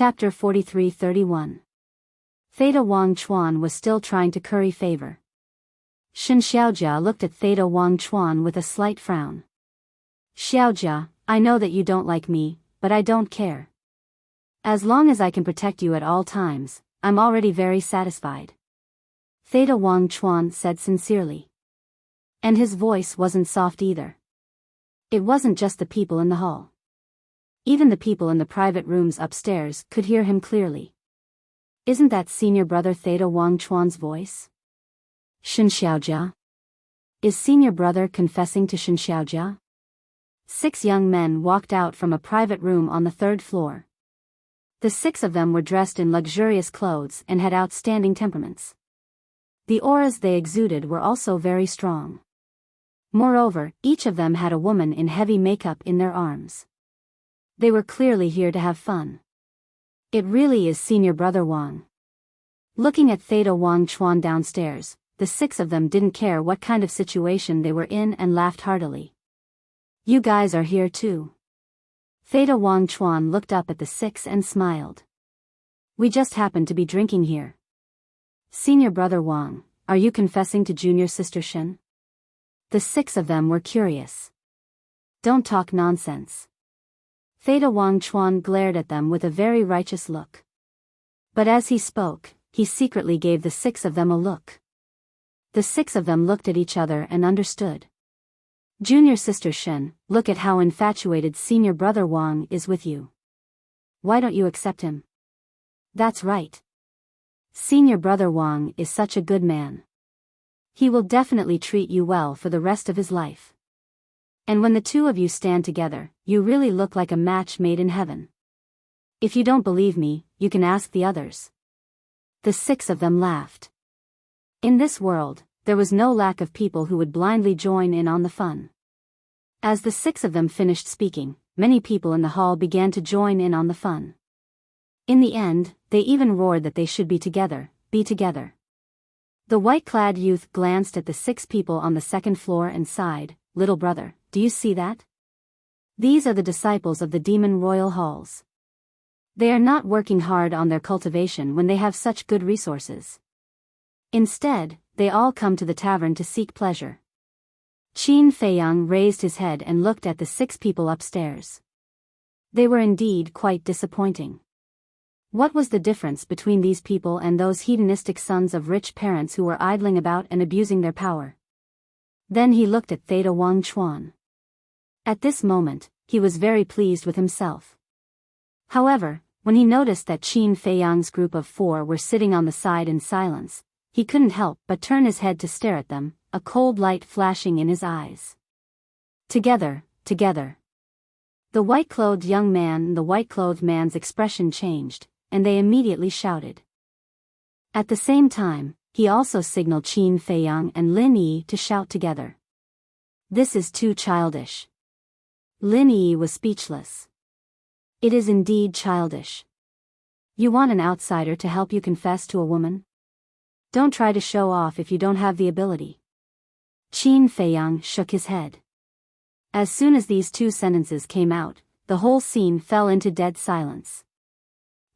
Chapter 43-31. Theta Wang Chuan was still trying to curry favor. Shen Xiaojia looked at Theta Wang Chuan with a slight frown. Xiaojia, I know that you don't like me, but I don't care. As long as I can protect you at all times, I'm already very satisfied. Theta Wang Chuan said sincerely. And his voice wasn't soft either. It wasn't just the people in the hall. Even the people in the private rooms upstairs could hear him clearly. Isn't that senior brother Theta Wang Chuan's voice? Shen Xiaojia? Is senior brother confessing to Shen Xiaojia? 6 young men walked out from a private room on the 3rd floor. The 6 of them were dressed in luxurious clothes and had outstanding temperaments. The auras they exuded were also very strong. Moreover, each of them had a woman in heavy makeup in their arms. They were clearly here to have fun. It really is senior brother Wang. Looking at Theta Wang Chuan downstairs, the 6 of them didn't care what kind of situation they were in and laughed heartily. You guys are here too. Theta Wang Chuan looked up at the 6 and smiled. We just happened to be drinking here. Senior brother Wang, are you confessing to junior sister Shen? The 6 of them were curious. Don't talk nonsense. Theta Wang Chuan glared at them with a very righteous look. But as he spoke, he secretly gave the 6 of them a look. The 6 of them looked at each other and understood. Junior sister Shen, look at how infatuated senior brother Wang is with you. Why don't you accept him? That's right. Senior brother Wang is such a good man. He will definitely treat you well for the rest of his life. And when the 2 of you stand together, you really look like a match made in heaven. If you don't believe me, you can ask the others. The 6 of them laughed. In this world, there was no lack of people who would blindly join in on the fun. As the 6 of them finished speaking, many people in the hall began to join in on the fun. In the end, they even roared that they should be together, be together. The white-clad youth glanced at the 6 people on the 2nd floor and sighed, Little brother, do you see that? These are the disciples of the demon royal halls. They are not working hard on their cultivation when they have such good resources. Instead, they all come to the tavern to seek pleasure. Qin Feiyang raised his head and looked at the 6 people upstairs. They were indeed quite disappointing. What was the difference between these people and those hedonistic sons of rich parents who were idling about and abusing their power? Then he looked at Theta Wang Chuan. At this moment, he was very pleased with himself. However, when he noticed that Qin Feiyang's group of 4 were sitting on the side in silence, he couldn't help but turn his head to stare at them, a cold light flashing in his eyes. Together, together. The white-clothed young man and the white-clothed man's expression changed, and they immediately shouted. At the same time, he also signaled Qin Feiyang and Lin Yi to shout together. This is too childish. Lin Yi was speechless. It is indeed childish. You want an outsider to help you confess to a woman? Don't try to show off if you don't have the ability. Qin Feiyang shook his head. As soon as these 2 sentences came out, the whole scene fell into dead silence.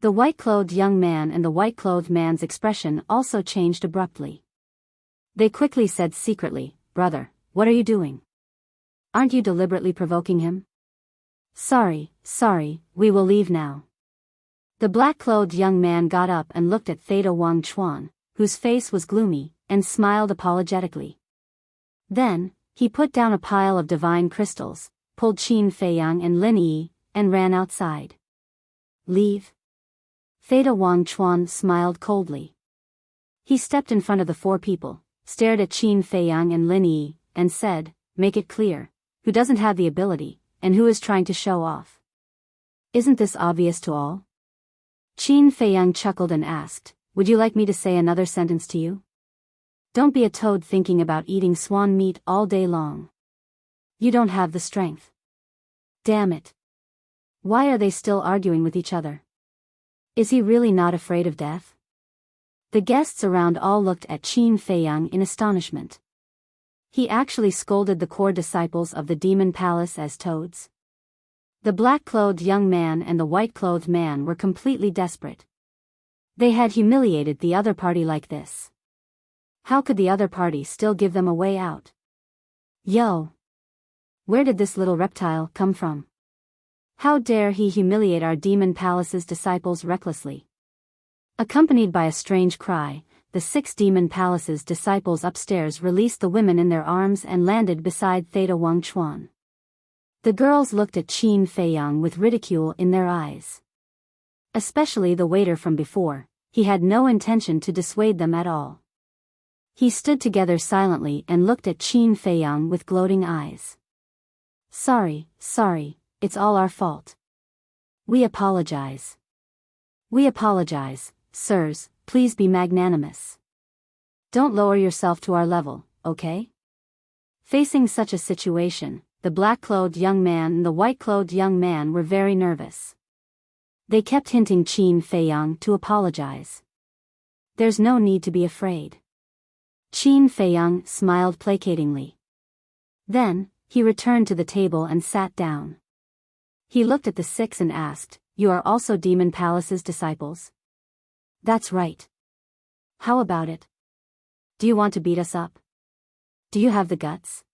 The white-clothed young man and the white-clothed man's expression also changed abruptly. They quickly said secretly, Brother, what are you doing? Aren't you deliberately provoking him? Sorry, we will leave now. The black-clothed young man got up and looked at Theta Wang Chuan, whose face was gloomy, and smiled apologetically. Then, he put down a pile of divine crystals, pulled Qin Feiyang and Lin Yi, and ran outside. Leave? Theta Wang Chuan smiled coldly. He stepped in front of the 4 people, stared at Qin Feiyang and Lin Yi, and said, Make it clear, who doesn't have the ability, and who is trying to show off. Isn't this obvious to all? Qin Feiyang chuckled and asked, Would you like me to say another sentence to you? Don't be a toad thinking about eating swan meat all day long. You don't have the strength. Damn it. Why are they still arguing with each other? Is he really not afraid of death? The guests around all looked at Qin Feiyang in astonishment. He actually scolded the core disciples of the demon palace as toads. The black-clothed young man and the white-clothed man were completely desperate. They had humiliated the other party like this. How could the other party still give them a way out? Yo! Where did this little reptile come from? How dare he humiliate our demon palace's disciples recklessly? Accompanied by a strange cry, the 6 demon palace's disciples upstairs released the women in their arms and landed beside Theta Wangchuan. The girls looked at Qin Feiyang with ridicule in their eyes. Especially the waiter from before, he had no intention to dissuade them at all. He stood together silently and looked at Qin Feiyang with gloating eyes. Sorry, it's all our fault. We apologize. We apologize, sirs, please be magnanimous. Don't lower yourself to our level, okay? Facing such a situation, the black-clothed young man and the white-clothed young man were very nervous. They kept hinting Qin Feiyang to apologize. There's no need to be afraid. Qin Feiyang smiled placatingly. Then, he returned to the table and sat down. He looked at the 6 and asked, "You are also Demon Palace's disciples?" "That's right. How about it? Do you want to beat us up? Do you have the guts?"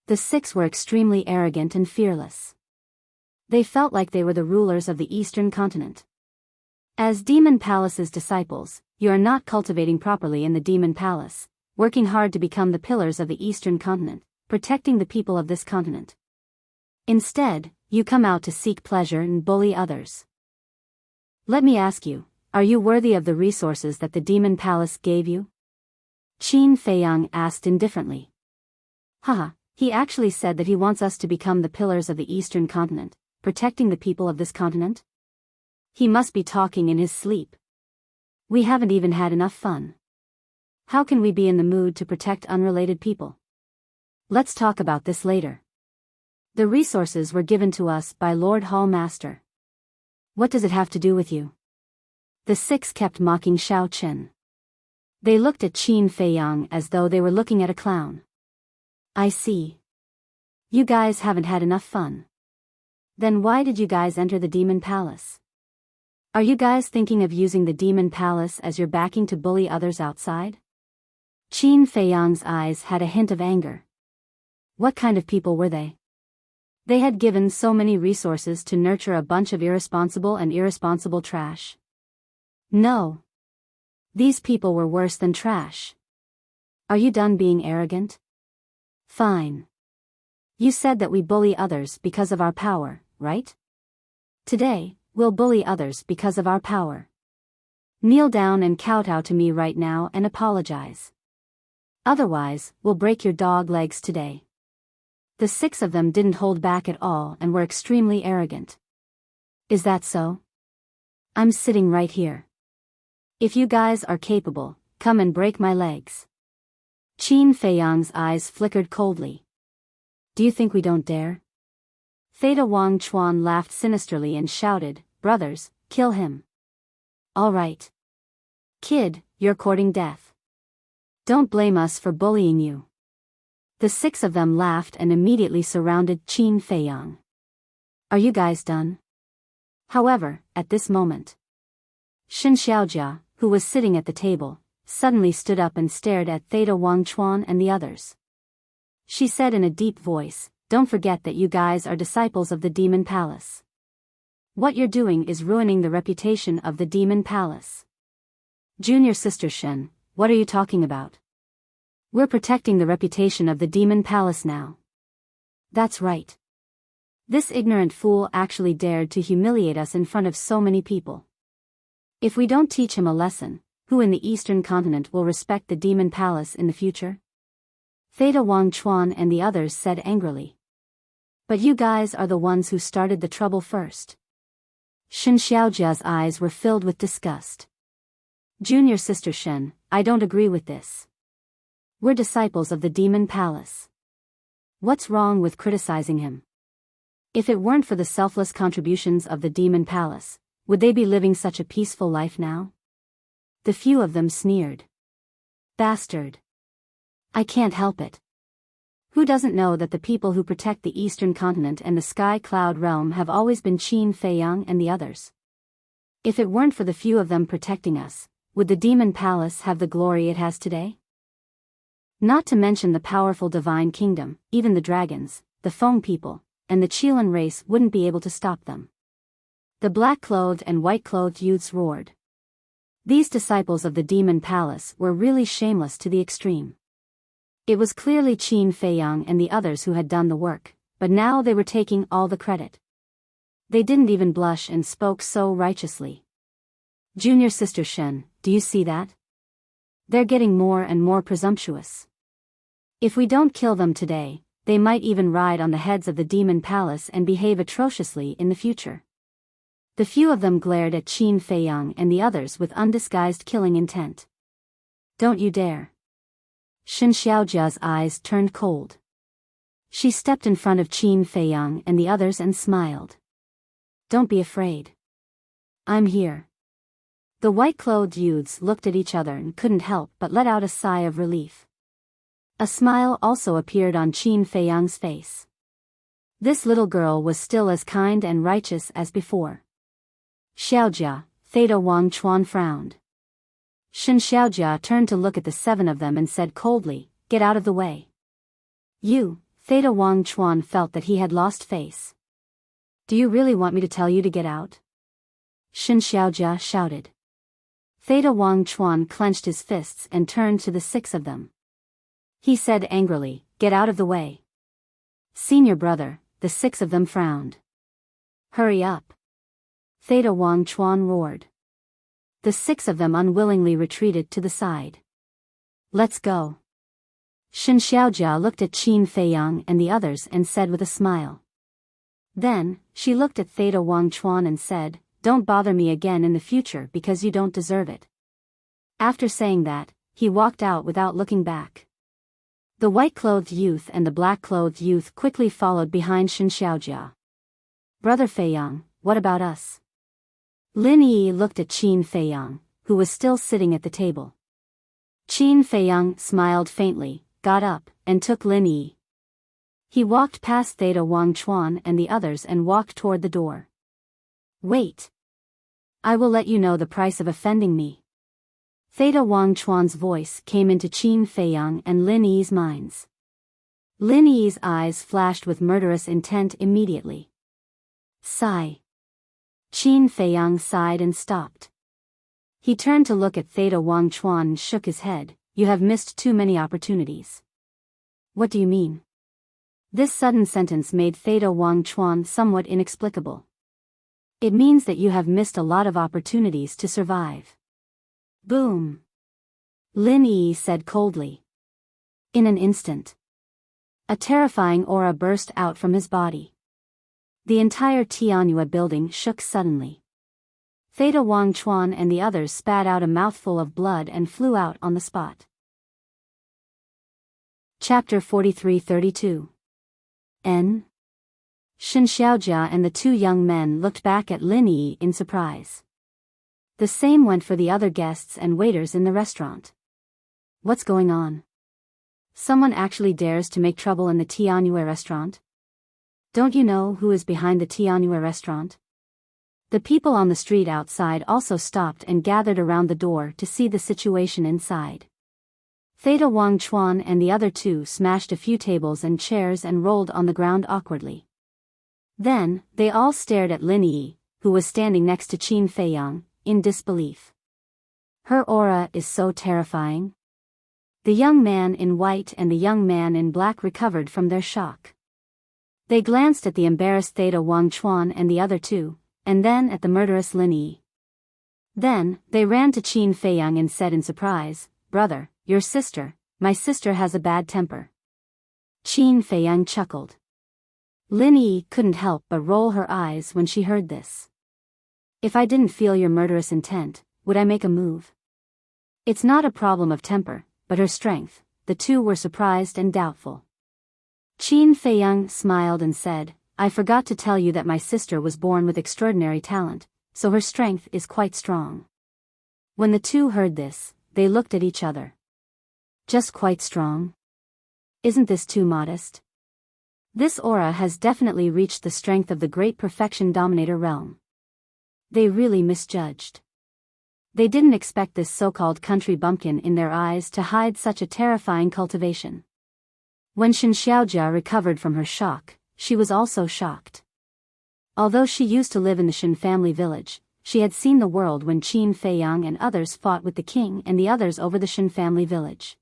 The 6 were extremely arrogant and fearless. They felt like they were the rulers of the Eastern continent. As Demon Palace's disciples, you are not cultivating properly in the Demon Palace, working hard to become the pillars of the Eastern continent, protecting the people of this continent. Instead, you come out to seek pleasure and bully others. Let me ask you, are you worthy of the resources that the Demon Palace gave you? Qin Feiyang asked indifferently. Haha, he actually said that he wants us to become the pillars of the Eastern continent, protecting the people of this continent? He must be talking in his sleep. We haven't even had enough fun. How can we be in the mood to protect unrelated people? Let's talk about this later. The resources were given to us by Lord Hall Master. What does it have to do with you? The 6 kept mocking Xiao Chen. They looked at Qin Feiyang as though they were looking at a clown. I see. You guys haven't had enough fun. Then why did you guys enter the Demon Palace? Are you guys thinking of using the Demon Palace as your backing to bully others outside? Qin Feiyang's eyes had a hint of anger. What kind of people were they? They had given so many resources to nurture a bunch of irresponsible trash. No. These people were worse than trash. Are you done being arrogant? Fine. You said that we bully others because of our power, right? Today, we'll bully others because of our power. Kneel down and kowtow to me right now and apologize. Otherwise, we'll break your dog legs today. The 6 of them didn't hold back at all and were extremely arrogant. Is that so? I'm sitting right here. If you guys are capable, come and break my legs. Qin Feiyang's eyes flickered coldly. Do you think we don't dare? Theta Wangchuan laughed sinisterly and shouted, "Brothers, kill him." All right. Kid, you're courting death. Don't blame us for bullying you. The 6 of them laughed and immediately surrounded Qin Feiyang. Are you guys done? However, at this moment, Shen Xiaojia, who was sitting at the table, suddenly stood up and stared at Theta Wangchuan and the others. She said in a deep voice, "Don't forget that you guys are disciples of the Demon Palace. What you're doing is ruining the reputation of the Demon Palace." Junior Sister Shen, what are you talking about? We're protecting the reputation of the Demon Palace now. That's right. This ignorant fool actually dared to humiliate us in front of so many people. If we don't teach him a lesson, who in the Eastern continent will respect the Demon Palace in the future? Theta Wangchuan and the others said angrily. But you guys are the ones who started the trouble first. Shen Xiaojia's eyes were filled with disgust. Junior Sister Shen, I don't agree with this. We're disciples of the Demon Palace. What's wrong with criticizing him? If it weren't for the selfless contributions of the Demon Palace, would they be living such a peaceful life now? The few of them sneered. Bastard. I can't help it. Who doesn't know that the people who protect the eastern continent and the sky cloud realm have always been Qin Feiyang and the others? If it weren't for the few of them protecting us, would the demon palace have the glory it has today? Not to mention the powerful divine kingdom, even the dragons, the Feng people, and the Qilin race wouldn't be able to stop them. The black-clothed and white-clothed youths roared. These disciples of the demon palace were really shameless to the extreme. It was clearly Qin Feiyang and the others who had done the work, but now they were taking all the credit. They didn't even blush and spoke so righteously. Junior Sister Shen, do you see that? They're getting more and more presumptuous. If we don't kill them today, they might even ride on the heads of the demon palace and behave atrociously in the future. The few of them glared at Qin Feiyang and the others with undisguised killing intent. Don't you dare. Shen Xiaojia's eyes turned cold. She stepped in front of Qin Feiyang and the others and smiled. Don't be afraid. I'm here. The white-clothed youths looked at each other and couldn't help but let out a sigh of relief. A smile also appeared on Qin Feiyang's face. This little girl was still as kind and righteous as before. Xiaojia, Theta Wang Chuan frowned. Shen Xiaojia turned to look at the seven of them and said coldly, "Get out of the way." You, Theta Wang Chuan felt that he had lost face. Do you really want me to tell you to get out? Shen Xiaojia shouted. Theta Wang Chuan clenched his fists and turned to the six of them. He said angrily, "Get out of the way." Senior brother, the six of them frowned. Hurry up. Theta Wang Chuan roared. The six of them unwillingly retreated to the side. Let's go. Shen Xiaojia looked at Qin Feiyang and the others and said with a smile. Then, she looked at Theta Wang Chuan and said, "Don't bother me again in the future because you don't deserve it." After saying that, he walked out without looking back. The white-clothed youth and the black-clothed youth quickly followed behind Shen Xiaojia. Brother Feiyang, what about us? Lin Yi looked at Qin Feiyang, who was still sitting at the table. Qin Feiyang smiled faintly, got up, and took Lin Yi. He walked past Theta Wang Chuan and the others and walked toward the door. Wait. I will let you know the price of offending me. Theta Wang Chuan's voice came into Qin Feiyang and Lin Yi's minds. Lin Yi's eyes flashed with murderous intent immediately. Sigh. Qin Feiyang sighed and stopped. He turned to look at Theta Wang Chuan and shook his head. You have missed too many opportunities. What do you mean? This sudden sentence made Theta Wang Chuan somewhat inexplicable. It means that you have missed a lot of opportunities to survive. Boom. Lin Yi said coldly. In an instant, a terrifying aura burst out from his body. The entire Tianyue building shook suddenly. Theta Wang Chuan and the others spat out a mouthful of blood and flew out on the spot. Chapter 43-32. N. Shen Xiaojia and the two young men looked back at Lin Yi in surprise. The same went for the other guests and waiters in the restaurant. What's going on? Someone actually dares to make trouble in the Tianyue restaurant? Don't you know who is behind the Tianyue restaurant? The people on the street outside also stopped and gathered around the door to see the situation inside. Theta Wang Chuan and the other two smashed a few tables and chairs and rolled on the ground awkwardly. Then, they all stared at Lin Yi, who was standing next to Qin Feiyang, in disbelief. Her aura is so terrifying. The young man in white and the young man in black recovered from their shock. They glanced at the embarrassed Theta Wang Chuan and the other two, and then at the murderous Lin Yi. Then, they ran to Qin Feiyang and said in surprise, "Brother, your sister, my sister has a bad temper." Qin Feiyang chuckled. Lin Yi couldn't help but roll her eyes when she heard this. If I didn't feel your murderous intent, would I make a move? It's not a problem of temper, but her strength. The two were surprised and doubtful. Qin Feiyang smiled and said, "I forgot to tell you that my sister was born with extraordinary talent, so her strength is quite strong." When the two heard this, they looked at each other. Just quite strong? Isn't this too modest? This aura has definitely reached the strength of the great perfection dominator realm. They really misjudged. They didn't expect this so-called country bumpkin in their eyes to hide such a terrifying cultivation. When Shen Xiaojia recovered from her shock, she was also shocked. Although she used to live in the Shen family village, she had seen the world when Qin Feiyang and others fought with the king and the others over the Shen family village.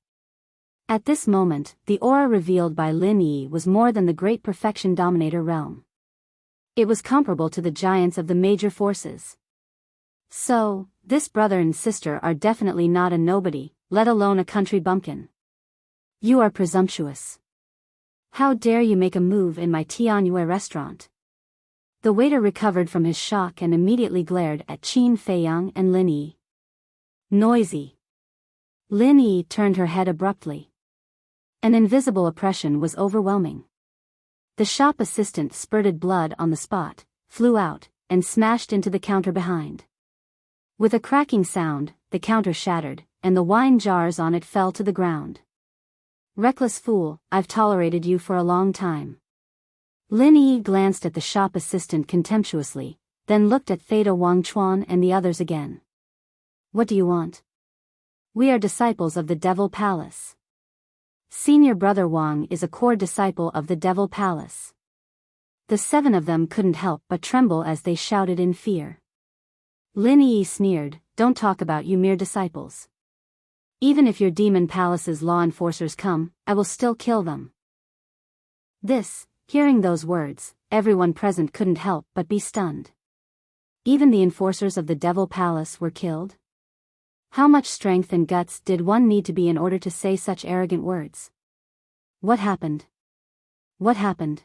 At this moment, the aura revealed by Lin Yi was more than the great perfection dominator realm. It was comparable to the giants of the major forces. So, this brother and sister are definitely not a nobody, let alone a country bumpkin. You are presumptuous. How dare you make a move in my Tianyue restaurant? The waiter recovered from his shock and immediately glared at Qin Feiyang and Lin Yi. Noisy. Lin Yi turned her head abruptly. An invisible oppression was overwhelming. The shop assistant spurted blood on the spot, flew out, and smashed into the counter behind. With a cracking sound, the counter shattered, and the wine jars on it fell to the ground. Reckless fool, I've tolerated you for a long time. Lin Yi glanced at the shop assistant contemptuously, then looked at Theta Wangchuan and the others again. What do you want? We are disciples of the Devil Palace. Senior brother Wang is a core disciple of the Devil Palace. The 7 of them couldn't help but tremble as they shouted in fear. Lin Yi sneered, don't talk about you mere disciples. Even if your demon palace's law enforcers come, I will still kill them. Hearing those words, everyone present couldn't help but be stunned. Even the enforcers of the Devil Palace were killed? How much strength and guts did one need to be in order to say such arrogant words? What happened? What happened?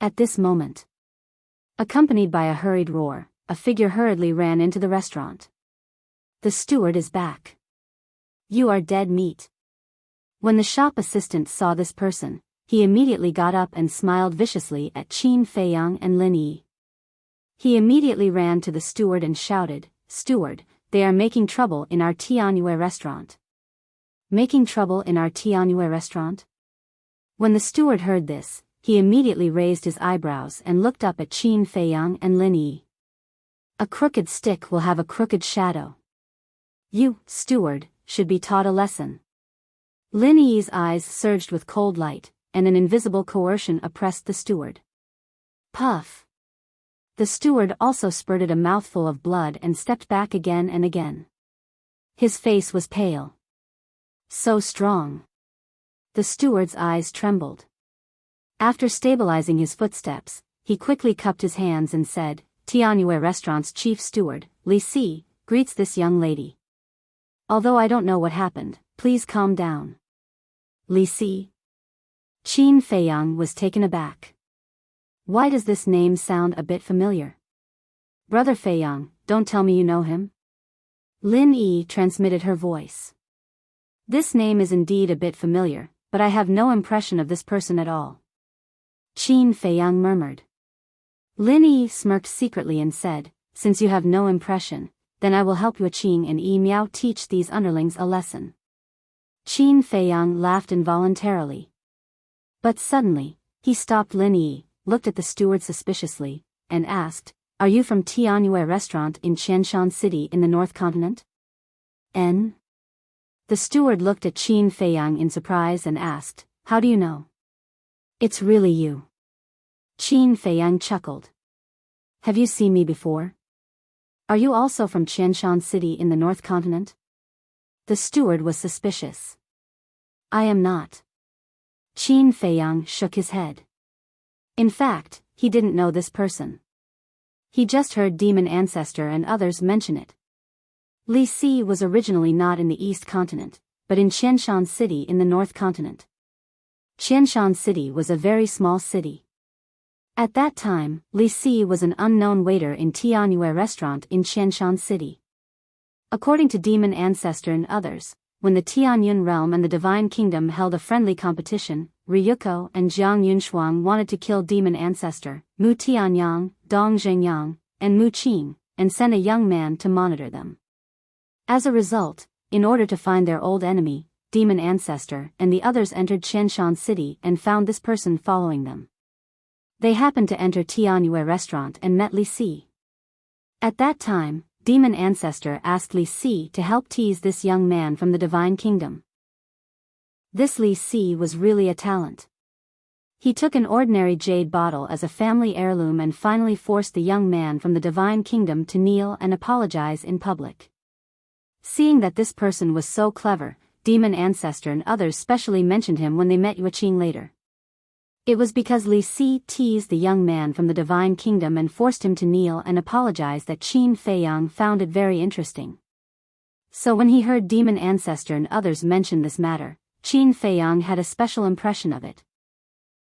At this moment, accompanied by a hurried roar, a figure hurriedly ran into the restaurant. The steward is back. You are dead meat. When the shop assistant saw this person, he immediately got up and smiled viciously at Qin Feiyang and Lin Yi. He immediately ran to the steward and shouted, Steward, they are making trouble in our Tianyue restaurant. Making trouble in our Tianyue restaurant? When the steward heard this, he immediately raised his eyebrows and looked up at Qin Feiyang and Lin Yi. A crooked stick will have a crooked shadow. You, steward, should be taught a lesson. Lin Yi's eyes surged with cold light, and an invisible coercion oppressed the steward. Puff. The steward also spurted a mouthful of blood and stepped back again and again. His face was pale. So strong. The steward's eyes trembled. After stabilizing his footsteps, he quickly cupped his hands and said, Tianyue Restaurant's chief steward, Li Si, greets this young lady. Although I don't know what happened, please calm down. Li Si. Qin Feiyang was taken aback. Why does this name sound a bit familiar? Brother Feiyang, don't tell me you know him? Lin Yi transmitted her voice. This name is indeed a bit familiar, but I have no impression of this person at all. Qin Feiyang murmured. Lin Yi smirked secretly and said, Since you have no impression, then I will help you. Qing and Yi Miao teach these underlings a lesson. Qin Feiyang laughed involuntarily. But suddenly, he stopped Lin Yi, looked at the steward suspiciously, and asked, Are you from Tianyue Restaurant in Qianshan City in the North Continent? N? The steward looked at Qin Feiyang in surprise and asked, How do you know? It's really you. Qin Feiyang chuckled. Have you seen me before? Are you also from Qianshan City in the North Continent? The steward was suspicious. I am not. Qin Feiyang shook his head. In fact, he didn't know this person. He just heard Demon Ancestor and others mention it. Li Si was originally not in the East Continent, but in Qianshan City in the North Continent. Qianshan City was a very small city. At that time, Li Si was an unknown waiter in Tianyue Restaurant in Qianshan City. According to Demon Ancestor and others, when the Tianyun realm and the Divine Kingdom held a friendly competition, Ryuko and Jiang Yunshuang wanted to kill Demon Ancestor, Mu Tianyang, Dong Zhengyang, and Mu Qing, and sent a young man to monitor them. As a result, in order to find their old enemy, demon ancestor, and the others entered Qianshan City and found this person following them. They happened to enter Tianyue restaurant and met Li Si. At that time, demon ancestor asked Li Si to help tease this young man from the divine kingdom. This Li Si was really a talent. He took an ordinary jade bottle as a family heirloom and finally forced the young man from the divine kingdom to kneel and apologize in public. Seeing that this person was so clever, demon ancestor and others specially mentioned him when they met Yuqing later. It was because Li Si teased the young man from the divine kingdom and forced him to kneel and apologize that Qin Feiyang found it very interesting. So when he heard demon ancestor and others mention this matter, Qin Feiyang had a special impression of it.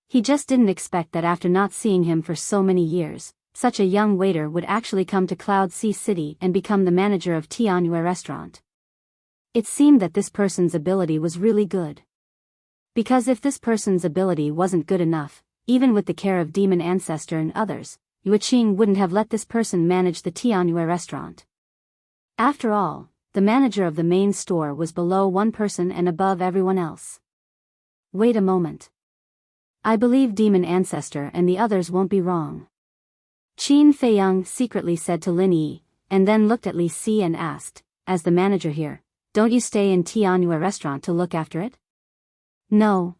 He just didn't expect that after not seeing him for so many years, such a young waiter would actually come to Cloud Sea City and become the manager of Tianyue restaurant. It seemed that this person's ability was really good. Because if this person's ability wasn't good enough, even with the care of demon ancestor and others, Yuqing wouldn't have let this person manage the Tianyue restaurant. After all, the manager of the main store was below one person and above everyone else. Wait a moment. I believe demon ancestor and the others won't be wrong. Qin Feiyang secretly said to Lin Yi, and then looked at Li Si and asked, as the manager here, don't you stay in Tianyue restaurant to look after it? No.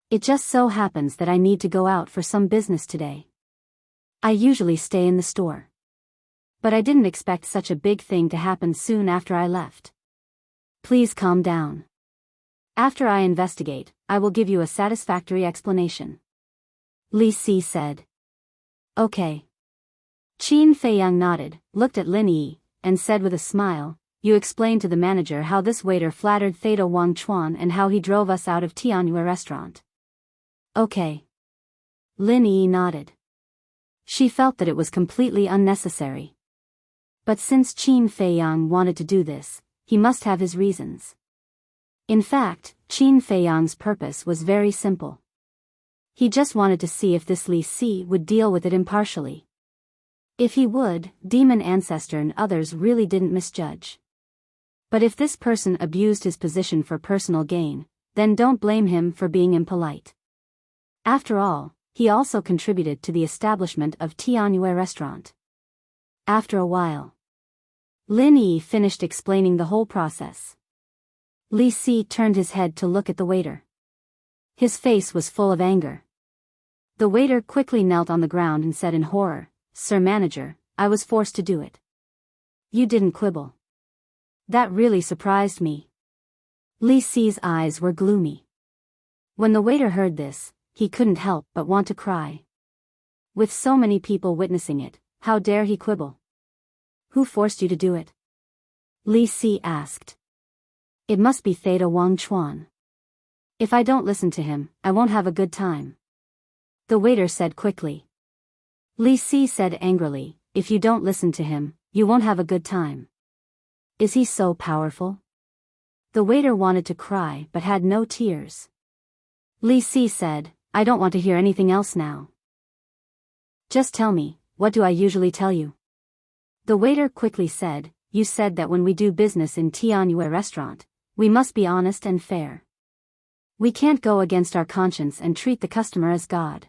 It just so happens that I need to go out for some business today. I usually stay in the store. But I didn't expect such a big thing to happen soon after I left. Please calm down. After I investigate, I will give you a satisfactory explanation. Li Si said. Okay. Qin Feiyang nodded, looked at Lin Yi, and said with a smile, you explained to the manager how this waiter flattered Theta Wang Chuan and how he drove us out of Tianyue restaurant. Okay. Lin Yi nodded. She felt that it was completely unnecessary. But since Qin Feiyang wanted to do this, he must have his reasons. In fact, Qin Feiyang's purpose was very simple. He just wanted to see if this Li Si would deal with it impartially. If he would, demon ancestor and others really didn't misjudge. But if this person abused his position for personal gain, then don't blame him for being impolite. After all, he also contributed to the establishment of Tianyue restaurant. After a while, Lin Yi finished explaining the whole process. Li Si turned his head to look at the waiter. His face was full of anger. The waiter quickly knelt on the ground and said in horror, Sir Manager, I was forced to do it. You didn't quibble. That really surprised me. Li Si's eyes were gloomy. When the waiter heard this, he couldn't help but want to cry. With so many people witnessing it, how dare he quibble? Who forced you to do it? Li Si asked. It must be Theta Wang Chuan. If I don't listen to him, I won't have a good time. The waiter said quickly. Li Si said angrily, if you don't listen to him, you won't have a good time. Is he so powerful? The waiter wanted to cry but had no tears. Li Si said, I don't want to hear anything else now. Just tell me, what do I usually tell you? The waiter quickly said, you said that when we do business in Tianyue restaurant, we must be honest and fair. We can't go against our conscience and treat the customer as God.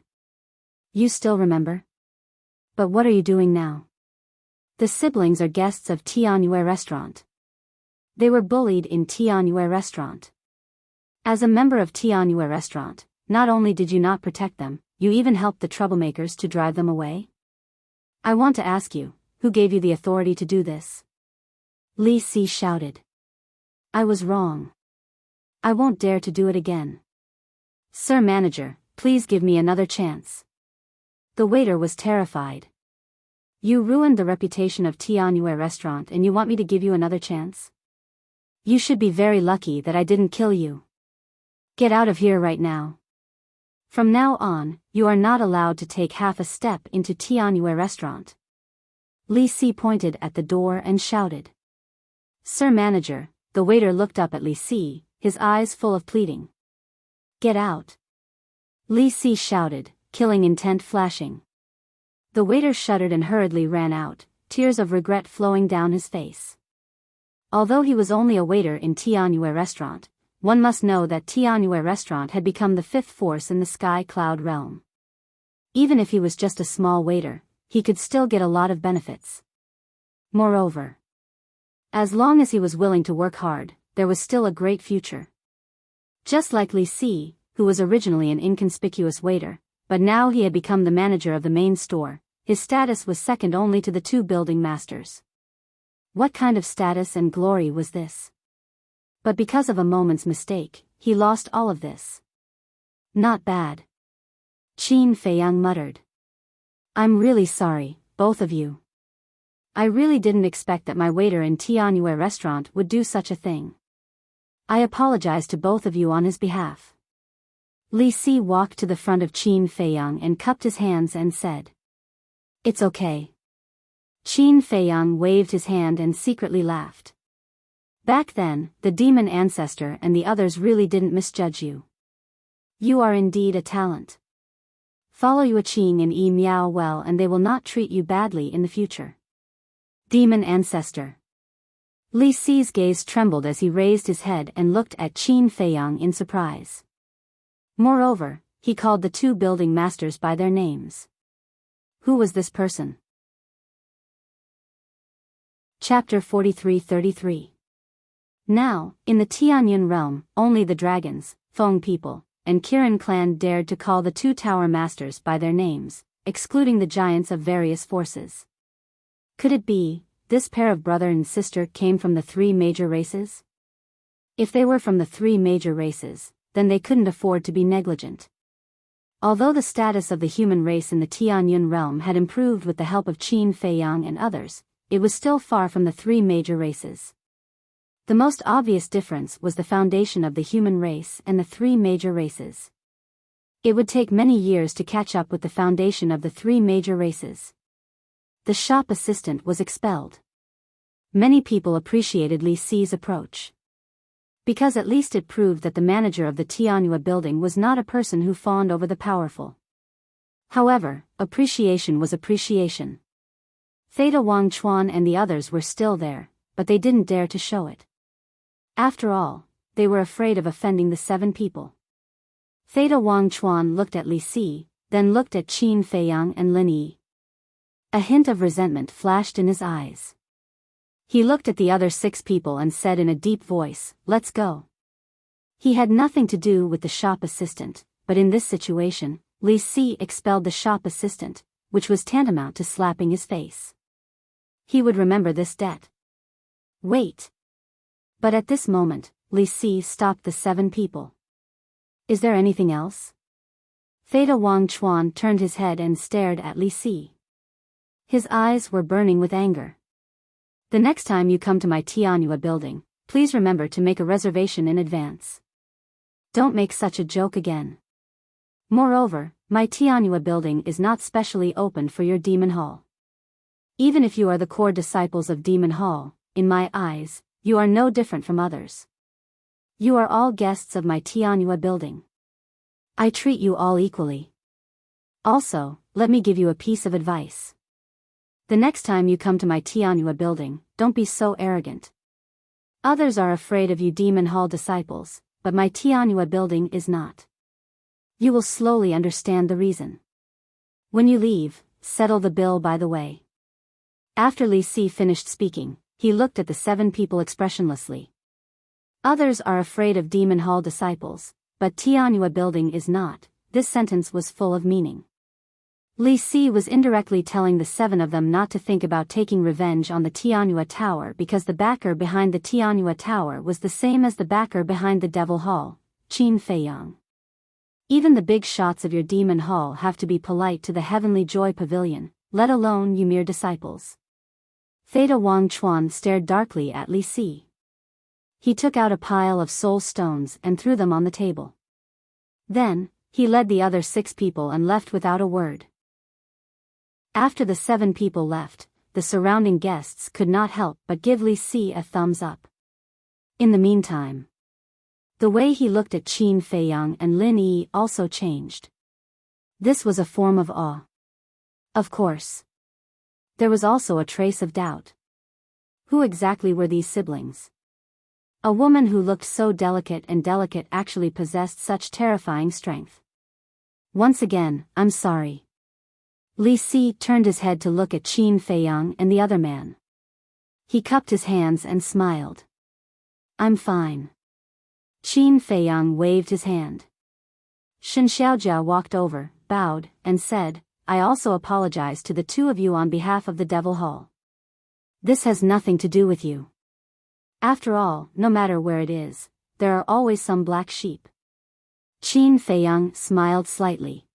You still remember? But what are you doing now? The siblings are guests of Tianyue restaurant. They were bullied in Tianyue restaurant. As a member of Tianyue restaurant, not only did you not protect them, you even helped the troublemakers to drive them away? I want to ask you, who gave you the authority to do this? Li Si shouted. I was wrong. I won't dare to do it again. Sir Manager, please give me another chance. The waiter was terrified. You ruined the reputation of Tianyue restaurant and you want me to give you another chance? You should be very lucky that I didn't kill you. Get out of here right now. From now on, you are not allowed to take half a step into Tianyue restaurant. Li Si pointed at the door and shouted. Sir Manager, the waiter looked up at Li Si, his eyes full of pleading. Get out. Li Si shouted, killing intent flashing. The waiter shuddered and hurriedly ran out, tears of regret flowing down his face. Although he was only a waiter in Tianyue restaurant, one must know that Tianyue restaurant had become the fifth force in the sky cloud realm. Even if he was just a small waiter, he could still get a lot of benefits. Moreover, as long as he was willing to work hard, there was still a great future. Just like Li Si, who was originally an inconspicuous waiter, but now he had become the manager of the main store, his status was second only to the two building masters. What kind of status and glory was this? But because of a moment's mistake, he lost all of this. Not bad. Qin Feiyang muttered. I'm really sorry, both of you. I really didn't expect that my waiter in Tianyue restaurant would do such a thing. I apologize to both of you on his behalf. Li Si walked to the front of Qin Feiyang and cupped his hands and said, It's okay. Qin Feiyang waved his hand and secretly laughed. Back then, the demon ancestor and the others really didn't misjudge you. You are indeed a talent. Follow Yue Qing and Yi Miao well and they will not treat you badly in the future. Demon ancestor. Li Si's gaze trembled as he raised his head and looked at Qin Feiyang in surprise. Moreover, he called the two building masters by their names. Who was this person? Chapter 43-33. Now, in the Tianyun realm, only the dragons, Feng people, and Kirin clan dared to call the two tower masters by their names, excluding the giants of various forces. Could it be, this pair of brother and sister came from the three major races? If they were from the three major races, then they couldn't afford to be negligent. Although the status of the human race in the Tianyun realm had improved with the help of Qin Feiyang and others, it was still far from the three major races. The most obvious difference was the foundation of the human race and the three major races. It would take many years to catch up with the foundation of the three major races. The shop assistant was expelled. Many people appreciated Li Si's approach. Because at least it proved that the manager of the Tianyue building was not a person who fawned over the powerful. However, appreciation was appreciation. Theta Wang Chuan and the others were still there, but they didn't dare to show it. After all, they were afraid of offending the 7 people. Theta Wang Chuan looked at Li Si, then looked at Qin Feiyang and Lin Yi. A hint of resentment flashed in his eyes. He looked at the other 6 people and said in a deep voice, "Let's go." He had nothing to do with the shop assistant, but in this situation, Li Si expelled the shop assistant, which was tantamount to slapping his face. He would remember this debt. Wait. But at this moment, Li Si stopped the 7 people. Is there anything else? Theta Wang Chuan turned his head and stared at Li Si. His eyes were burning with anger. The next time you come to my Tianyue building, please remember to make a reservation in advance. Don't make such a joke again. Moreover, my Tianyue building is not specially opened for your demon hall. Even if you are the core disciples of demon hall, in my eyes, you are no different from others. You are all guests of my Tianyue building. I treat you all equally. Also, let me give you a piece of advice. The next time you come to my Tianyue building, don't be so arrogant. Others are afraid of you demon hall disciples, but my Tianyue building is not. You will slowly understand the reason. When you leave, settle the bill by the way. After Li Si finished speaking, he looked at the 7 people expressionlessly. Others are afraid of demon hall disciples, but Tianyue building is not. This sentence was full of meaning. Li Si was indirectly telling the 7 of them not to think about taking revenge on the Tianyue Tower because the backer behind the Tianyue Tower was the same as the backer behind the Devil Hall, Qin Feiyang. Even the big shots of your demon hall have to be polite to the Heavenly Joy Pavilion, let alone you mere disciples. Theta Wang Chuan stared darkly at Li Si. He took out a pile of soul stones and threw them on the table. Then, he led the other 6 people and left without a word. After the 7 people left, the surrounding guests could not help but give Li Si a thumbs up. In the meantime, the way he looked at Qin Feiyang and Lin Yi also changed. This was a form of awe. Of course. There was also a trace of doubt. Who exactly were these siblings? A woman who looked so delicate and delicate actually possessed such terrifying strength. Once again, I'm sorry. Li Si turned his head to look at Qin Feiyang and the other man. He cupped his hands and smiled. I'm fine. Qin Feiyang waved his hand. Shen Xiaojia walked over, bowed, and said, I also apologize to the two of you on behalf of the Devil Hall. This has nothing to do with you. After all, no matter where it is, there are always some black sheep. Qin Feiyang smiled slightly.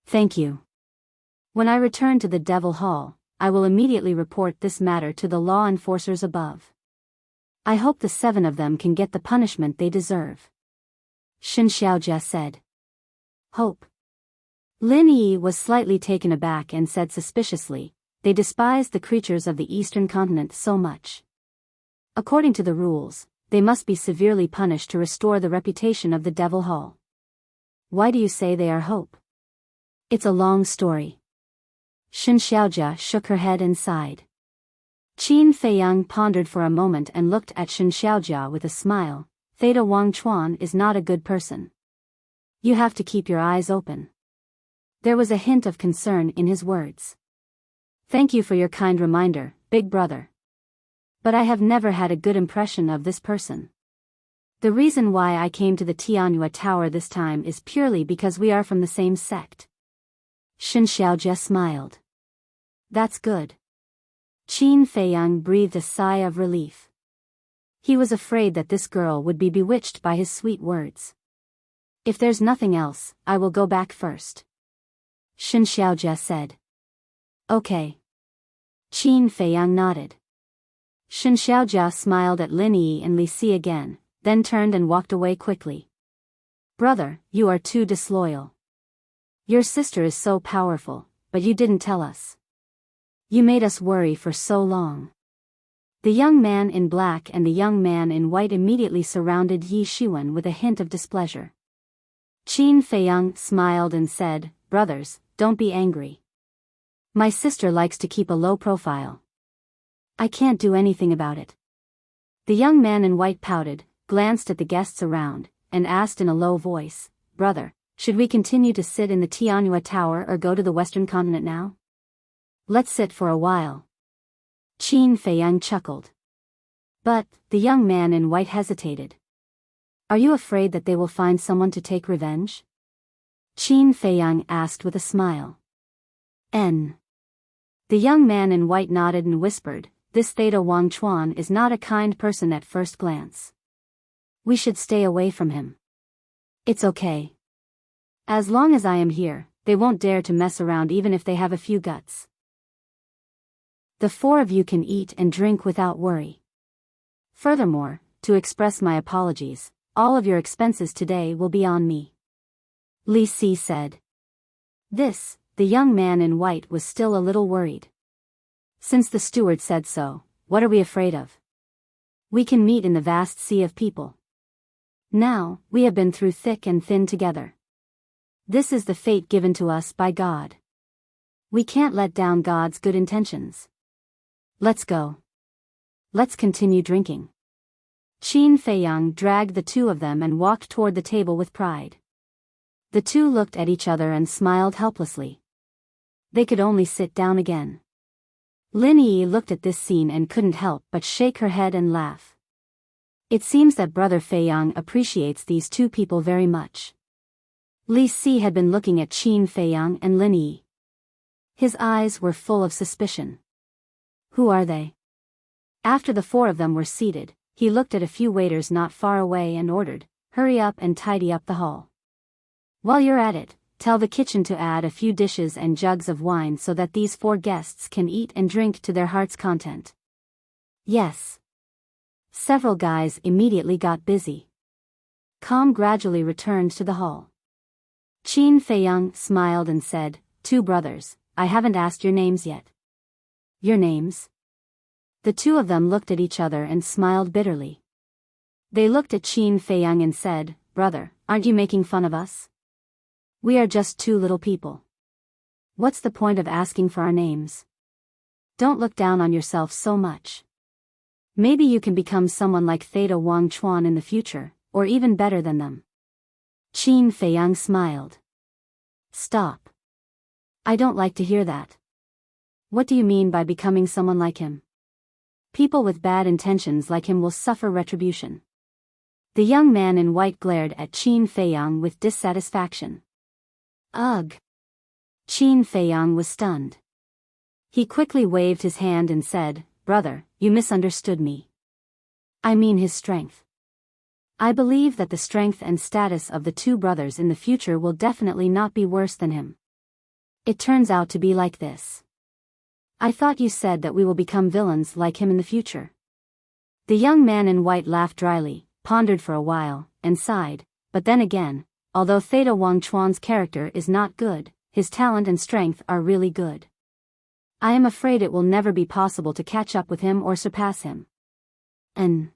Thank you. When I return to the Devil Hall, I will immediately report this matter to the law enforcers above. I hope the 7 of them can get the punishment they deserve. Shen Xiaojia said. Hope. Lin Yi was slightly taken aback and said suspiciously, they despised the creatures of the eastern continent so much. According to the rules, they must be severely punished to restore the reputation of the Devil Hall. Why do you say they are hope? It's a long story. Shen Xiaojia shook her head and sighed. Qin Feiyang pondered for a moment and looked at Shen Xiaojia with a smile. Theta Wangchuan is not a good person. You have to keep your eyes open. There was a hint of concern in his words. Thank you for your kind reminder, big brother. But I have never had a good impression of this person. The reason why I came to the Tianyue Tower this time is purely because we are from the same sect. Shen Xiaojia smiled. That's good. Qin Feiyang breathed a sigh of relief. He was afraid that this girl would be bewitched by his sweet words. If there's nothing else, I will go back first. Shen Xiaojia said. Okay. Qin Feiyang nodded. Shen Xiaojia smiled at Lin Yi and Li Si again, then turned and walked away quickly. Brother, you are too disloyal. Your sister is so powerful, but you didn't tell us. You made us worry for so long. The young man in black and the young man in white immediately surrounded Yi Shiwen with a hint of displeasure. Qin Feiyang smiled and said, Brothers, don't be angry. My sister likes to keep a low profile. I can't do anything about it. The young man in white pouted, glanced at the guests around, and asked in a low voice, Brother, should we continue to sit in the Tianyue Tower or go to the Western Continent now? Let's sit for a while. Qin Feiyang chuckled. But, the young man in white hesitated. Are you afraid that they will find someone to take revenge? Qin Feiyang asked with a smile. The young man in white nodded and whispered, This Theta Wangchuan is not a kind person at first glance. We should stay away from him. It's okay. As long as I am here, they won't dare to mess around even if they have a few guts. The 4 of you can eat and drink without worry. Furthermore, to express my apologies, all of your expenses today will be on me. Li Si said. The young man in white was still a little worried. Since the steward said so, what are we afraid of? We can meet in the vast sea of people. Now, we have been through thick and thin together. This is the fate given to us by God. We can't let down God's good intentions. Let's go. Let's continue drinking. Qin Feiyang dragged the 2 of them and walked toward the table with pride. The 2 looked at each other and smiled helplessly. They could only sit down again. Lin Yi looked at this scene and couldn't help but shake her head and laugh. It seems that Brother Feiyang appreciates these 2 people very much. Li Si had been looking at Qin Feiyang and Lin Yi. His eyes were full of suspicion. Who are they? After the 4 of them were seated, he looked at a few waiters not far away and ordered, Hurry up and tidy up the hall. While you're at it, tell the kitchen to add a few dishes and jugs of wine so that these 4 guests can eat and drink to their heart's content. Yes. Several guys immediately got busy. Calm gradually returned to the hall. Qin Feiyang smiled and said, 2 brothers, I haven't asked your names yet. Your names? The 2 of them looked at each other and smiled bitterly. They looked at Qin Feiyang and said, Brother, aren't you making fun of us? We are just 2 little people. What's the point of asking for our names? Don't look down on yourself so much. Maybe you can become someone like Theta Wang Chuan in the future, or even better than them. Qin Feiyang smiled. Stop. I don't like to hear that. What do you mean by becoming someone like him? People with bad intentions like him will suffer retribution. The young man in white glared at Qin Feiyang with dissatisfaction. Ugh. Qin Feiyang was stunned. He quickly waved his hand and said, "Brother, you misunderstood me. I mean his strength. I believe that the strength and status of the two brothers in the future will definitely not be worse than him. It turns out to be like this. I thought you said that we will become villains like him in the future." The young man in white laughed dryly, pondered for a while, and sighed, but then again, although Theta Wang Chuan's character is not good, his talent and strength are really good. I am afraid it will never be possible to catch up with him or surpass him. And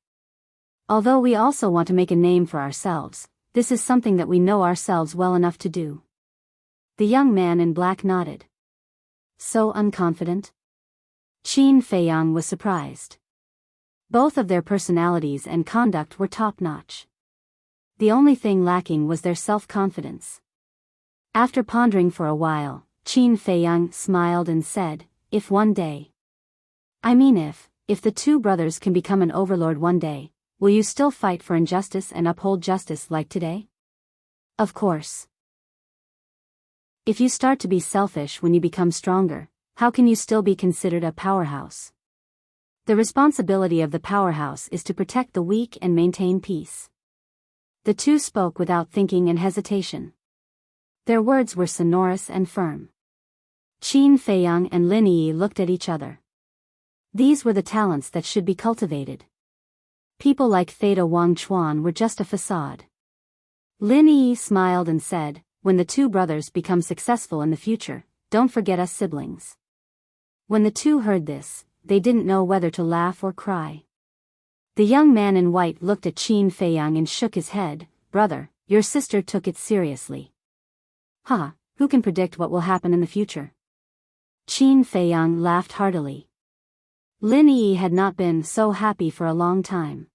although we also want to make a name for ourselves, this is something that we know ourselves well enough to do. The young man in black nodded. So unconfident? Qin Feiyang was surprised. Both of their personalities and conduct were top-notch. The only thing lacking was their self-confidence. After pondering for a while, Qin Feiyang smiled and said, "If one day. I mean if the two brothers can become an overlord one day, will you still fight for injustice and uphold justice like today?" Of course. If you start to be selfish when you become stronger, how can you still be considered a powerhouse? The responsibility of the powerhouse is to protect the weak and maintain peace. The two spoke without thinking and hesitation. Their words were sonorous and firm. Qin Feiyang and Lin Yi looked at each other. These were the talents that should be cultivated. People like Theta Wang Chuan were just a facade. Lin Yi smiled and said, "When the two brothers become successful in the future, don't forget us siblings." When the two heard this, they didn't know whether to laugh or cry. The young man in white looked at Qin Feiyang and shook his head. "Brother, your sister took it seriously." "Ha, who can predict what will happen in the future?" Qin Feiyang laughed heartily. Lin Yi had not been so happy for a long time.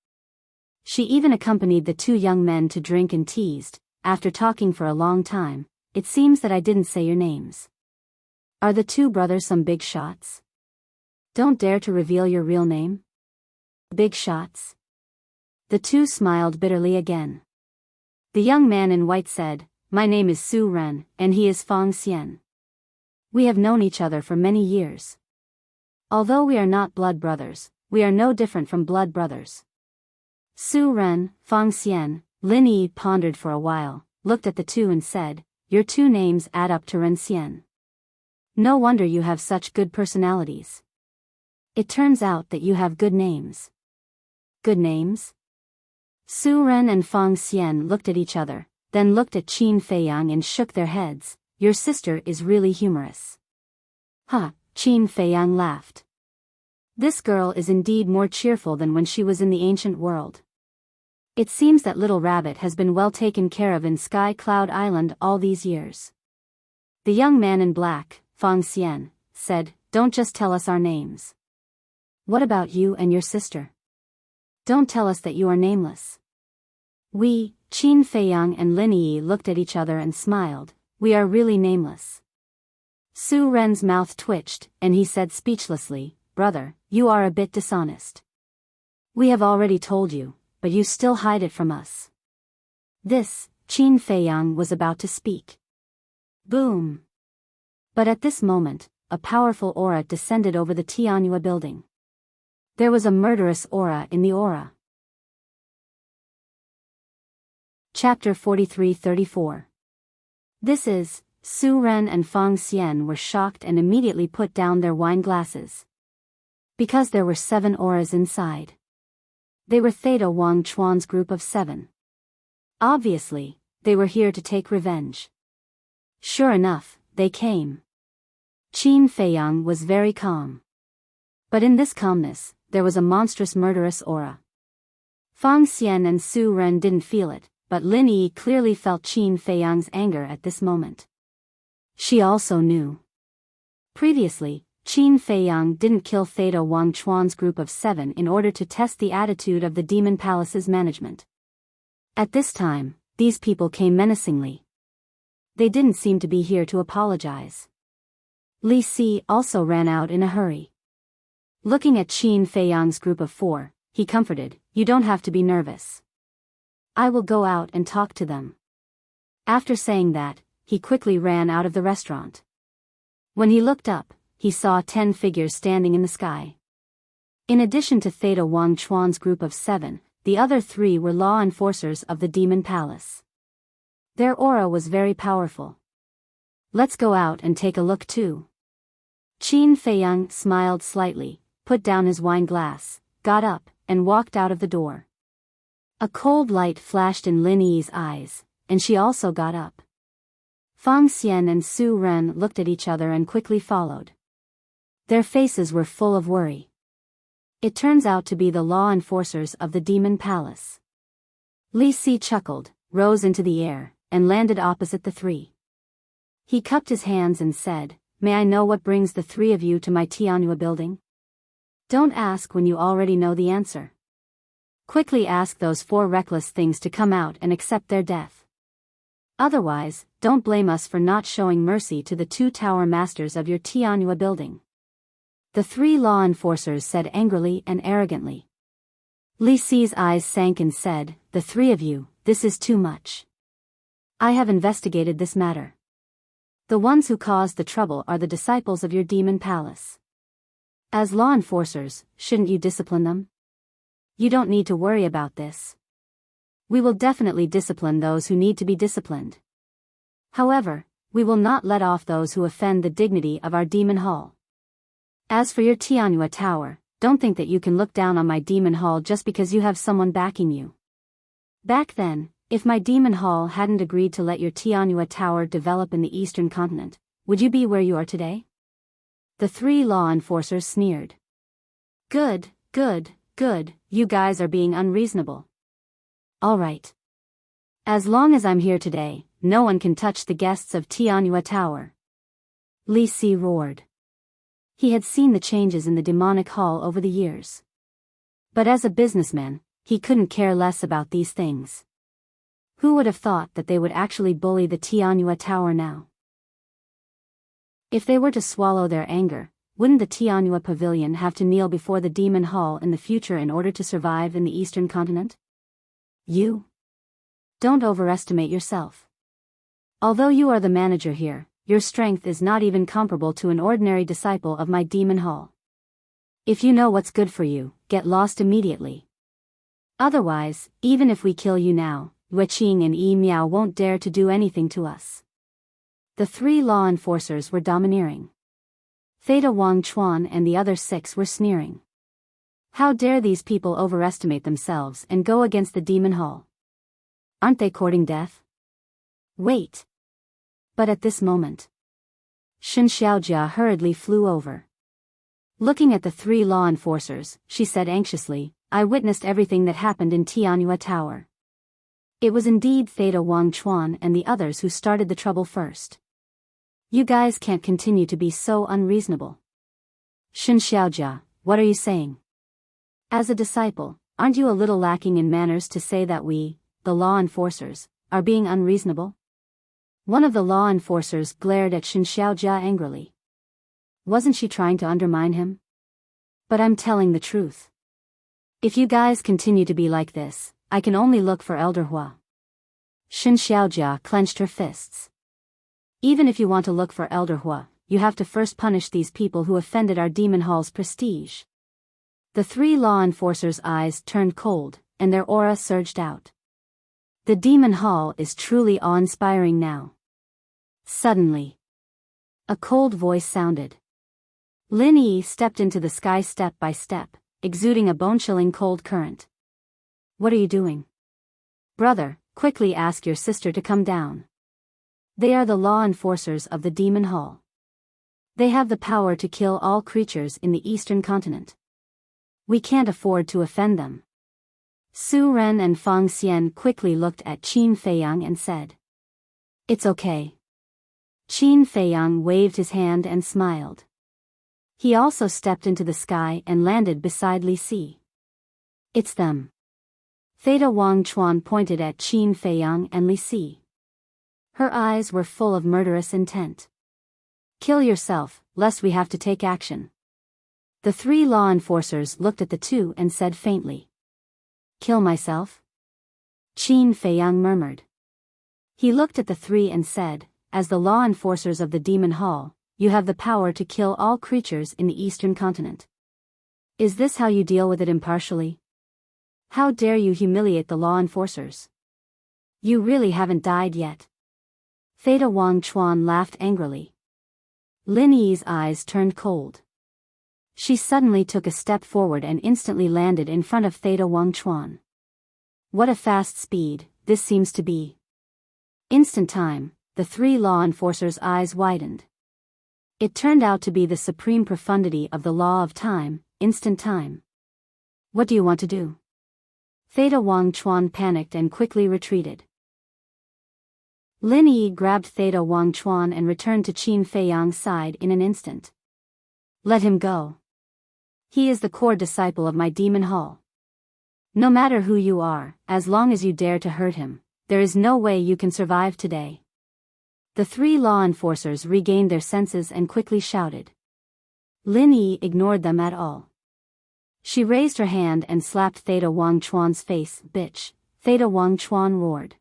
She even accompanied the two young men to drink and teased, "After talking for a long time, it seems that I didn't say your names. Are the two brothers some big shots? Don't dare to reveal your real name." "Big shots?" The two smiled bitterly again. The young man in white said, "My name is Su Ren, and he is Fang Xian. We have known each other for many years. Although we are not blood brothers, we are no different from blood brothers." Su Ren, Fang Xian, Lin Yi pondered for a while, looked at the two and said, "Your two names add up to Ren Xian. No wonder you have such good personalities. It turns out that you have good names." "Good names?" Su Ren and Fang Xian looked at each other, then looked at Qin Feiyang and shook their heads. "Your sister is really humorous." "Ha," Qin Feiyang laughed. "This girl is indeed more cheerful than when she was in the ancient world. It seems that little rabbit has been well taken care of in Sky Cloud Island all these years." The young man in black, Fang Xian, said, "Don't just tell us our names. What about you and your sister? Don't tell us that you are nameless." We, Qin Feiyang and Lin Yi looked at each other and smiled. "We are really nameless." Su Ren's mouth twitched, and he said speechlessly, "Brother, you are a bit dishonest. We have already told you, but you still hide it from us." This, Qin Feiyang was about to speak. Boom! But at this moment, a powerful aura descended over the Tianhua building. There was a murderous aura in the aura. Chapter 43-34. This is, Su Ren and Fang Xian were shocked and immediately put down their wine glasses. Because there were 7 auras inside. They were Theta Wang Chuan's group of 7. Obviously, they were here to take revenge. Sure enough, they came. Qin Feiyang was very calm. But in this calmness, there was a monstrous murderous aura. Fang Xian and Su Ren didn't feel it, but Lin Yi clearly felt Qin Feiyang's anger at this moment. She also knew. Previously, Qin Feiyang didn't kill Theta Wang Chuan's group of 7 in order to test the attitude of the Demon Palace's management. At this time, these people came menacingly. They didn't seem to be here to apologize. Li Si also ran out in a hurry. Looking at Qin Feiyang's group of 4, he comforted, "You don't have to be nervous. I will go out and talk to them." After saying that, he quickly ran out of the restaurant. When he looked up, he saw 10 figures standing in the sky. In addition to Theta Wang Chuan's group of 7, the other 3 were law enforcers of the Demon Palace. Their aura was very powerful. "Let's go out and take a look too." Qin Feiyang smiled slightly, put down his wine glass, got up, and walked out of the door. A cold light flashed in Lin Yi's eyes, and she also got up. Fang Xian and Su Ren looked at each other and quickly followed. Their faces were full of worry. It turns out to be the law enforcers of the Demon Palace. Li Si chuckled, rose into the air, and landed opposite the 3. He cupped his hands and said, "May I know what brings the 3 of you to my Tianhua building? Don't ask when you already know the answer. Quickly ask those 4 reckless things to come out and accept their death. Otherwise, don't blame us for not showing mercy to the 2 tower masters of your Tianhua building." The 3 law enforcers said angrily and arrogantly. Li Si's eyes sank and said, "The 3 of you, this is too much. I have investigated this matter. The ones who caused the trouble are the disciples of your Demon Palace. As law enforcers, shouldn't you discipline them? You don't need to worry about this. We will definitely discipline those who need to be disciplined. However, we will not let off those who offend the dignity of our Demon Hall. As for your Tianhua Tower, don't think that you can look down on my Demon Hall just because you have someone backing you. Back then, if my Demon Hall hadn't agreed to let your Tianhua Tower develop in the Eastern Continent, would you be where you are today?" The 3 law enforcers sneered. Good, you guys are being unreasonable. All right. As long as I'm here today, no one can touch the guests of Tianhua Tower." Li Si roared. He had seen the changes in the demonic hall over the years. But as a businessman, he couldn't care less about these things. Who would have thought that they would actually bully the Tianhua Tower now? If they were to swallow their anger, wouldn't the Tianhua Pavilion have to kneel before the Demon Hall in the future in order to survive in the Eastern Continent? You? Don't overestimate yourself. Although you are the manager here, your strength is not even comparable to an ordinary disciple of my Demon Hall. If you know what's good for you, get lost immediately. Otherwise, even if we kill you now, Yue Qing and Yi Miao won't dare to do anything to us. The 3 law enforcers were domineering. Theta Wang Chuan and the other 6 were sneering. How dare these people overestimate themselves and go against the Demon Hall? Aren't they courting death? Wait. But at this moment, Shen Xiaojia hurriedly flew over. Looking at the 3 law enforcers, she said anxiously, "I witnessed everything that happened in Tianhua Tower. It was indeed Theta Wang Chuan and the others who started the trouble first. You guys can't continue to be so unreasonable." "Shen Xiaojia, what are you saying? As a disciple, aren't you a little lacking in manners to say that we, the law enforcers, are being unreasonable?" One of the law enforcers glared at Shen Xiaojia angrily. Wasn't she trying to undermine him? "But I'm telling the truth. If you guys continue to be like this, I can only look for Elder Hua." Shen Xiaojia clenched her fists. "Even if you want to look for Elder Hua, you have to first punish these people who offended our Demon Hall's prestige." The 3 law enforcers' eyes turned cold, and their aura surged out. The Demon Hall is truly awe-inspiring now. Suddenly, a cold voice sounded. Lin Yi stepped into the sky step by step, exuding a bone-chilling cold current. "What are you doing? Brother, quickly ask your sister to come down. They are the law enforcers of the Demon Hall. They have the power to kill all creatures in the Eastern Continent. We can't afford to offend them." Su Ren and Fang Xian quickly looked at Qin Feiyang and said, "It's okay." Qin Feiyang waved his hand and smiled. He also stepped into the sky and landed beside Li Si. It's them. Theta Wang Chuan pointed at Qin Feiyang and Li Si. Her eyes were full of murderous intent. Kill yourself, lest we have to take action. The three law enforcers looked at the two and said faintly. Kill myself? Qin Feiyang murmured. He looked at the three and said, as the law enforcers of the Demon Hall, you have the power to kill all creatures in the Eastern continent. Is this how you deal with it impartially? How dare you humiliate the law enforcers? You really haven't died yet. Theta Wang Chuan laughed angrily. Lin Yi's eyes turned cold. She suddenly took a step forward and instantly landed in front of Theta Wang Chuan. What a fast speed this seems to be. Instant time, the three law enforcers' eyes widened. It turned out to be the supreme profundity of the law of time, instant time. What do you want to do? Theta Wang Chuan panicked and quickly retreated. Lin Yi grabbed Theta Wang Chuan and returned to Qin Feiyang's side in an instant. Let him go. He is the core disciple of my Demon Hall. No matter who you are, as long as you dare to hurt him, there is no way you can survive today. The three law enforcers regained their senses and quickly shouted. Lin Yi ignored them at all. She raised her hand and slapped Theta Wang Chuan's face. Bitch, Theta Wang Chuan roared.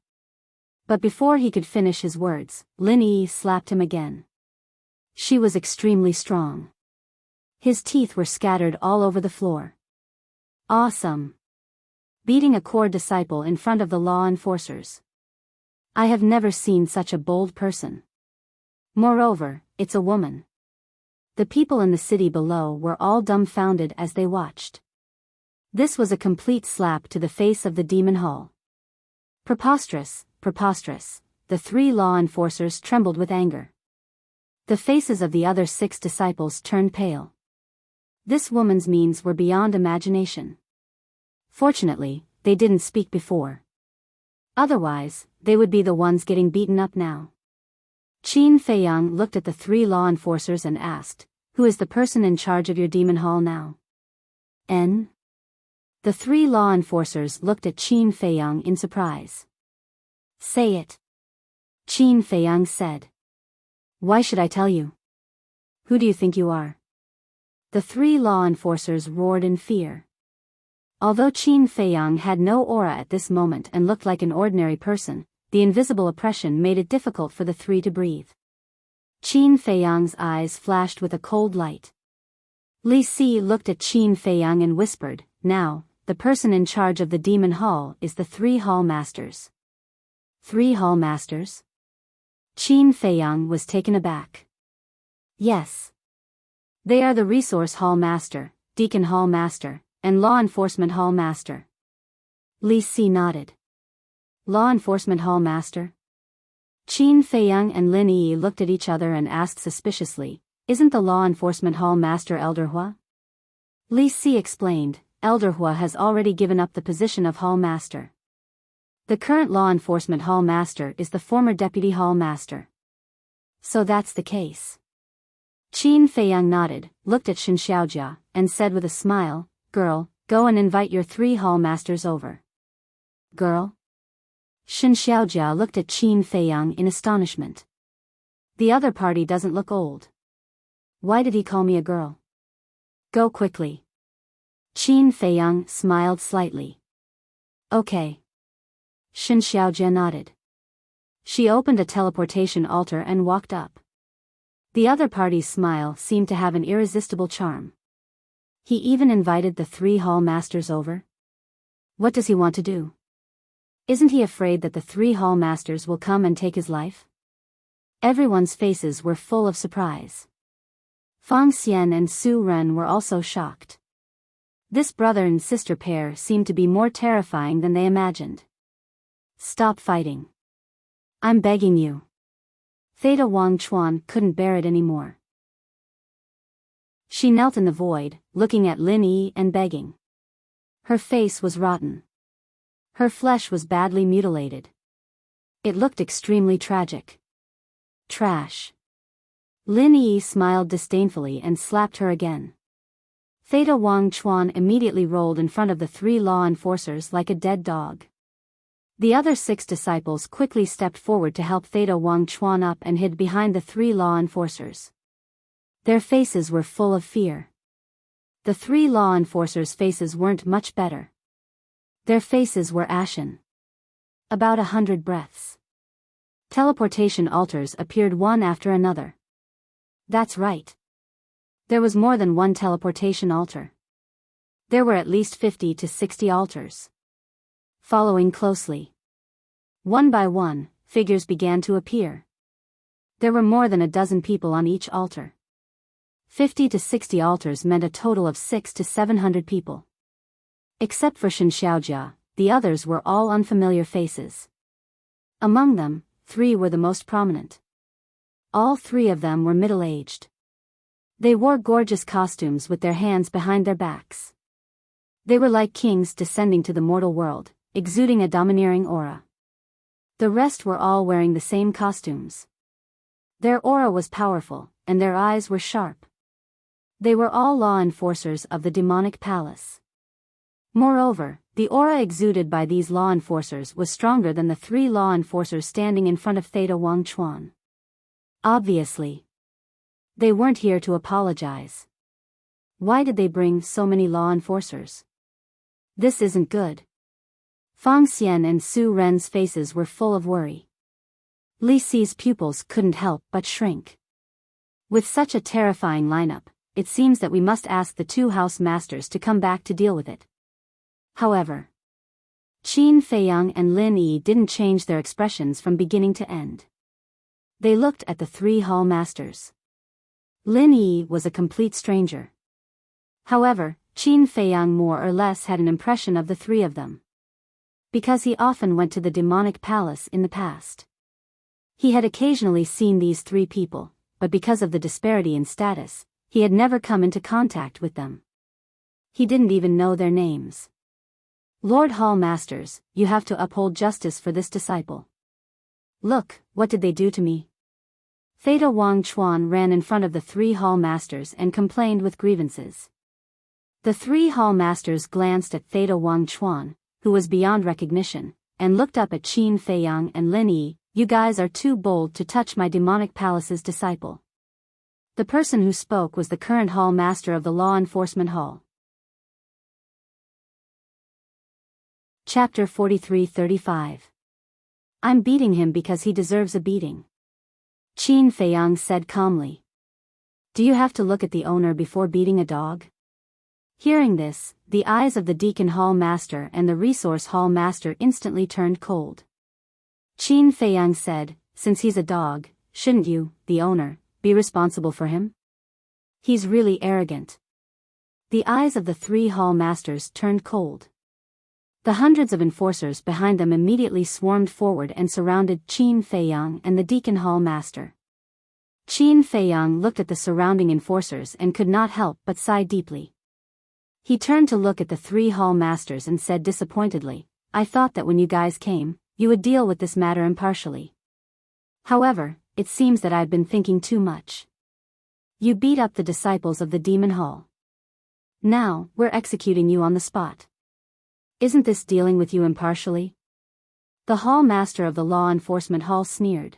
But before he could finish his words, Lin Yi slapped him again. She was extremely strong. His teeth were scattered all over the floor. Awesome. Beating a core disciple in front of the law enforcers. I have never seen such a bold person. Moreover, it's a woman. The people in the city below were all dumbfounded as they watched. This was a complete slap to the face of the Demon Hall. Preposterous, preposterous, the three law enforcers trembled with anger. The faces of the other 6 disciples turned pale. This woman's means were beyond imagination. Fortunately, they didn't speak before. Otherwise, they would be the ones getting beaten up now. Qin Feiyang looked at the 3 law enforcers and asked, who is the person in charge of your Demon Hall now? N? The 3 law enforcers looked at Qin Feiyang in surprise. Say it. Qin Feiyang said. Why should I tell you? Who do you think you are? The 3 law enforcers roared in fear. Although Qin Feiyang had no aura at this moment and looked like an ordinary person, the invisible oppression made it difficult for the 3 to breathe. Qin Feiyang's eyes flashed with a cold light. Li Si looked at Qin Feiyang and whispered, now, the person in charge of the Demon Hall is the 3 Hall Masters. 3 Hall Masters? Qin Feiyang was taken aback. Yes. They are the Resource Hall Master, Deacon Hall Master, and Law Enforcement Hall Master. Li Si nodded. Law Enforcement Hall Master? Qin Feiyang and Lin Yi looked at each other and asked suspiciously, isn't the Law Enforcement Hall Master Elder Hua? Li Si explained, Elder Hua has already given up the position of Hall Master. The current Law Enforcement Hall Master is the former Deputy Hall Master. So that's the case. Qin Feiyang nodded, looked at Shin Xiaojia, and said with a smile, girl, go and invite your 3 Hall Masters over. Girl? Shin Xiaojia looked at Qin Feiyang in astonishment. The other party doesn't look old. Why did he call me a girl? Go quickly. Qin Feiyang smiled slightly. Okay. Shin Xiaojia nodded. She opened a teleportation altar and walked up. The other party's smile seemed to have an irresistible charm. He even invited the 3 Hall Masters over? What does he want to do? Isn't he afraid that the 3 Hall Masters will come and take his life? Everyone's faces were full of surprise. Fang Xian and Su Ren were also shocked. This brother and sister pair seemed to be more terrifying than they imagined. Stop fighting. I'm begging you. Theta Wang Chuan couldn't bear it anymore. She knelt in the void, looking at Lin Yi and begging. Her face was rotten. Her flesh was badly mutilated. It looked extremely tragic. Trash. Lin Yi smiled disdainfully and slapped her again. Theta Wang Chuan immediately rolled in front of the 3 law enforcers like a dead dog. The other 6 disciples quickly stepped forward to help Theta Wang Chuan up and hid behind the 3 law enforcers. Their faces were full of fear. The 3 law enforcers' faces weren't much better. Their faces were ashen. About 100 breaths. Teleportation altars appeared one after another. That's right. There was more than one teleportation altar. There were at least 50 to 60 altars. Following closely. One by one, figures began to appear. There were more than a dozen people on each altar. 50 to 60 altars meant a total of 600 to 700 people. Except for Shen Xiaojia, the others were all unfamiliar faces. Among them, 3 were the most prominent. All 3 of them were middle-aged. They wore gorgeous costumes with their hands behind their backs. They were like kings descending to the mortal world, exuding a domineering aura. The rest were all wearing the same costumes. Their aura was powerful, and their eyes were sharp. They were all law enforcers of the demonic palace. Moreover, the aura exuded by these law enforcers was stronger than the 3 law enforcers standing in front of Theta Wang Chuan. Obviously. They weren't here to apologize. Why did they bring so many law enforcers? This isn't good. Fang Xian and Su Ren's faces were full of worry. Li Si's pupils couldn't help but shrink. With such a terrifying lineup, it seems that we must ask the 2 house masters to come back to deal with it. However, Qin Feiyang and Lin Yi didn't change their expressions from beginning to end. They looked at the 3 hall masters. Lin Yi was a complete stranger. However, Qin Feiyang more or less had an impression of the 3 of them. Because he often went to the demonic palace in the past. He had occasionally seen these 3 people, but because of the disparity in status, he had never come into contact with them. He didn't even know their names. Lord Hall Masters, you have to uphold justice for this disciple. Look, what did they do to me? Theta Wang Chuan ran in front of the 3 hall masters and complained with grievances. The 3 hall masters glanced at Theta Wang Chuan, who was beyond recognition, and looked up at Qin Feiyang and Lin Yi. You guys are too bold to touch my demonic palace's disciple. The person who spoke was the current hall master of the law enforcement hall. Chapter 43-35. I'm beating him because he deserves a beating. Qin Feiyang said calmly. Do you have to look at the owner before beating a dog? Hearing this, the eyes of the Deacon Hall Master and the Resource Hall Master instantly turned cold. Qin Feiyang said, since he's a dog, shouldn't you, the owner, be responsible for him? He's really arrogant. The eyes of the 3 hall masters turned cold. The hundreds of enforcers behind them immediately swarmed forward and surrounded Qin Feiyang and the Deacon Hall Master. Qin Feiyang looked at the surrounding enforcers and could not help but sigh deeply. He turned to look at the 3 hall masters and said disappointedly, I thought that when you guys came, you would deal with this matter impartially. However, it seems that I've been thinking too much. You beat up the disciples of the Demon Hall. Now, we're executing you on the spot. Isn't this dealing with you impartially? The hall master of the law enforcement hall sneered.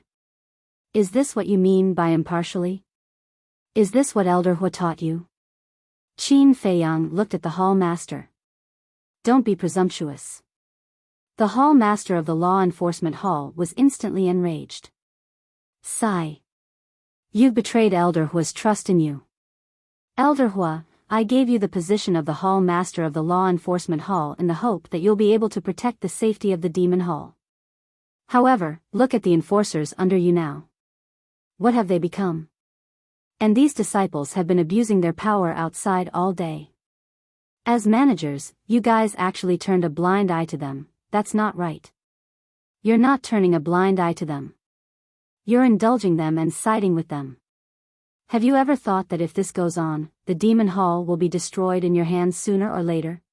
Is this what you mean by impartially? Is this what Elder Hua taught you? Qin Feiyang looked at the hall master. Don't be presumptuous. The hall master of the law enforcement hall was instantly enraged. Sigh. You've betrayed Elder Hua's trust in you. Elder Hua, I gave you the position of the hall master of the law enforcement hall in the hope that you'll be able to protect the safety of the demon hall. However, look at the enforcers under you now. What have they become? And these disciples have been abusing their power outside all day. As managers, you guys actually turned a blind eye to them. That's not right. You're not turning a blind eye to them. You're indulging them and siding with them. Have you ever thought that if this goes on, the demon hall will be destroyed in your hands sooner or later?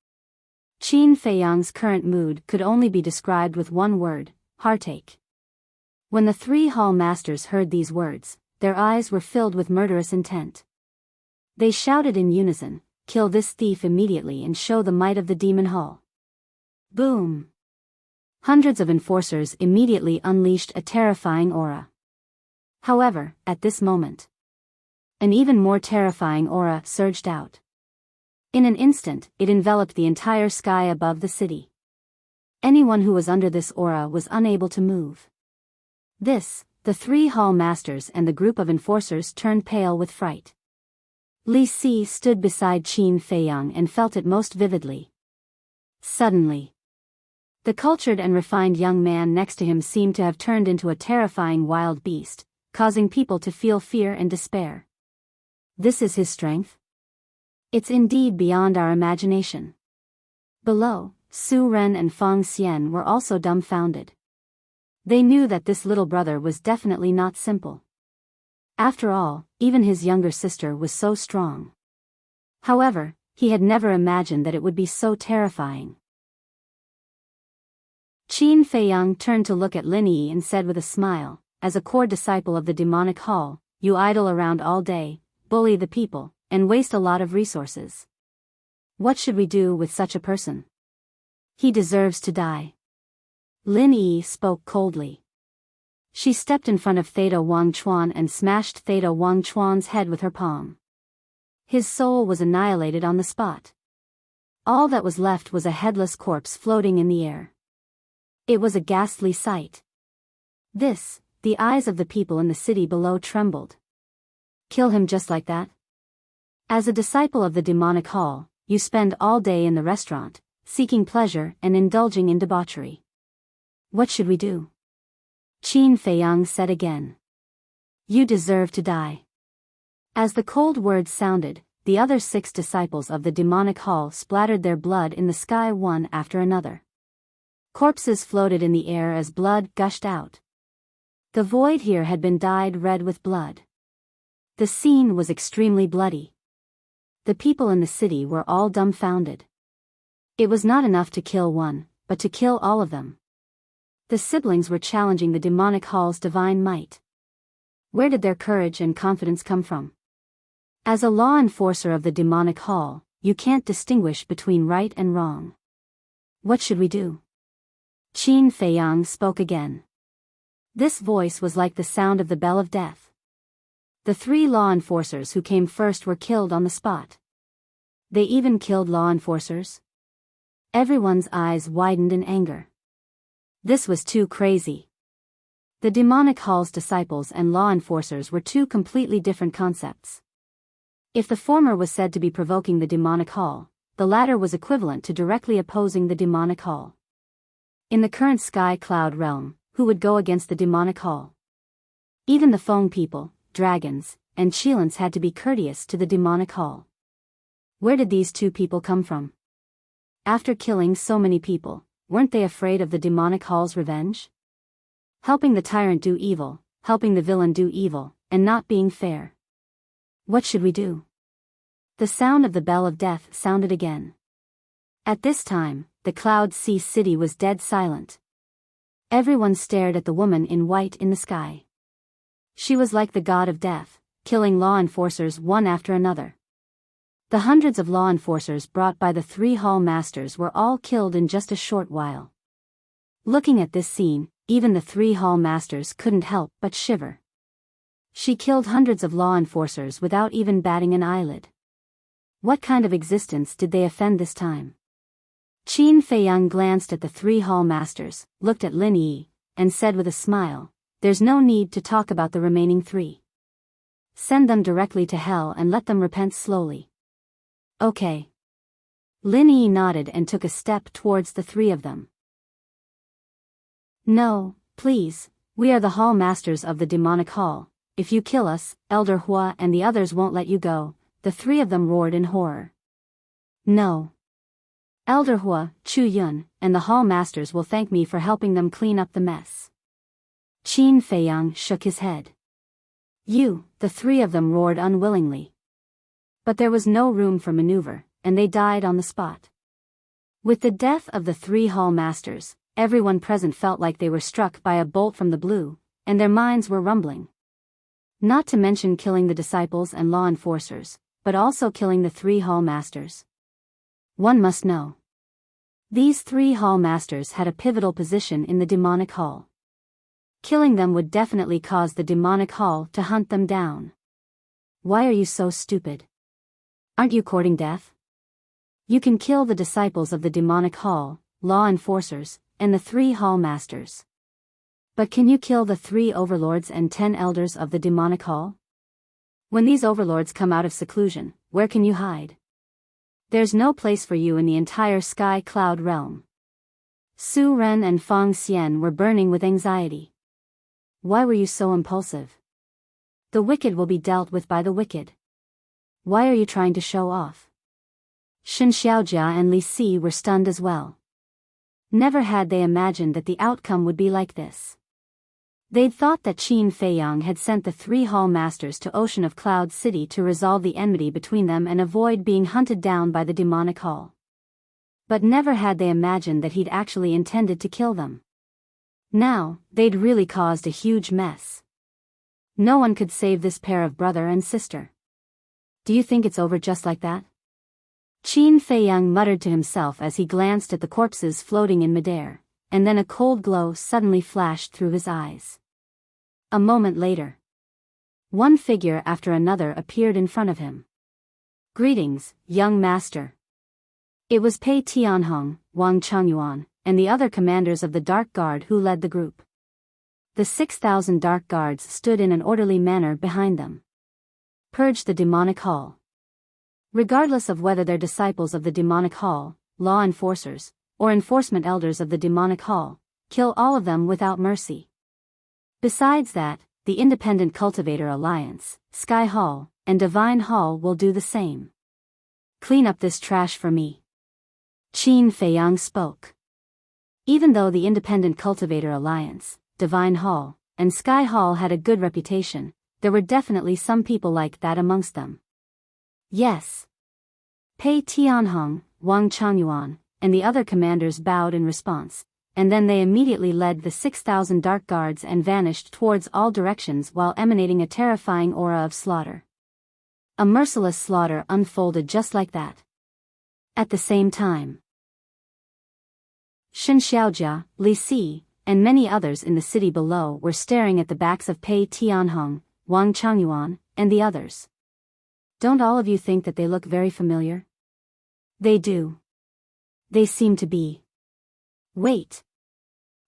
Qin Feiyang's current mood could only be described with one word, heartache. When the 3 hall masters heard these words, their eyes were filled with murderous intent. They shouted in unison, "Kill this thief immediately and show the might of the demon hall." Boom! Hundreds of enforcers immediately unleashed a terrifying aura. However, at this moment, an even more terrifying aura surged out. In an instant, it enveloped the entire sky above the city. Anyone who was under this aura was unable to move. The three hall masters and the group of enforcers turned pale with fright. Li Si stood beside Qin Feiyang and felt it most vividly. Suddenly, the cultured and refined young man next to him seemed to have turned into a terrifying wild beast, causing people to feel fear and despair. This is his strength? It's indeed beyond our imagination. Below, Su Ren and Fang Xian were also dumbfounded. They knew that this little brother was definitely not simple. After all, even his younger sister was so strong. However, he had never imagined that it would be so terrifying. Qin Feiyang turned to look at Lin Yi and said with a smile, "As a core disciple of the demonic hall, you idle around all day, bully the people, and waste a lot of resources. What should we do with such a person? He deserves to die." Lin Yi spoke coldly. She stepped in front of Theta Wang Chuan and smashed Theta Wang Chuan's head with her palm. His soul was annihilated on the spot. All that was left was a headless corpse floating in the air. It was a ghastly sight. The eyes of the people in the city below trembled. Kill him just like that? As a disciple of the demonic hall, you spend all day in the restaurant, seeking pleasure and indulging in debauchery. What should we do? Qin Feiyang said again. You deserve to die. As the cold words sounded, the other 6 disciples of the demonic hall splattered their blood in the sky one after another. Corpses floated in the air as blood gushed out. The void here had been dyed red with blood. The scene was extremely bloody. The people in the city were all dumbfounded. It was not enough to kill one, but to kill all of them. The siblings were challenging the demonic hall's divine might. Where did their courage and confidence come from? As a law enforcer of the demonic hall, you can't distinguish between right and wrong. What should we do? Qin Feiyang spoke again. This voice was like the sound of the bell of death. The 3 law enforcers who came first were killed on the spot. They even killed law enforcers? Everyone's eyes widened in anger. This was too crazy. The demonic hall's disciples and law enforcers were 2 completely different concepts. If the former was said to be provoking the demonic hall, the latter was equivalent to directly opposing the demonic hall. In the current sky cloud realm, who would go against the demonic hall? Even the Feng people, dragons, and Qilins had to be courteous to the demonic hall. Where did these 2 people come from? After killing so many people, weren't they afraid of the demonic hall's revenge? Helping the tyrant do evil, helping the villain do evil, and not being fair. What should we do? The sound of the bell of death sounded again. At this time, the Cloud Sea city was dead silent. Everyone stared at the woman in white in the sky. She was like the god of death, killing law enforcers one after another. The hundreds of law enforcers brought by the 3 hall masters were all killed in just a short while. Looking at this scene, even the 3 hall masters couldn't help but shiver. She killed hundreds of law enforcers without even batting an eyelid. What kind of existence did they offend this time? Qin Feiyang glanced at the 3 hall masters, looked at Lin Yi, and said with a smile, "There's no need to talk about the remaining 3. Send them directly to hell and let them repent slowly." Okay. Lin Yi nodded and took a step towards the 3 of them. No, please, we are the hall masters of the demonic hall. If you kill us, Elder Hua and the others won't let you go, the 3 of them roared in horror. No. Elder Hua, Chu Yun, and the hall masters will thank me for helping them clean up the mess. Qin Feiyang shook his head. The 3 of them roared unwillingly. But there was no room for maneuver, and they died on the spot. With the death of the 3 hall masters, everyone present felt like they were struck by a bolt from the blue, and their minds were rumbling. Not to mention killing the disciples and law enforcers, but also killing the 3 hall masters. One must know. These 3 hall masters had a pivotal position in the demonic hall. Killing them would definitely cause the demonic hall to hunt them down. Why are you so stupid? Aren't you courting death? You can kill the disciples of the demonic hall, law enforcers, and the 3 hall masters. But can you kill the 3 overlords and 10 elders of the demonic hall? When these overlords come out of seclusion, where can you hide? There's no place for you in the entire sky cloud realm. Su Ren and Fang Xian were burning with anxiety. Why were you so impulsive? The wicked will be dealt with by the wicked. Why are you trying to show off? Shen Xiaojia and Li Si were stunned as well. Never had they imagined that the outcome would be like this. They'd thought that Qin Feiyang had sent the 3 hall masters to Ocean of Cloud City to resolve the enmity between them and avoid being hunted down by the demonic hall. But never had they imagined that he'd actually intended to kill them. Now, they'd really caused a huge mess. No one could save this pair of brother and sister. Do you think it's over just like that? Qin Feiyang muttered to himself as he glanced at the corpses floating in midair, and then a cold glow suddenly flashed through his eyes. A moment later, one figure after another appeared in front of him. Greetings, young master. It was Pei Tianhong, Wang Changyuan, and the other commanders of the Dark Guard who led the group. The 6,000 Dark Guards stood in an orderly manner behind them. Purge the demonic hall. Regardless of whether they're disciples of the demonic hall, law enforcers, or enforcement elders of the demonic hall, kill all of them without mercy. Besides that, the Independent Cultivator Alliance, Sky Hall, and Divine Hall will do the same. Clean up this trash for me. Qin Feiyang spoke. Even though the Independent Cultivator Alliance, Divine Hall, and Sky Hall had a good reputation, there were definitely some people like that amongst them. Yes. Pei Tianhong, Wang Changyuan, and the other commanders bowed in response, and then they immediately led the 6,000 Dark Guards and vanished towards all directions while emanating a terrifying aura of slaughter. A merciless slaughter unfolded just like that. At the same time, Shen Xiaojia, Li Si, and many others in the city below were staring at the backs of Pei Tianhong, Wang Changyuan, and the others. Don't all of you think that they look very familiar? They do. They seem to be. Wait.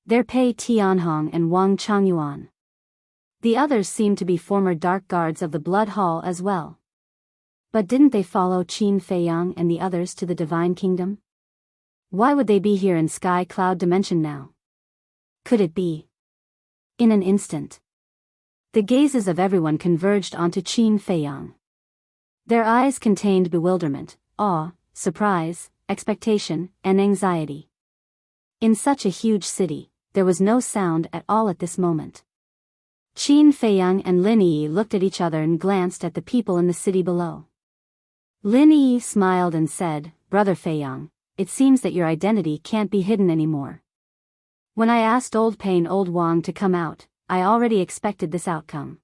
They're Pei Tianhong and Wang Changyuan. The others seem to be former Dark Guards of the Blood Hall as well. But didn't they follow Qin Feiyang and the others to the Divine Kingdom? Why would they be here in Sky Cloud Dimension now? Could it be? In an instant, the gazes of everyone converged onto Qin Feiyang. Their eyes contained bewilderment, awe, surprise, expectation, and anxiety. In such a huge city, there was no sound at all at this moment. Qin Feiyang and Lin Yi looked at each other and glanced at the people in the city below. Lin Yi smiled and said, "Brother Feiyang, it seems that your identity can't be hidden anymore. When I asked Old Pain Old Wang to come out, I already expected this outcome."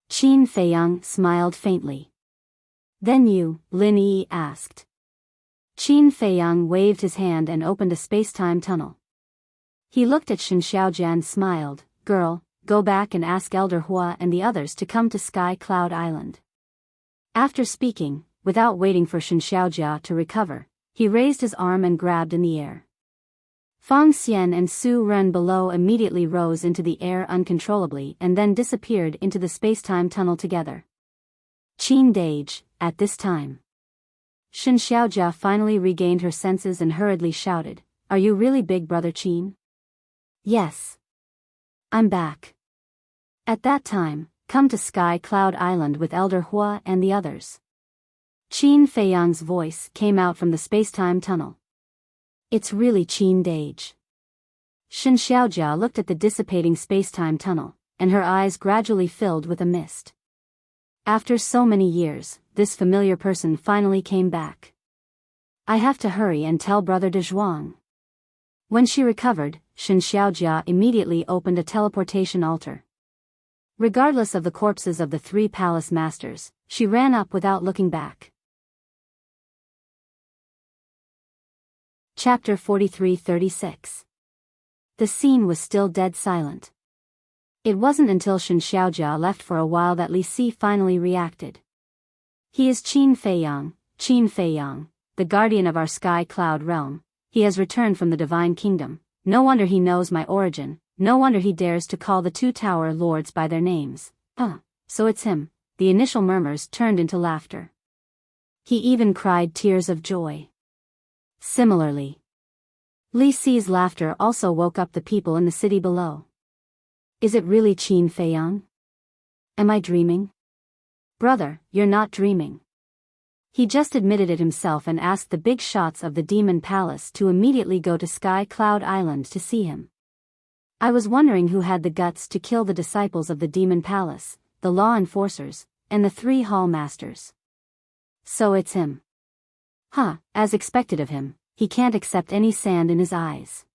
Qin Feiyang smiled faintly. "Then you," Lin Yi asked. Qin Feiyang waved his hand and opened a space-time tunnel. He looked at Shen Xiaojia and smiled, "Girl, go back and ask Elder Hua and the others to come to Sky Cloud Island." After speaking, without waiting for Shen Xiaojia to recover, he raised his arm and grabbed in the air. Fang Xian and Su Ren below immediately rose into the air uncontrollably and then disappeared into the space-time tunnel together. Qin Dage, at this time, Shen Xiaojia finally regained her senses and hurriedly shouted, "Are you really Big Brother Qin?" "Yes. I'm back." At that time, come to Sky Cloud Island with Elder Hua and the others. Qin Feiyang's voice came out from the space-time tunnel. "It's really Qin Dage." Shen Xiaojia looked at the dissipating space-time tunnel, and her eyes gradually filled with a mist. After so many years, this familiar person finally came back. "I have to hurry and tell Brother De Zhuang." When she recovered, Shen Xiaojia immediately opened a teleportation altar. Regardless of the corpses of the three palace masters, she ran up without looking back. Chapter 43-36. The scene was still dead silent. It wasn't until Shen Xiaojia left for a while that Li Si finally reacted. He is Qin Feiyang, the guardian of our sky cloud realm. He has returned from the divine kingdom. No wonder he knows my origin, no wonder he dares to call the two tower lords by their names. So it's him. The initial murmurs turned into laughter. He even cried tears of joy. Similarly, Li Si's laughter also woke up the people in the city below. Is it really Qin Feiyang? Am I dreaming? Brother, you're not dreaming. He just admitted it himself and asked the big shots of the Demon Palace to immediately go to Sky Cloud Island to see him. I was wondering who had the guts to kill the disciples of the Demon Palace, the law enforcers, and the three hall masters. So it's him. As expected of him, he can't accept any sand in his eyes.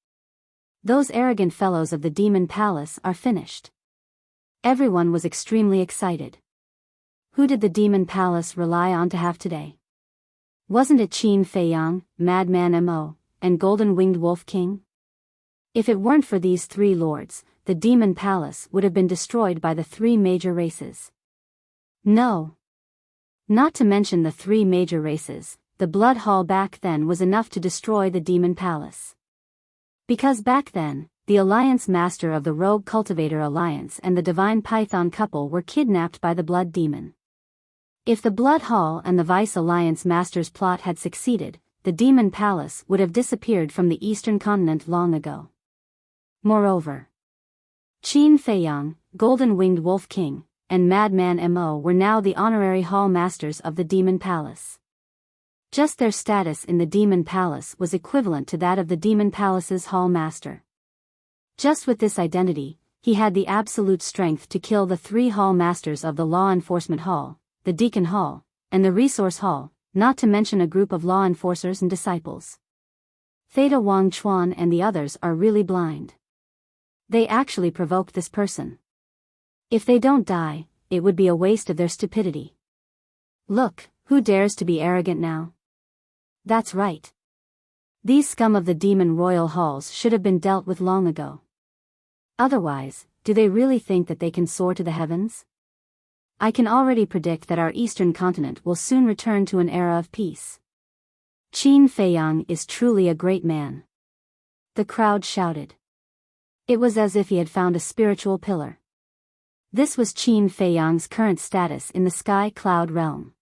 Those arrogant fellows of the Demon Palace are finished. Everyone was extremely excited. Who did the Demon Palace rely on to have today? Wasn't it Qin Feiyang, Madman Mo, and Golden-Winged Wolf King? If it weren't for these three lords, the Demon Palace would have been destroyed by the three major races. No. Not to mention the three major races, the Blood Hall back then was enough to destroy the Demon Palace. Because back then, the Alliance Master of the Rogue Cultivator Alliance and the Divine Python couple were kidnapped by the Blood Demon. If the Blood Hall and the Vice Alliance Master's plot had succeeded, the Demon Palace would have disappeared from the Eastern Continent long ago. Moreover, Qin Feiyang, Golden-Winged Wolf King, and Madman Mo were now the honorary Hall Masters of the Demon Palace. Just their status in the Demon Palace was equivalent to that of the Demon Palace's Hall Master. Just with this identity, he had the absolute strength to kill the three Hall Masters of the Law Enforcement Hall, the Deacon Hall, and the Resource Hall, not to mention a group of law enforcers and disciples. Theta Wang Chuan and the others are really blind. They actually provoked this person. If they don't die, it would be a waste of their stupidity. Look, who dares to be arrogant now? That's right. These scum of the Demon Royal Halls should have been dealt with long ago. Otherwise, do they really think that they can soar to the heavens? I can already predict that our eastern continent will soon return to an era of peace. Qin Feiyang is truly a great man. The crowd shouted. It was as if he had found a spiritual pillar. This was Qin Feiyang's current status in the Sky Cloud realm.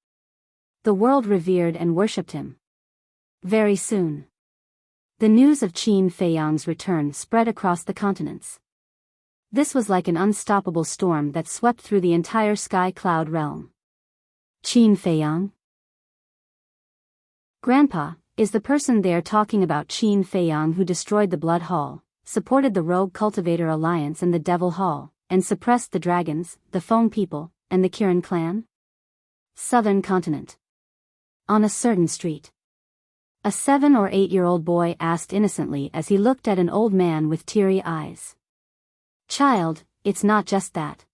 The world revered and worshipped him. Very soon, the news of Qin Feiyang's return spread across the continents. This was like an unstoppable storm that swept through the entire Sky Cloud realm. Qin Feiyang? Grandpa, is the person there talking about Qin Feiyang who destroyed the Blood Hall, supported the Rogue Cultivator Alliance and the Devil Hall, and suppressed the dragons, the Foam People, and the Kirin clan? Southern Continent. On a certain street. A 7 or 8-year-old boy asked innocently as he looked at an old man with teary eyes. Child, it's not just that.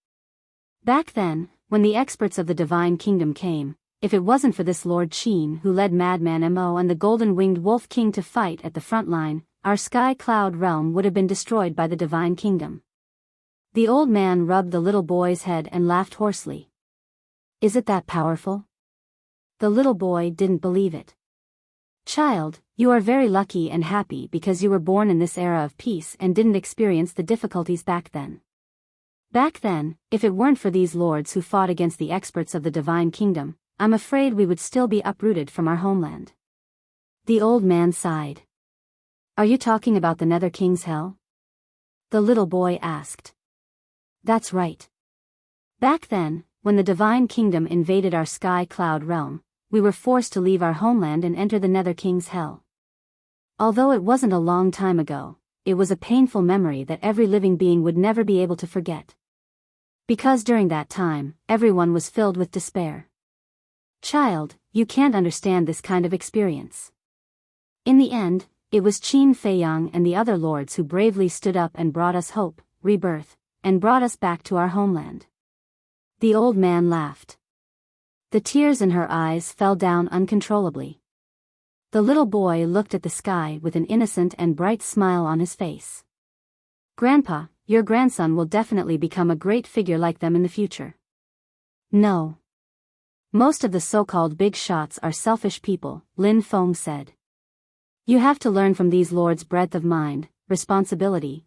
Back then, when the experts of the Divine Kingdom came, if it wasn't for this Lord Qin who led Madman Mo and the Golden-Winged Wolf King to fight at the front line, our Sky Cloud realm would have been destroyed by the Divine Kingdom. The old man rubbed the little boy's head and laughed hoarsely. Is it that powerful? The little boy didn't believe it. Child, you are very lucky and happy because you were born in this era of peace and didn't experience the difficulties back then. Back then, if it weren't for these lords who fought against the experts of the Divine Kingdom, I'm afraid we would still be uprooted from our homeland. The old man sighed. Are you talking about the Nether King's hell? The little boy asked. That's right. Back then, when the Divine Kingdom invaded our Sky Cloud realm, we were forced to leave our homeland and enter the Nether King's hell. Although it wasn't a long time ago, it was a painful memory that every living being would never be able to forget. Because during that time, everyone was filled with despair. Child, you can't understand this kind of experience. In the end, it was Qin Feiyang and the other lords who bravely stood up and brought us hope, rebirth, and brought us back to our homeland. The old man laughed. The tears in her eyes fell down uncontrollably. The little boy looked at the sky with an innocent and bright smile on his face. Grandpa, your grandson will definitely become a great figure like them in the future. No. Most of the so-called big shots are selfish people, Lin Feng said. You have to learn from these lords' breadth of mind, responsibility.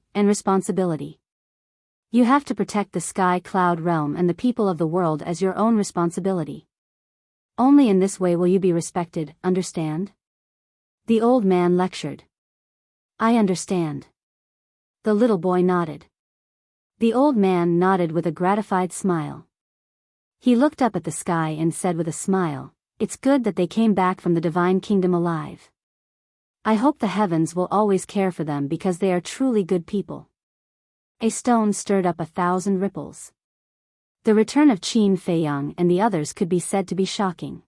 You have to protect the sky cloud realm and the people of the world as your own responsibility. Only in this way will you be respected, understand? The old man lectured. I understand. The little boy nodded. The old man nodded with a gratified smile. He looked up at the sky and said with a smile, it's good that they came back from the divine kingdom alive. I hope the heavens will always care for them because they are truly good people. A stone stirred up 1,000 ripples. The return of Qin Feiyang and the others could be said to be shocking.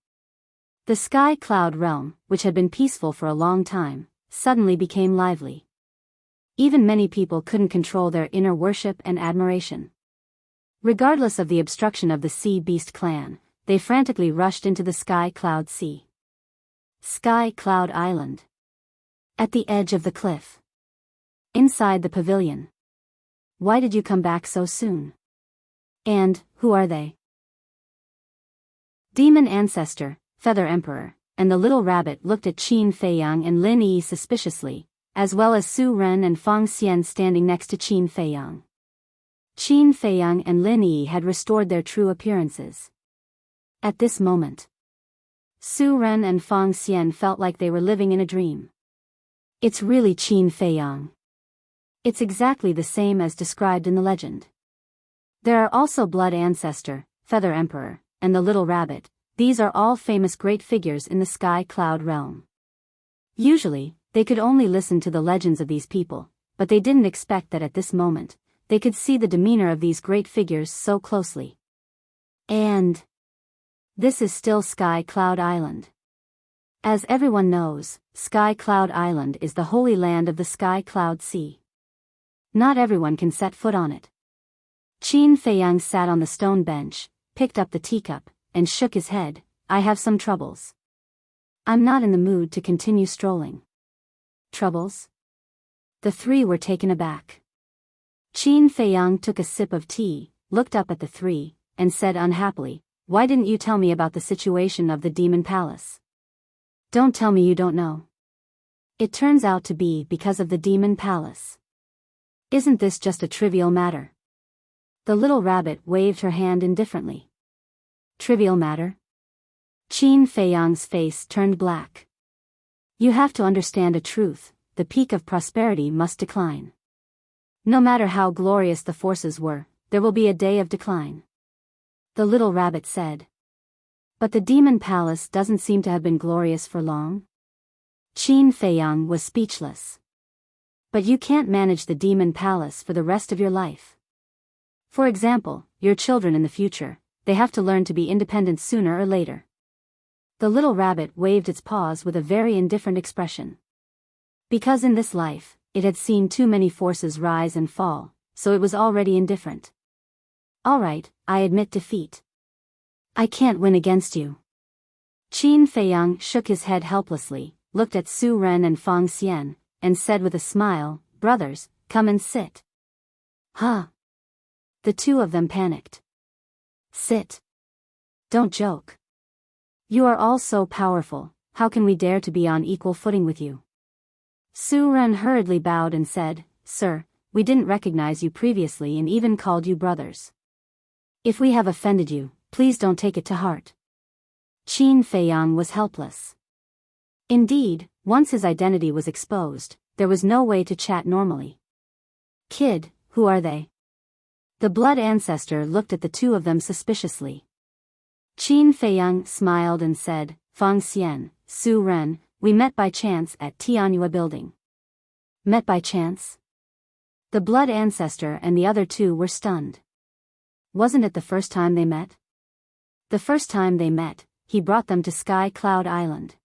The sky cloud realm, which had been peaceful for a long time, suddenly became lively. Even many people couldn't control their inner worship and admiration. Regardless of the obstruction of the Sea Beast clan, they frantically rushed into the Sky Cloud Sea. Sky Cloud Island. At the edge of the cliff. Inside the pavilion. Why did you come back so soon? And, who are they? Demon Ancestor, Feather Emperor, and the little rabbit looked at Qin Feiyang and Lin Yi suspiciously, as well as Su Ren and Fang Xian standing next to Qin Feiyang. Qin Feiyang and Lin Yi had restored their true appearances. At this moment, Su Ren and Fang Xian felt like they were living in a dream. It's really Qin Feiyang. It's exactly the same as described in the legend. There are also Blood Ancestor, Feather Emperor, and the Little Rabbit. These are all famous great figures in the Sky Cloud realm. Usually, they could only listen to the legends of these people, but they didn't expect that at this moment, they could see the demeanor of these great figures so closely. And this is still Sky Cloud Island. As everyone knows, Sky Cloud Island is the holy land of the Sky Cloud Sea. Not everyone can set foot on it. Qin Feiyang sat on the stone bench, picked up the teacup, and shook his head. I have some troubles. I'm not in the mood to continue strolling. Troubles? The three were taken aback. Qin Feiyang took a sip of tea, looked up at the three, and said unhappily, why didn't you tell me about the situation of the Demon Palace? Don't tell me you don't know. It turns out to be because of the Demon Palace. Isn't this just a trivial matter? The little rabbit waved her hand indifferently. Trivial matter? Qin Feiyang's face turned black. You have to understand a truth, the peak of prosperity must decline. No matter how glorious the forces were, there will be a day of decline. The little rabbit said. But the Demon Palace doesn't seem to have been glorious for long. Qin Feiyang was speechless. But you can't manage the Demon Palace for the rest of your life. For example, your children in the future, they have to learn to be independent sooner or later. The little rabbit waved its paws with a very indifferent expression. Because in this life, it had seen too many forces rise and fall, so it was already indifferent. All right, I admit defeat. I can't win against you. Qin Feiyang shook his head helplessly, looked at Su Ren and Fang Xian, and said with a smile, brothers, come and sit. Huh? The two of them panicked. Sit. Don't joke. You are all so powerful, how can we dare to be on equal footing with you? Su Ren hurriedly bowed and said, Sir, we didn't recognize you previously and even called you brothers. If we have offended you, please don't take it to heart. Qin Feiyang was helpless. Indeed, once his identity was exposed, there was no way to chat normally. Kid, who are they? The blood ancestor looked at the two of them suspiciously. Qin Feiyang smiled and said, Fang Xian, Su Ren, we met by chance at Tianyua building. Met by chance? The blood ancestor and the other two were stunned. Wasn't it the first time they met? The first time they met, he brought them to Sky Cloud Island.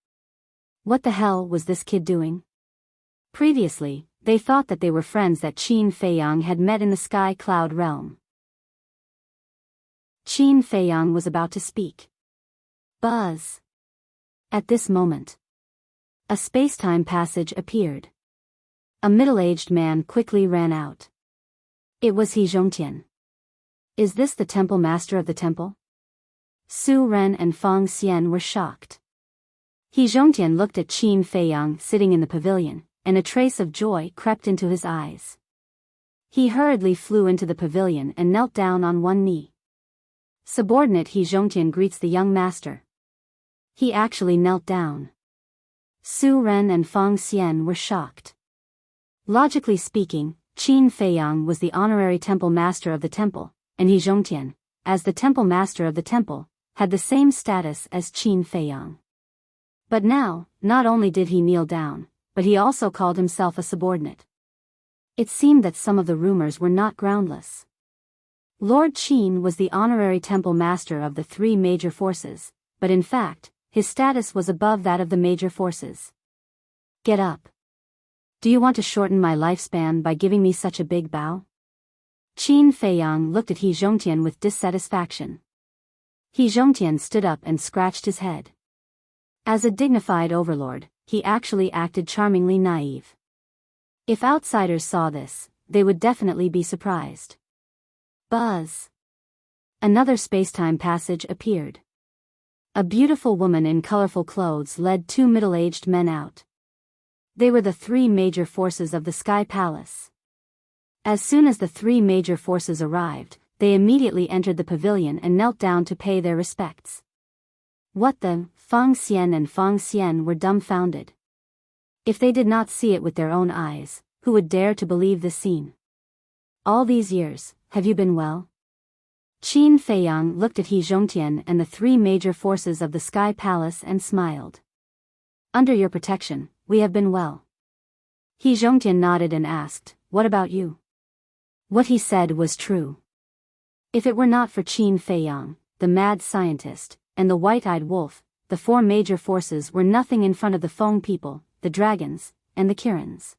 What the hell was this kid doing? Previously, they thought that they were friends that Qin Feiyang had met in the Sky Cloud realm. Qin Feiyang was about to speak. Buzz. At this moment, a space-time passage appeared. A middle-aged man quickly ran out. It was He Zhongtian. Is this the temple master of the temple? Su Ren and Feng Xian were shocked. He Zhongtian looked at Qin Feiyang sitting in the pavilion, and a trace of joy crept into his eyes. He hurriedly flew into the pavilion and knelt down on one knee. Subordinate He Zhongtian greets the young master. He actually knelt down. Su Ren and Feng Xian were shocked. Logically speaking, Qin Feiyang was the honorary temple master of the temple, and He Zhongtian, as the temple master of the temple, had the same status as Qin Feiyang. But now, not only did he kneel down, but he also called himself a subordinate. It seemed that some of the rumors were not groundless. Lord Qin was the honorary temple master of the three major forces, but in fact, his status was above that of the major forces. Get up. Do you want to shorten my lifespan by giving me such a big bow? Qin Feiyang looked at He Zhongtian with dissatisfaction. He Zhongtian stood up and scratched his head. As a dignified overlord, he actually acted charmingly naive. If outsiders saw this, they would definitely be surprised. Buzz. Another space-time passage appeared. A beautiful woman in colorful clothes led two middle-aged men out. They were the three major forces of the Sky Palace. As soon as the three major forces arrived, they immediately entered the pavilion and knelt down to pay their respects. What the? Feng Xian and Feng Xian were dumbfounded. If they did not see it with their own eyes, who would dare to believe this scene? All these years, have you been well? Qin Feiyang looked at He Zhongtian and the three major forces of the Sky Palace and smiled. Under your protection, we have been well. He Zhongtian nodded and asked, what about you? What he said was true. If it were not for Qin Feiyang, the mad scientist, and the white-eyed wolf, the four major forces were nothing in front of the Feng people, the dragons, and the Kirins.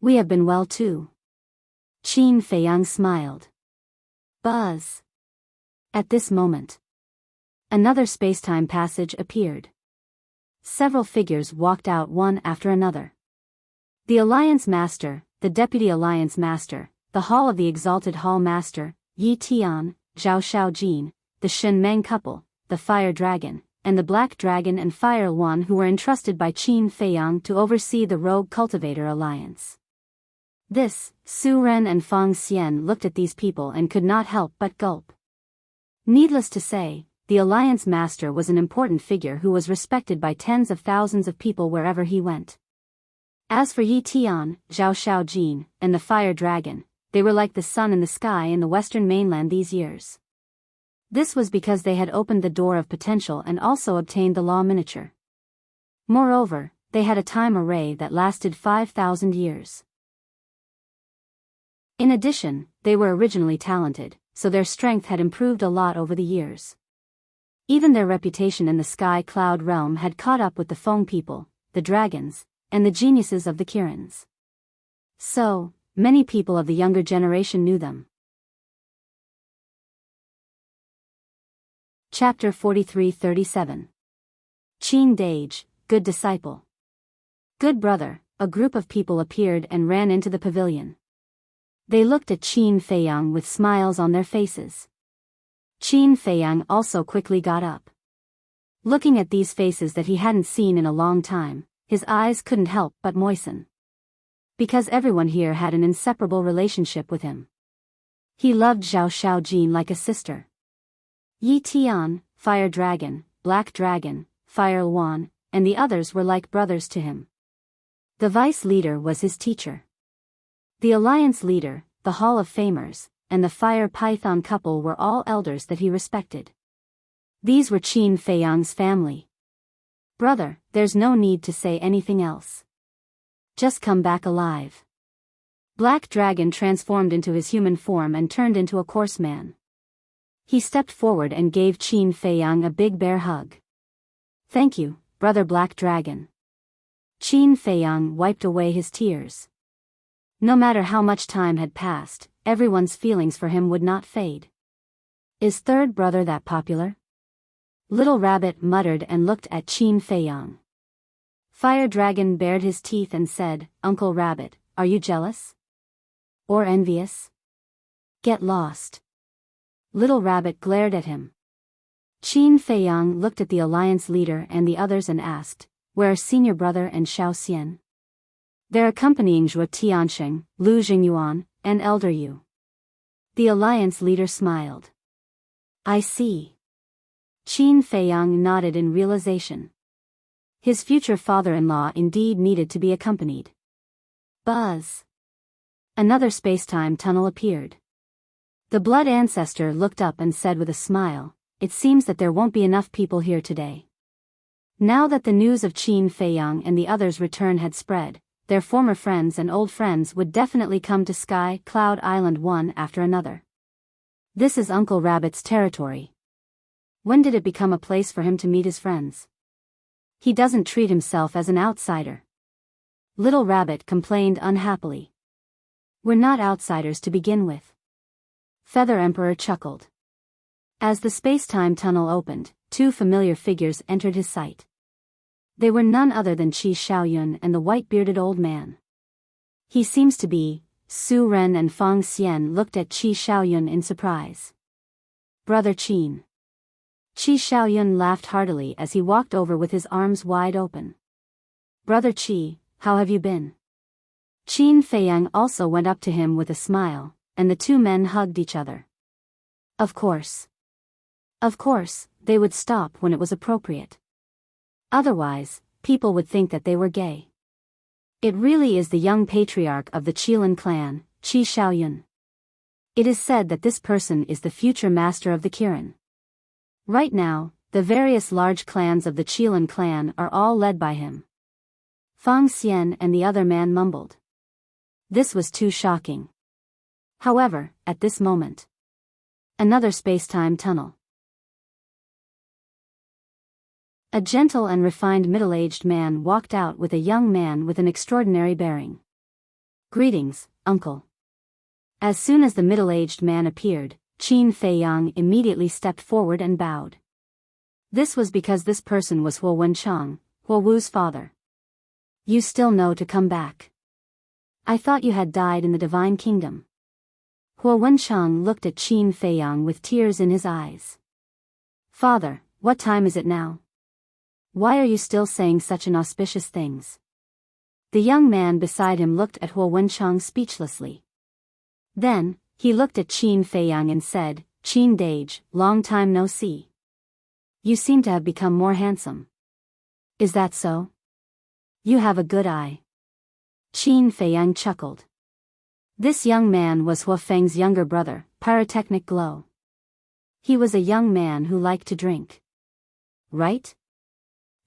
We have been well too. Qin Feiyang smiled. Buzz. At this moment, another space-time passage appeared. Several figures walked out one after another. The Alliance Master, the Deputy Alliance Master, the Hall of the Exalted Hall Master, Yi Tian, Zhao Shaojin, the Shen Meng couple, the Fire Dragon, and the Black Dragon and Fire One who were entrusted by Qin Feiyang to oversee the Rogue Cultivator Alliance. Su Ren and Feng Xian looked at these people and could not help but gulp. Needless to say, the Alliance Master was an important figure who was respected by tens of thousands of people wherever he went. As for Yi Tian, Zhao Shaojin, and the Fire Dragon, they were like the sun in the sky in the western mainland these years. This was because they had opened the door of potential and also obtained the law miniature. Moreover, they had a time array that lasted 5,000 years. In addition, they were originally talented, so their strength had improved a lot over the years. Even their reputation in the Sky Cloud realm had caught up with the Feng people, the dragons, and the geniuses of the Kirins. So, many people of the younger generation knew them. Chapter 43-37. Qin Dage, Good Disciple. Good brother, a group of people appeared and ran into the pavilion. They looked at Qin Feiyang with smiles on their faces. Qin Feiyang also quickly got up. Looking at these faces that he hadn't seen in a long time, his eyes couldn't help but moisten. Because everyone here had an inseparable relationship with him. He loved Zhao Shaojin like a sister. Yi Tian, Fire Dragon, Black Dragon, Fire Luan, and the others were like brothers to him. The vice leader was his teacher. The alliance leader, the Hall of Famers, and the Fire Python couple were all elders that he respected. These were Qin Feiyang's family. Brother, there's no need to say anything else. Just come back alive. Black Dragon transformed into his human form and turned into a coarse man. He stepped forward and gave Qin Feiyang a big bear hug. Thank you, Brother Black Dragon. Qin Feiyang wiped away his tears. No matter how much time had passed, everyone's feelings for him would not fade. Is third brother that popular? Little Rabbit muttered and looked at Qin Feiyang. Fire Dragon bared his teeth and said, Uncle Rabbit, are you jealous? Or envious? Get lost. Little Rabbit glared at him. Qin Feiyang looked at the alliance leader and the others and asked, where are senior brother and Xiao Xian? They're accompanying Zhuo Tiansheng, Lu Jingyuan, and Elder Yu. The alliance leader smiled. I see. Qin Feiyang nodded in realization. His future father-in-law indeed needed to be accompanied. Buzz. Another space-time tunnel appeared. The blood ancestor looked up and said with a smile, it seems that there won't be enough people here today. Now that the news of Qin Feiyang and the others' return had spread, their former friends and old friends would definitely come to Sky Cloud Island one after another. This is Uncle Rabbit's territory. When did it become a place for him to meet his friends? He doesn't treat himself as an outsider. Little Rabbit complained unhappily. We're not outsiders to begin with. Feather Emperor chuckled. As the space-time tunnel opened, two familiar figures entered his sight. They were none other than Qi Xiaoyun and the white-bearded old man. He seems to be, Su Ren and Fang Xian looked at Qi Xiaoyun in surprise. Brother Qin. Qi Xiaoyun laughed heartily as he walked over with his arms wide open. Brother Qi, how have you been? Qin Feiyang also went up to him with a smile, and the two men hugged each other. Of course. Of course, they would stop when it was appropriate. Otherwise, people would think that they were gay. It really is the young patriarch of the Qilin clan, Qi Xiaoyun. It is said that this person is the future master of the Kirin. Right now, the various large clans of the Qilin clan are all led by him. Fang Xian and the other man mumbled. This was too shocking. However, at this moment, another space-time tunnel. A gentle and refined middle-aged man walked out with a young man with an extraordinary bearing. Greetings, uncle. As soon as the middle-aged man appeared, Qin Feiyang immediately stepped forward and bowed. This was because this person was Huo Wenchang, Huo Wu's father. You still know to come back. I thought you had died in the Divine Kingdom. Huo Wenchang looked at Qin Feiyang with tears in his eyes. Father, what time is it now? Why are you still saying such inauspicious things? The young man beside him looked at Huo Wenchang speechlessly. Then, he looked at Qin Feiyang and said, Qin Dage, long time no see. You seem to have become more handsome. Is that so? You have a good eye. Qin Feiyang chuckled. This young man was Huo Feng's younger brother, Pyrotechnic Glow. He was a young man who liked to drink. Right?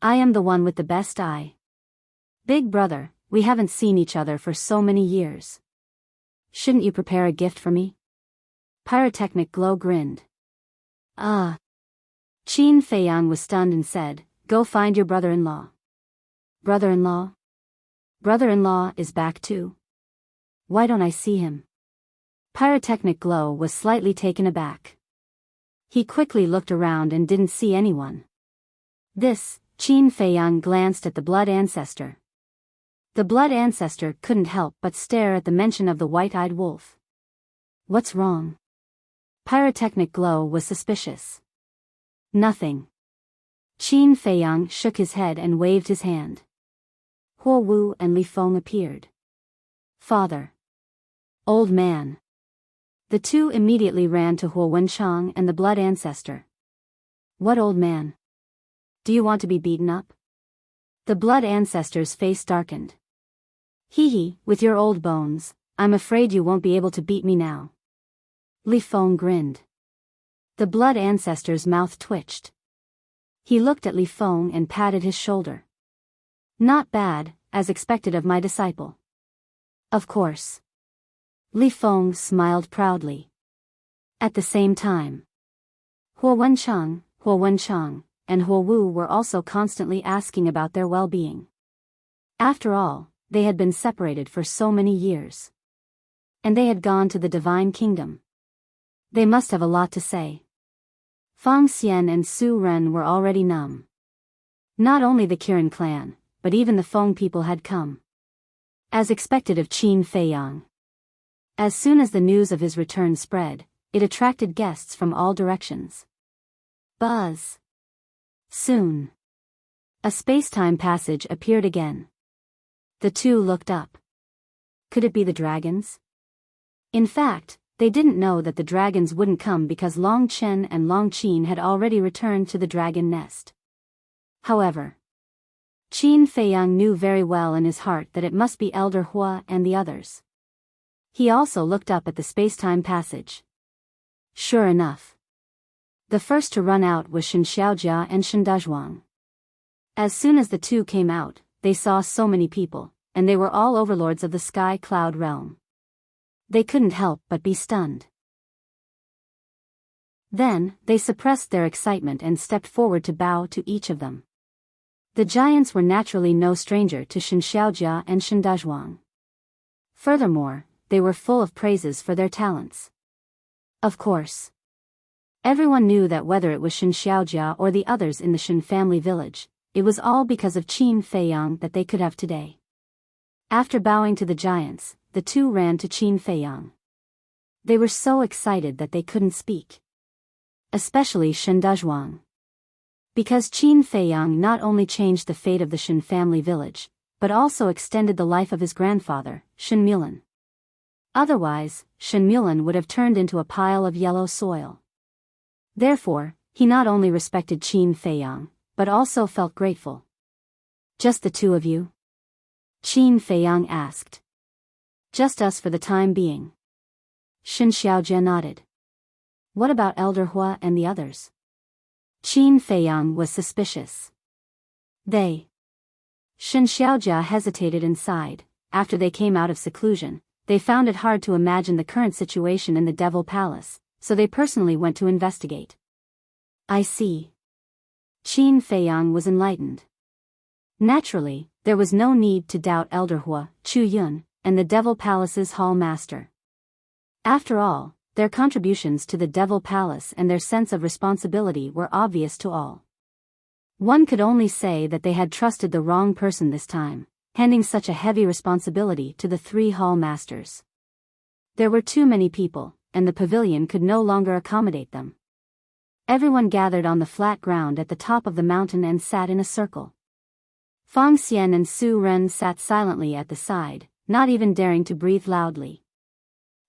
I am the one with the best eye. Big brother, we haven't seen each other for so many years. Shouldn't you prepare a gift for me? Pyrotechnic Glow grinned. Ah. Qin Feiyang was stunned and said, go find your brother-in-law. Brother-in-law? Brother-in-law is back too. Why don't I see him? Pyrotechnic Glow was slightly taken aback. He quickly looked around and didn't see anyone. Qin Feiyang glanced at the blood ancestor. The blood ancestor couldn't help but stare at the mention of the white-eyed wolf. What's wrong? Pyrotechnic Glow was suspicious. Nothing. Qin Feiyang shook his head and waved his hand. Huo Wu and Li Feng appeared. Father. Old man. The two immediately ran to Huo Wenchang and the blood ancestor. What old man? Do you want to be beaten up? The blood ancestor's face darkened. Hee hee, with your old bones, I'm afraid you won't be able to beat me now. Li Feng grinned. The blood ancestor's mouth twitched. He looked at Li Feng and patted his shoulder. Not bad, as expected of my disciple. Of course. Li Feng smiled proudly. At the same time, Huo Wenchang, and Huo Wu were also constantly asking about their well-being. After all, they had been separated for so many years. And they had gone to the Divine Kingdom. They must have a lot to say. Fang Xian and Su Ren were already numb. Not only the Kirin clan, but even the Feng people had come. As expected of Qin Feiyang. As soon as the news of his return spread, it attracted guests from all directions. Buzz. Soon. A space-time passage appeared again. The two looked up. Could it be the dragons? In fact, they didn't know that the dragons wouldn't come because Long Chen and Long Qin had already returned to the dragon nest. However, Qin Feiyang knew very well in his heart that it must be Elder Hua and the others. He also looked up at the space-time passage. Sure enough. The first to run out was Shen Xiaojia and Shen Dazhuang. As soon as the two came out, they saw so many people, and they were all overlords of the sky cloud realm. They couldn't help but be stunned. Then, they suppressed their excitement and stepped forward to bow to each of them. The giants were naturally no stranger to Shen Xiaojia and Shen Dazhuang. Furthermore, they were full of praises for their talents. Of course. Everyone knew that whether it was Shen Xiaojia or the others in the Shen family village, it was all because of Qin Feiyang that they could have today. After bowing to the giants, the two ran to Qin Feiyang. They were so excited that they couldn't speak. Especially Shen Dazhuang. Because Qin Feiyang not only changed the fate of the Shen family village, but also extended the life of his grandfather, Shen Mulan. Otherwise, Shen Mulan would have turned into a pile of yellow soil. Therefore, he not only respected Qin Feiyang, but also felt grateful. Just the two of you? Qin Feiyang asked. Just us for the time being. Shen Xiaojia nodded. What about Elder Hua and the others? Qin Feiyang was suspicious. They. Shen Xiaojia hesitated and sighed. After they came out of seclusion, they found it hard to imagine the current situation in the Devil Palace, so they personally went to investigate. I see. Qin Feiyang was enlightened. Naturally, there was no need to doubt Elder Hua, Chu Yun, and the Devil Palace's Hall Master. After all, their contributions to the Devil Palace and their sense of responsibility were obvious to all. One could only say that they had trusted the wrong person this time, handing such a heavy responsibility to the three Hall Masters. There were too many people, and the pavilion could no longer accommodate them. Everyone gathered on the flat ground at the top of the mountain and sat in a circle. Fang Xian and Su Ren sat silently at the side, not even daring to breathe loudly.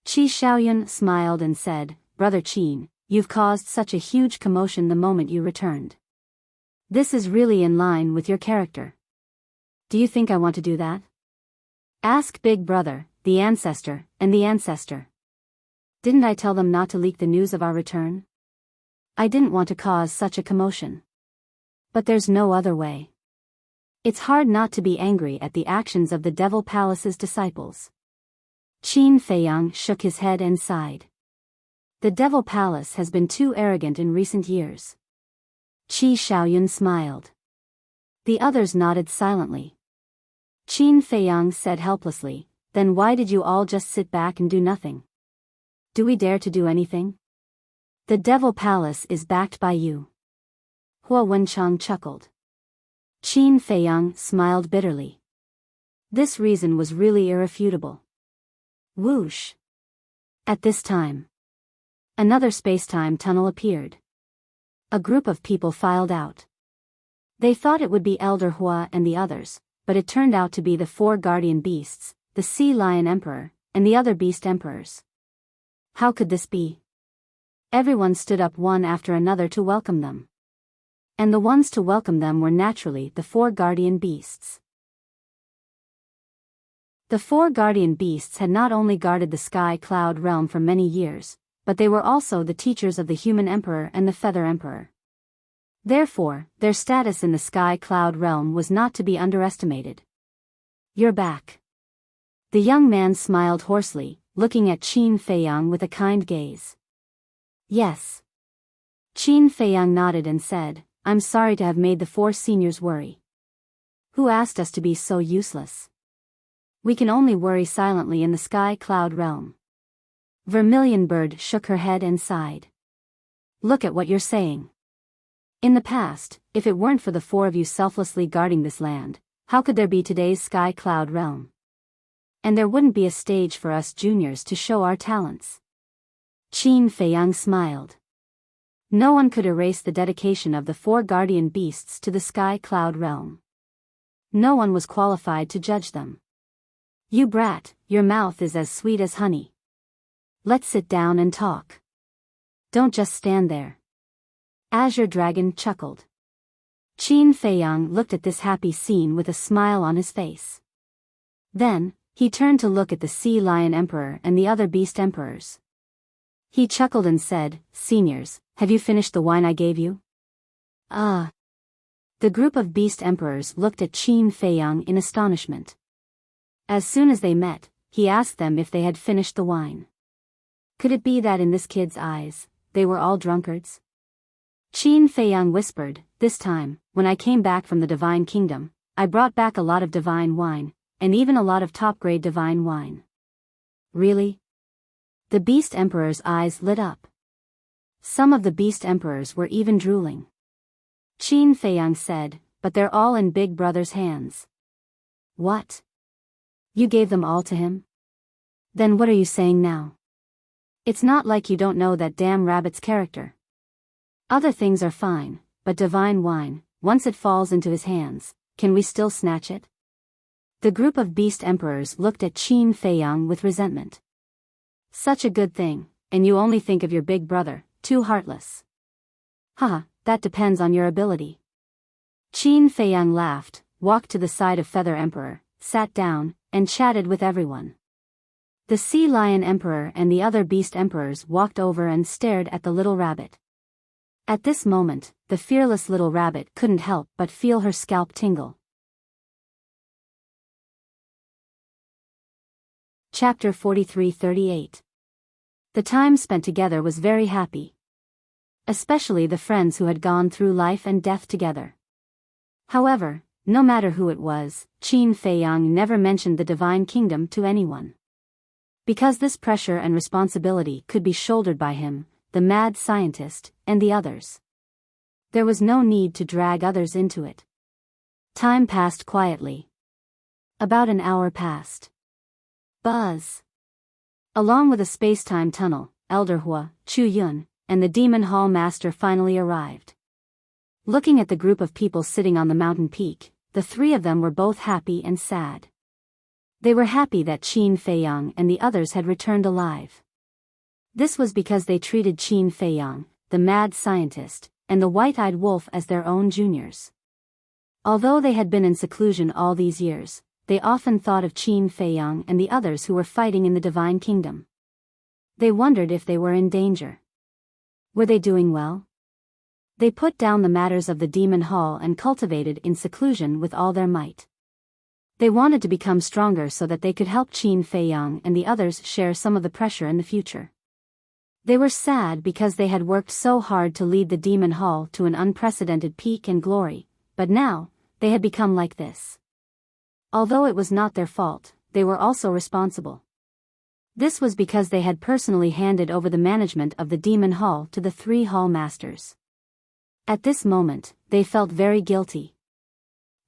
Qi Xiaoyun smiled and said, Brother Qin, you've caused such a huge commotion the moment you returned. This is really in line with your character. Do you think I want to do that? Ask Big Brother, the ancestor, and the ancestor. Didn't I tell them not to leak the news of our return? I didn't want to cause such a commotion. But there's no other way. It's hard not to be angry at the actions of the Devil Palace's disciples. Qin Feiyang shook his head and sighed. The Devil Palace has been too arrogant in recent years. Qi Xiaoyun smiled. The others nodded silently. Qin Feiyang said helplessly, Then why did you all just sit back and do nothing? Do we dare to do anything? The Devil Palace is backed by you. Hua Wenchang chuckled. Qin Feiyang smiled bitterly. This reason was really irrefutable. Whoosh. At this time, another space-time tunnel appeared. A group of people filed out. They thought it would be Elder Hua and the others, but it turned out to be the four guardian beasts, the Sea Lion Emperor, and the other beast emperors. How could this be? Everyone stood up one after another to welcome them. And the ones to welcome them were naturally the four guardian beasts. The four guardian beasts had not only guarded the sky cloud realm for many years, but they were also the teachers of the human emperor and the feather emperor. Therefore, their status in the sky cloud realm was not to be underestimated. You're back. The young man smiled hoarsely, looking at Qin Feiyang with a kind gaze. Yes. Qin Feiyang nodded and said, I'm sorry to have made the four seniors worry. Who asked us to be so useless? We can only worry silently in the sky cloud realm. Vermilion Bird shook her head and sighed. Look at what you're saying. In the past, if it weren't for the four of you selflessly guarding this land, how could there be today's Sky Cloud realm? And there wouldn't be a stage for us juniors to show our talents. Qin Feiyang smiled. No one could erase the dedication of the four guardian beasts to the Sky Cloud realm. No one was qualified to judge them. You brat, your mouth is as sweet as honey. Let's sit down and talk. Don't just stand there. Azure Dragon chuckled. Qin Feiyang looked at this happy scene with a smile on his face. Then, he turned to look at the Sea Lion Emperor and the other Beast Emperors. He chuckled and said, "Seniors, have you finished the wine I gave you?" The group of Beast Emperors looked at Qin Feiyang in astonishment. As soon as they met, he asked them if they had finished the wine. Could it be that in this kid's eyes, they were all drunkards? Qin Feiyang whispered, "This time, when I came back from the Divine Kingdom, I brought back a lot of divine wine, and even a lot of top-grade divine wine." Really? The Beast Emperor's eyes lit up. Some of the Beast Emperors were even drooling. Qin Feiyang said, "But they're all in Big Brother's hands." What? You gave them all to him? Then what are you saying now? It's not like you don't know that damn rabbit's character. Other things are fine, but divine wine, once it falls into his hands, can we still snatch it? The group of Beast Emperors looked at Qin Feiyang with resentment. Such a good thing, and you only think of your big brother, too heartless. Haha, that depends on your ability. Qin Feiyang laughed, walked to the side of Feather Emperor, sat down, and chatted with everyone. The Sea Lion Emperor and the other Beast Emperors walked over and stared at the little rabbit. At this moment, the fearless little rabbit couldn't help but feel her scalp tingle. Chapter 43-38. The time spent together was very happy. Especially the friends who had gone through life and death together. However, no matter who it was, Qin Feiyang never mentioned the Divine Kingdom to anyone. Because this pressure and responsibility could be shouldered by him, the mad scientist, and the others. There was no need to drag others into it. Time passed quietly. About an hour passed. Buzz. Along with a space-time tunnel, Elder Hua, Chu Yun, and the Demon Hall Master finally arrived. Looking at the group of people sitting on the mountain peak, the three of them were both happy and sad. They were happy that Qin Feiyang and the others had returned alive. This was because they treated Qin Feiyang, the mad scientist, and the white-eyed wolf as their own juniors. Although they had been in seclusion all these years, they often thought of Qin Feiyang and the others who were fighting in the Divine Kingdom. They wondered if they were in danger. Were they doing well? They put down the matters of the Demon Hall and cultivated in seclusion with all their might. They wanted to become stronger so that they could help Qin Feiyang and the others share some of the pressure in the future. They were sad because they had worked so hard to lead the Demon Hall to an unprecedented peak and glory, but now, they had become like this. Although it was not their fault, they were also responsible. This was because they had personally handed over the management of the Demon Hall to the three Hall Masters. At this moment, they felt very guilty.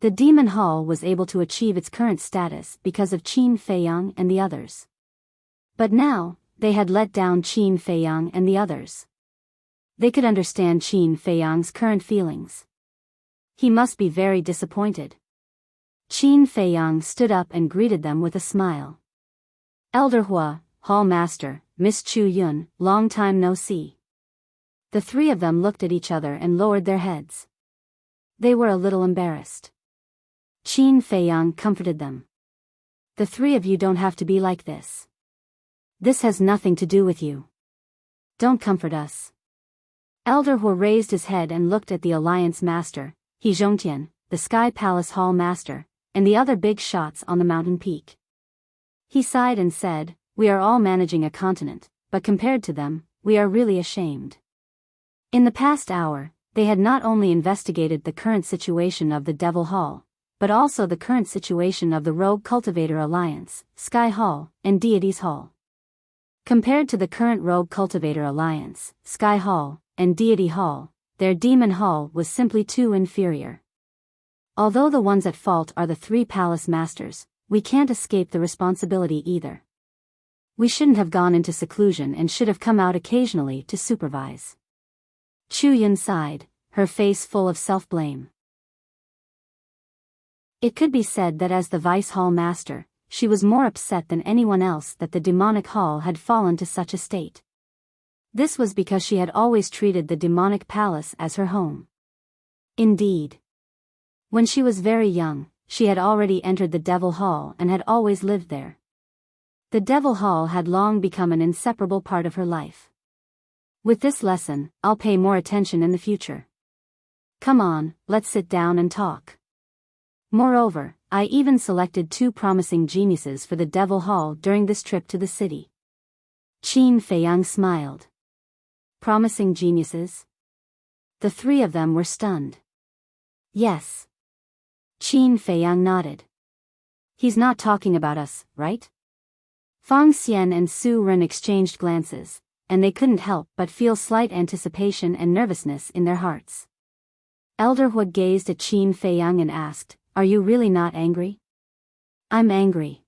The Demon Hall was able to achieve its current status because of Qin Feiyang and the others. But now, they had let down Qin Feiyang and the others. They could understand Qin Feiyang's current feelings. He must be very disappointed. Qin Feiyang stood up and greeted them with a smile. Elder Hua, Hall Master, Miss Chu Yun, long time no see. The three of them looked at each other and lowered their heads. They were a little embarrassed. Qin Feiyang comforted them. The three of you don't have to be like this. This has nothing to do with you. Don't comfort us. Elder Hua raised his head and looked at the Alliance Master, He Zhongtian, the Sky Palace Hall Master, and the other big shots on the mountain peak. He sighed and said, "We are all managing a continent, but compared to them, we are really ashamed." In the past hour, they had not only investigated the current situation of the Devil Hall, but also the current situation of the Rogue Cultivator Alliance, Sky Hall, and Deity's Hall. Compared to the current Rogue Cultivator Alliance, Sky Hall, and Deity Hall, their Demon Hall was simply too inferior. Although the ones at fault are the three palace masters, we can't escape the responsibility either. We shouldn't have gone into seclusion and should have come out occasionally to supervise. Chu Yun sighed, her face full of self-blame. It could be said that as the Vice Hall Master, she was more upset than anyone else that the demonic hall had fallen to such a state. This was because she had always treated the demonic palace as her home. Indeed. When she was very young, she had already entered the Devil Hall and had always lived there. The Devil Hall had long become an inseparable part of her life. With this lesson, I'll pay more attention in the future. Come on, let's sit down and talk. Moreover, I even selected 2 promising geniuses for the Devil Hall during this trip to the city. Qin Feiyang smiled. Promising geniuses? The 3 of them were stunned. Yes. Qin Feiyang nodded. He's not talking about us, right? Fang Xian and Su Ren exchanged glances, and they couldn't help but feel slight anticipation and nervousness in their hearts. Elder Hua gazed at Qin Feiyang and asked, "Are you really not angry?" "I'm angry.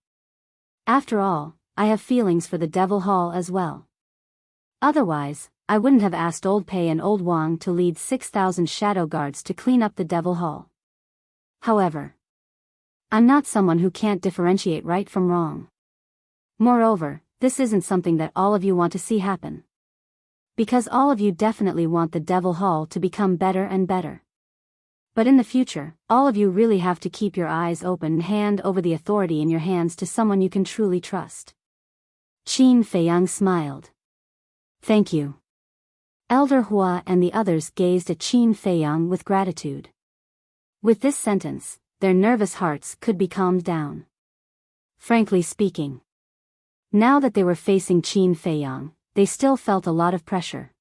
After all, I have feelings for the Devil Hall as well. Otherwise, I wouldn't have asked Old Pei and Old Wang to lead 6,000 shadow guards to clean up the Devil Hall. However, I'm not someone who can't differentiate right from wrong. Moreover, this isn't something that all of you want to see happen. Because all of you definitely want the Devil Hall to become better and better. But in the future, all of you really have to keep your eyes open and hand over the authority in your hands to someone you can truly trust." Qin Feiyang smiled. "Thank you." Elder Hua and the others gazed at Qin Feiyang with gratitude. With this sentence, their nervous hearts could be calmed down. Frankly speaking, now that they were facing Qin Feiyang, they still felt a lot of pressure.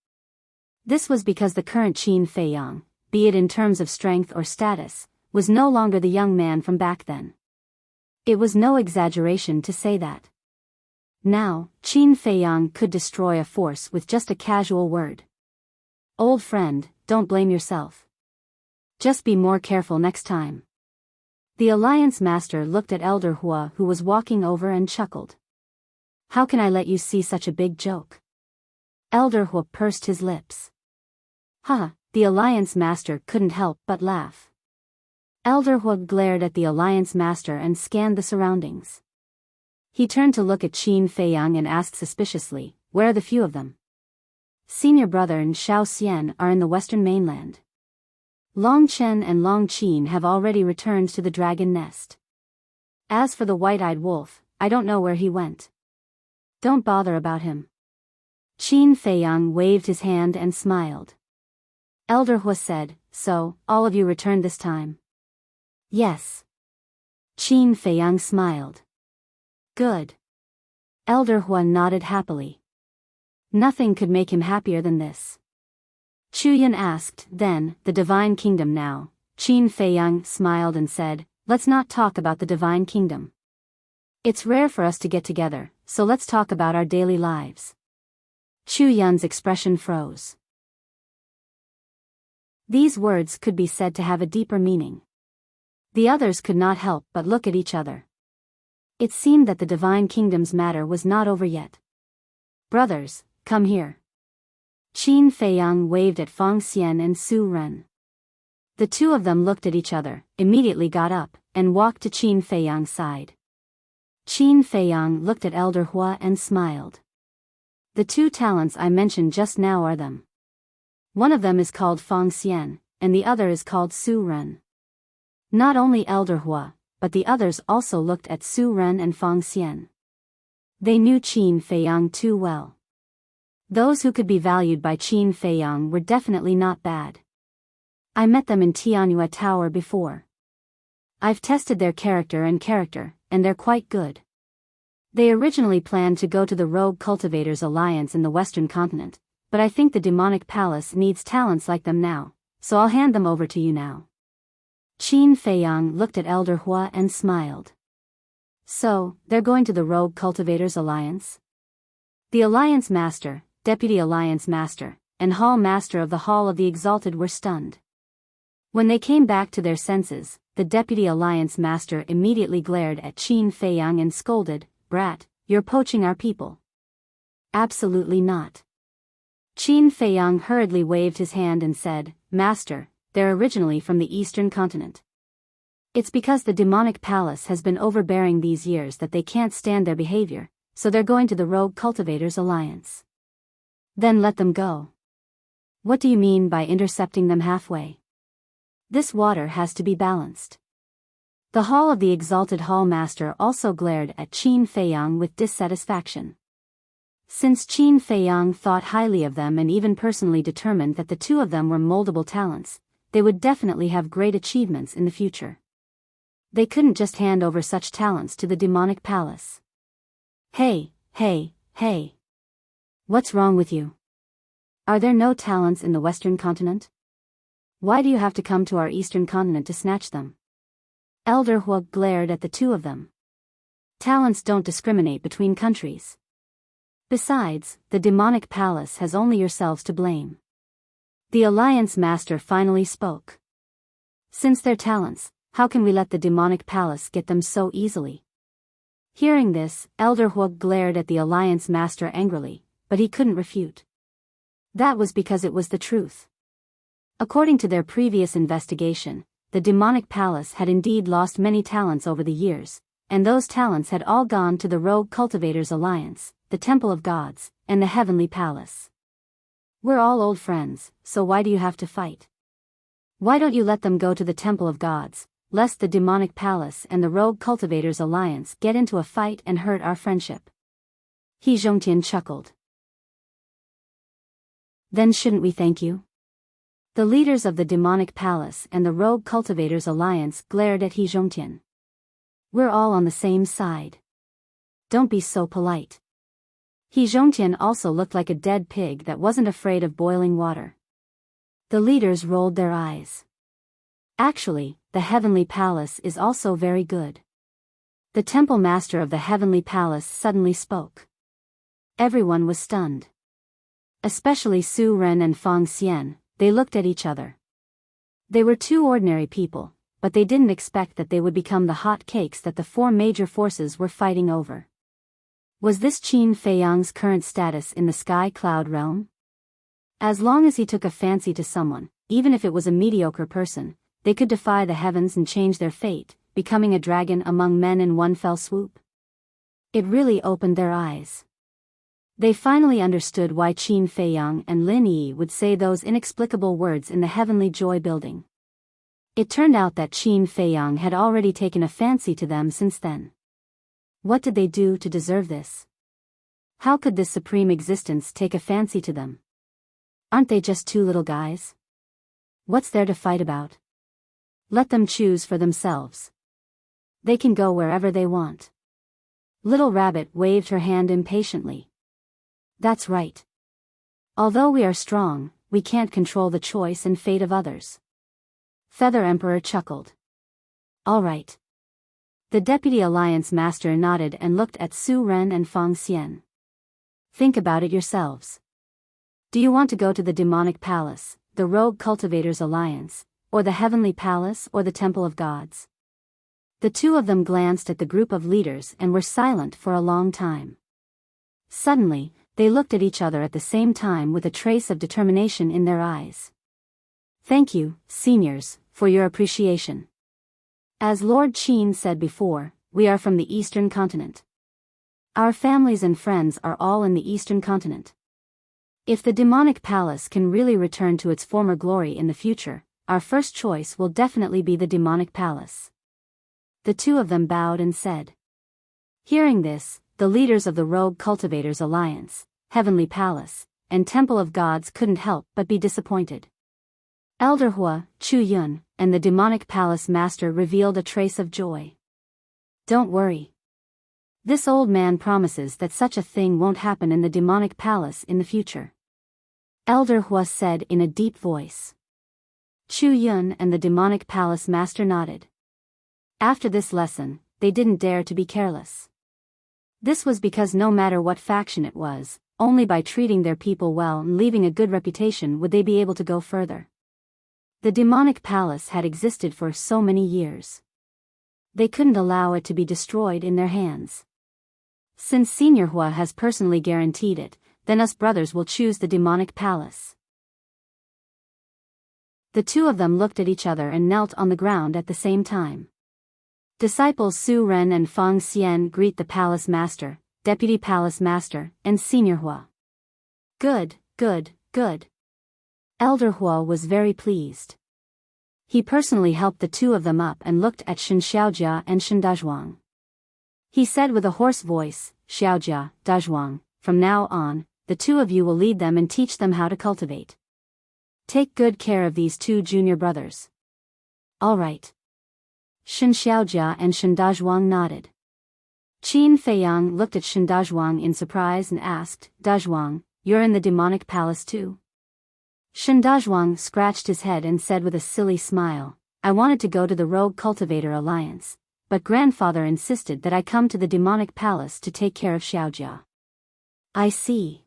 This was because the current Qin Feiyang, be it in terms of strength or status, was no longer the young man from back then. It was no exaggeration to say that. Now, Qin Feiyang could destroy a force with just a casual word. "Old friend, don't blame yourself. Just be more careful next time." The Alliance Master looked at Elder Hua, who was walking over, and chuckled. "How can I let you see such a big joke?" Elder Hua pursed his lips. "Haha." The Alliance Master couldn't help but laugh. Elder Hua glared at the Alliance Master and scanned the surroundings. He turned to look at Qin Feiyang and asked suspiciously, "Where are the few of them?" "Senior brother and Xiao Xian are in the western mainland. Long Chen and Long Qin have already returned to the dragon nest. As for the white-eyed wolf, I don't know where he went. Don't bother about him." Qin Feiyang waved his hand and smiled. Elder Hua said, "So, all of you returned this time?" "Yes." Qin Feiyang smiled. "Good." Elder Hua nodded happily. Nothing could make him happier than this. Chu Yun asked, "Then, the Divine Kingdom now?" Qin Feiyang smiled and said, "Let's not talk about the Divine Kingdom. It's rare for us to get together, so let's talk about our daily lives." Chu Yun's expression froze. These words could be said to have a deeper meaning. The others could not help but look at each other. It seemed that the Divine Kingdom's matter was not over yet. "Brothers, come here." Qin Feiyang waved at Fang Xian and Su Ren. The 2 of them looked at each other, immediately got up, and walked to Qin Feiyang's side. Qin Feiyang looked at Elder Hua and smiled. "The 2 talents I mentioned just now are them. One of them is called Fang Xian, and the other is called Su Ren." Not only Elder Hua, but the others also looked at Su Ren and Fang Xian. They knew Qin Feiyang too well. Those who could be valued by Qin Feiyang were definitely not bad. I met them in Tianyue Tower before. I've tested their character, and they're quite good. They originally planned to go to the Rogue Cultivators Alliance in the Western Continent, but I think the Demonic Palace needs talents like them now, so I'll hand them over to you now." Qin Feiyang looked at Elder Hua and smiled. "So, they're going to the Rogue Cultivators Alliance?" The Alliance Master, Deputy Alliance Master, and Hall Master of the Hall of the Exalted were stunned. When they came back to their senses, the Deputy Alliance Master immediately glared at Qin Feiyang and scolded, "Brat, you're poaching our people." "Absolutely not." Qin Feiyang hurriedly waved his hand and said, "Master, they're originally from the Eastern continent. It's because the demonic palace has been overbearing these years that they can't stand their behavior, so they're going to the Rogue Cultivators Alliance." "Then let them go." "What do you mean by intercepting them halfway? This water has to be balanced." The Hall of the Exalted Hall Master also glared at Qin Feiyang with dissatisfaction. Since Qin Feiyang thought highly of them and even personally determined that the two of them were moldable talents, they would definitely have great achievements in the future. They couldn't just hand over such talents to the demonic palace. Hey. What's wrong with you? Are there no talents in the Western continent? Why do you have to come to our Eastern continent to snatch them? Elder Hua glared at the two of them. Talents don't discriminate between countries. Besides, the demonic palace has only yourselves to blame. The Alliance Master finally spoke. Since they're talents, how can we let the demonic palace get them so easily? Hearing this, Elder Hua glared at the Alliance Master angrily, but he couldn't refute. That was because it was the truth. According to their previous investigation, the demonic palace had indeed lost many talents over the years, and those talents had all gone to the Rogue Cultivators Alliance, the Temple of Gods, and the Heavenly Palace. We're all old friends, so why do you have to fight? Why don't you let them go to the Temple of Gods, lest the demonic palace and the Rogue Cultivators Alliance get into a fight and hurt our friendship? He Zhongtian chuckled. Then shouldn't we thank you? The leaders of the demonic palace and the Rogue Cultivators Alliance glared at He Zhongtian. We're all on the same side. Don't be so polite. He Zhongtian also looked like a dead pig that wasn't afraid of boiling water. The leaders rolled their eyes. Actually, the Heavenly Palace is also very good. The Temple Master of the Heavenly Palace suddenly spoke. Everyone was stunned. Especially Su Ren and Fang Xian, they looked at each other. They were two ordinary people, but they didn't expect that they would become the hot cakes that the four major forces were fighting over. Was this Qin Feiyang's current status in the Sky Cloud realm? As long as he took a fancy to someone, even if it was a mediocre person, they could defy the heavens and change their fate, becoming a dragon among men in one fell swoop. It really opened their eyes. They finally understood why Qin Feiyang and Lin Yi would say those inexplicable words in the Heavenly Joy building. It turned out that Qin Feiyang had already taken a fancy to them since then. What did they do to deserve this? How could this supreme existence take a fancy to them? Aren't they just two little guys? What's there to fight about? Let them choose for themselves. They can go wherever they want. Little Rabbit waved her hand impatiently. That's right. Although we are strong, we can't control the choice and fate of others. Feather Emperor chuckled. All right. The Deputy Alliance Master nodded and looked at Su Ren and Fang Xian. Think about it yourselves. Do you want to go to the Demonic Palace, the Rogue Cultivators Alliance, or the Heavenly Palace or the Temple of Gods? The two of them glanced at the group of leaders and were silent for a long time. Suddenly, they looked at each other at the same time with a trace of determination in their eyes. Thank you, seniors, for your appreciation. As Lord Qin said before, we are from the Eastern Continent. Our families and friends are all in the Eastern Continent. If the Demonic Palace can really return to its former glory in the future, our first choice will definitely be the Demonic Palace. The two of them bowed and said. Hearing this, the leaders of the Rogue Cultivators Alliance, Heavenly Palace, and Temple of Gods couldn't help but be disappointed. Elder Hua, Chu Yun, and the Demonic Palace Master revealed a trace of joy. Don't worry. This old man promises that such a thing won't happen in the Demonic Palace in the future. Elder Hua said in a deep voice. Chu Yun and the Demonic Palace Master nodded. After this lesson, they didn't dare to be careless. This was because no matter what faction it was, only by treating their people well and leaving a good reputation would they be able to go further. The demonic palace had existed for so many years. They couldn't allow it to be destroyed in their hands. Since Senior Hua has personally guaranteed it, then us brothers will choose the demonic palace. The two of them looked at each other and knelt on the ground at the same time. Disciples Su Ren and Feng Xian greet the palace master, deputy palace master, and Senior Hua. Good, good, good. Elder Hua was very pleased. He personally helped the two of them up and looked at Shen Xiaojia and Shen Dazhuang. He said with a hoarse voice, Xiaojia, Dazhuang, from now on, the two of you will lead them and teach them how to cultivate. Take good care of these two junior brothers. All right. Shen Xiaojia and Shen Dazhuang nodded. Qin Feiyang looked at Shen Dazhuang in surprise and asked, Dazhuang, you're in the demonic palace too? Shen Dazhuang scratched his head and said with a silly smile, I wanted to go to the Rogue Cultivator Alliance, but grandfather insisted that I come to the demonic palace to take care of Xiaojia. I see.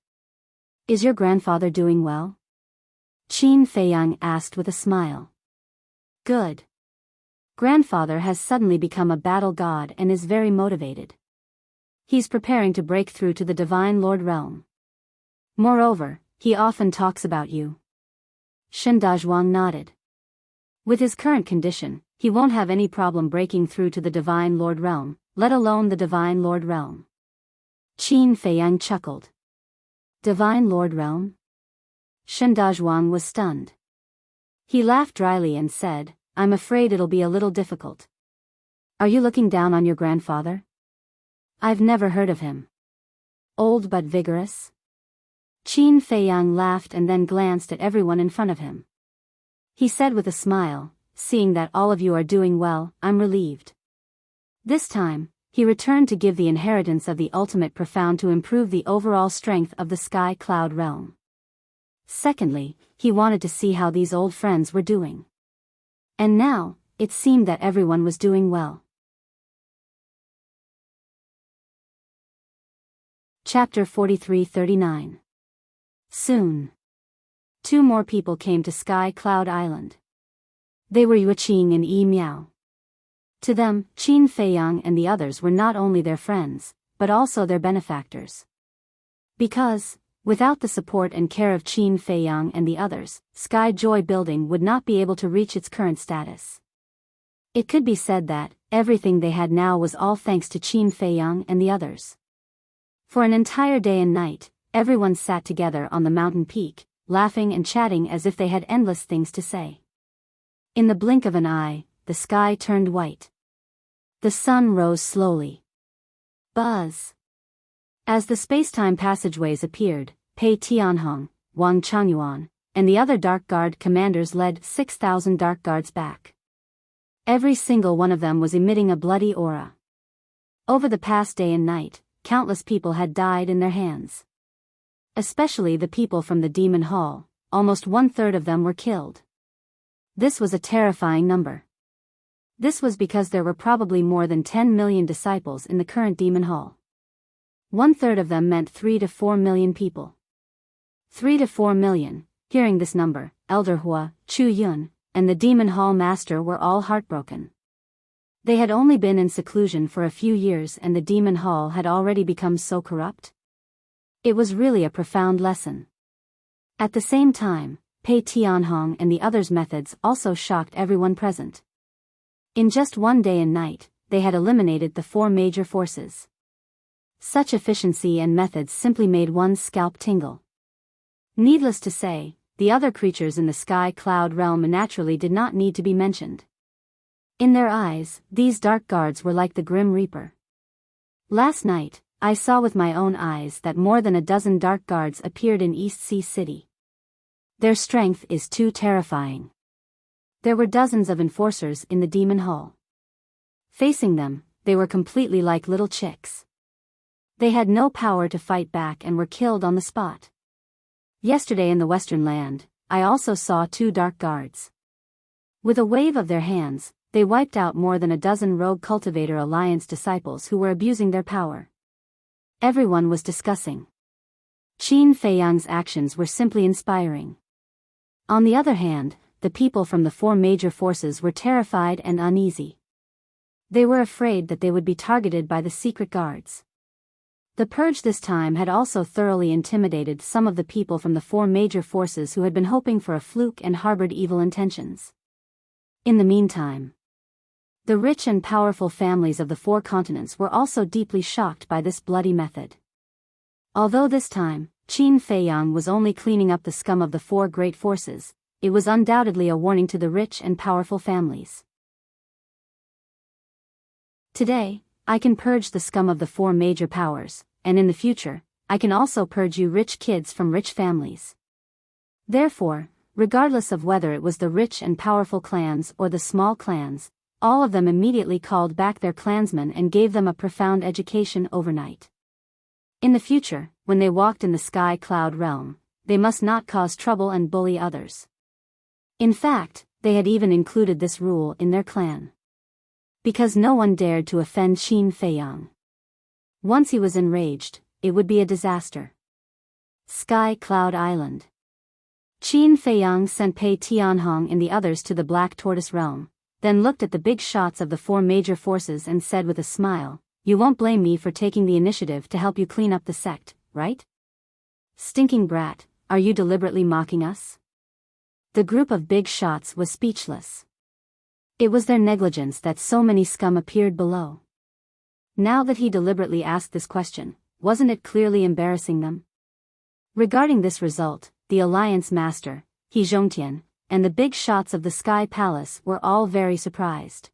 Is your grandfather doing well? Qin Feiyang asked with a smile. Good. Grandfather has suddenly become a battle god and is very motivated. He's preparing to break through to the Divine Lord realm. Moreover, he often talks about you. Shen Dazhuang nodded. With his current condition, he won't have any problem breaking through to the Divine Lord realm, let alone the Divine Lord realm. Qin Feiyang chuckled. Divine Lord realm? Shen Dazhuang was stunned. He laughed dryly and said, I'm afraid it'll be a little difficult. Are you looking down on your grandfather? I've never heard of him. Old but vigorous? Qin Feiyang laughed and then glanced at everyone in front of him. He said with a smile, seeing that all of you are doing well, I'm relieved. This time, he returned to give the inheritance of the ultimate profound to improve the overall strength of the Sky Cloud realm. Secondly, he wanted to see how these old friends were doing. And now, it seemed that everyone was doing well. Chapter 43-39. Soon. Two more people came to Sky Cloud Island. They were Yuqing and Yi Miao. To them, Qin Feiyang and the others were not only their friends, but also their benefactors. Because, without the support and care of Qin Feiyang and the others, Sky Joy Building would not be able to reach its current status. It could be said that, everything they had now was all thanks to Qin Feiyang and the others. For an entire day and night, everyone sat together on the mountain peak, laughing and chatting as if they had endless things to say. In the blink of an eye, the sky turned white. The sun rose slowly. Buzz. As the space-time passageways appeared, Pei Tianhong, Wang Changyuan, and the other Dark Guard commanders led 6,000 Dark Guards back. Every single one of them was emitting a bloody aura. Over the past day and night, countless people had died in their hands. Especially the people from the Demon Hall, almost 1/3 of them were killed. This was a terrifying number. This was because there were probably more than 10 million disciples in the current Demon Hall. 1/3 of them meant 3 to 4 million people. 3 to 4 million, hearing this number, Elder Hua, Chu Yun, and the Demon Hall Master were all heartbroken. They had only been in seclusion for a few years and the Demon Hall had already become so corrupt. It was really a profound lesson. At the same time, Pei Tianhong and the others' methods also shocked everyone present. In just one day and night, they had eliminated the 4 major forces. Such efficiency and methods simply made one's scalp tingle. Needless to say, the other creatures in the Sky Cloud realm naturally did not need to be mentioned. In their eyes, these Dark Guards were like the Grim Reaper. Last night, I saw with my own eyes that more than a dozen Dark Guards appeared in East Sea City. Their strength is too terrifying. There were dozens of enforcers in the Demon Hall. Facing them, they were completely like little chicks. They had no power to fight back and were killed on the spot. Yesterday in the Western Land, I also saw 2 Dark Guards. With a wave of their hands, they wiped out more than a dozen Rogue Cultivator Alliance disciples who were abusing their power. Everyone was discussing. Qin Feiyang's actions were simply inspiring. On the other hand, the people from the four major forces were terrified and uneasy. They were afraid that they would be targeted by the secret guards. The purge this time had also thoroughly intimidated some of the people from the four major forces who had been hoping for a fluke and harbored evil intentions. In the meantime, the rich and powerful families of the four continents were also deeply shocked by this bloody method. Although this time, Qin Feiyang was only cleaning up the scum of the four great forces, it was undoubtedly a warning to the rich and powerful families. Today, I can purge the scum of the four major powers, and in the future, I can also purge you rich kids from rich families. Therefore, regardless of whether it was the rich and powerful clans or the small clans, all of them immediately called back their clansmen and gave them a profound education overnight. In the future, when they walked in the sky cloud realm, they must not cause trouble and bully others. In fact, they had even included this rule in their clan. Because no one dared to offend Qin Feiyang. Once he was enraged, it would be a disaster. Sky Cloud Island. Qin Feiyang sent Pei Tianhong and the others to the Black Tortoise Realm, then looked at the big shots of the four major forces and said with a smile, "You won't blame me for taking the initiative to help you clean up the sect, right? Stinking brat, are you deliberately mocking us?" The group of big shots was speechless. It was their negligence that so many scum appeared below. Now that he deliberately asked this question, wasn't it clearly embarrassing them? Regarding this result, the Alliance Master, He Zhongtian, and the big shots of the Sky Palace were all very surprised.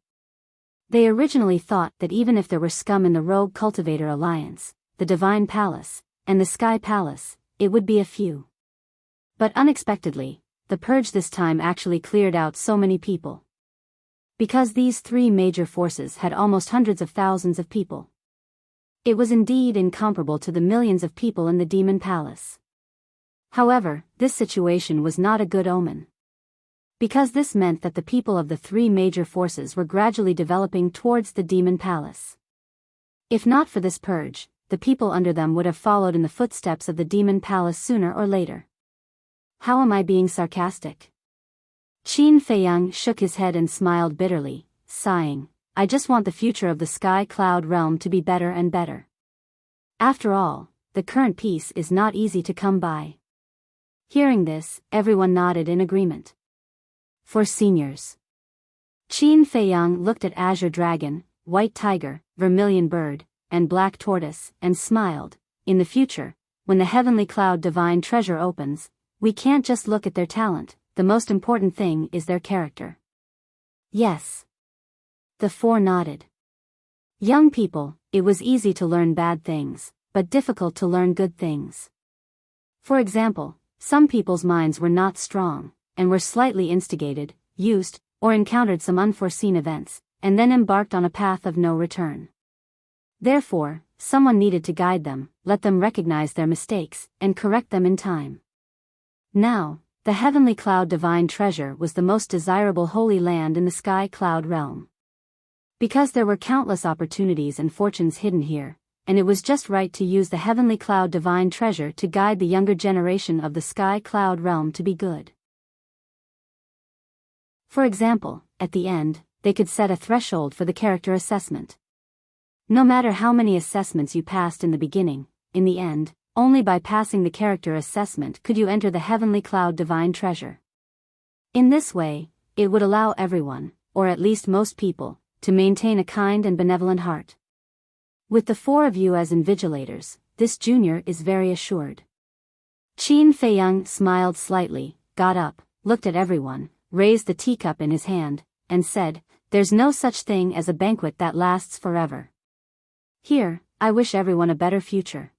They originally thought that even if there were scum in the Rogue Cultivator Alliance, the Divine Palace, and the Sky Palace, it would be a few. But unexpectedly, the purge this time actually cleared out so many people. Because these three major forces had almost hundreds of thousands of people. It was indeed incomparable to the millions of people in the Demon Palace. However, this situation was not a good omen. Because this meant that the people of the three major forces were gradually developing towards the Demon Palace. If not for this purge, the people under them would have followed in the footsteps of the Demon Palace sooner or later. How am I being sarcastic? Qin Feiyang shook his head and smiled bitterly, sighing, "I just want the future of the Sky Cloud realm to be better and better. After all, the current peace is not easy to come by." Hearing this, everyone nodded in agreement. For seniors. Qin Feiyang looked at Azure Dragon, White Tiger, Vermilion Bird, and Black Tortoise, and smiled. "In the future, when the Heavenly Cloud Divine Treasure opens, we can't just look at their talent. The most important thing is their character." Yes. The four nodded. Young people, it was easy to learn bad things, but difficult to learn good things. For example, some people's minds were not strong, and were slightly instigated, used, or encountered some unforeseen events, and then embarked on a path of no return. Therefore, someone needed to guide them, let them recognize their mistakes, and correct them in time. Now, the Heavenly Cloud Divine Treasure was the most desirable holy land in the Sky Cloud realm. Because there were countless opportunities and fortunes hidden here, and it was just right to use the Heavenly Cloud Divine Treasure to guide the younger generation of the Sky Cloud realm to be good. For example, at the end, they could set a threshold for the character assessment. No matter how many assessments you passed in the beginning, in the end, only by passing the character assessment could you enter the Heavenly Cloud Divine Treasure. In this way, it would allow everyone, or at least most people, to maintain a kind and benevolent heart. With the four of you as invigilators, this junior is very assured. Qin Feiyang smiled slightly, got up, looked at everyone, raised the teacup in his hand, and said, "There's no such thing as a banquet that lasts forever. Here, I wish everyone a better future."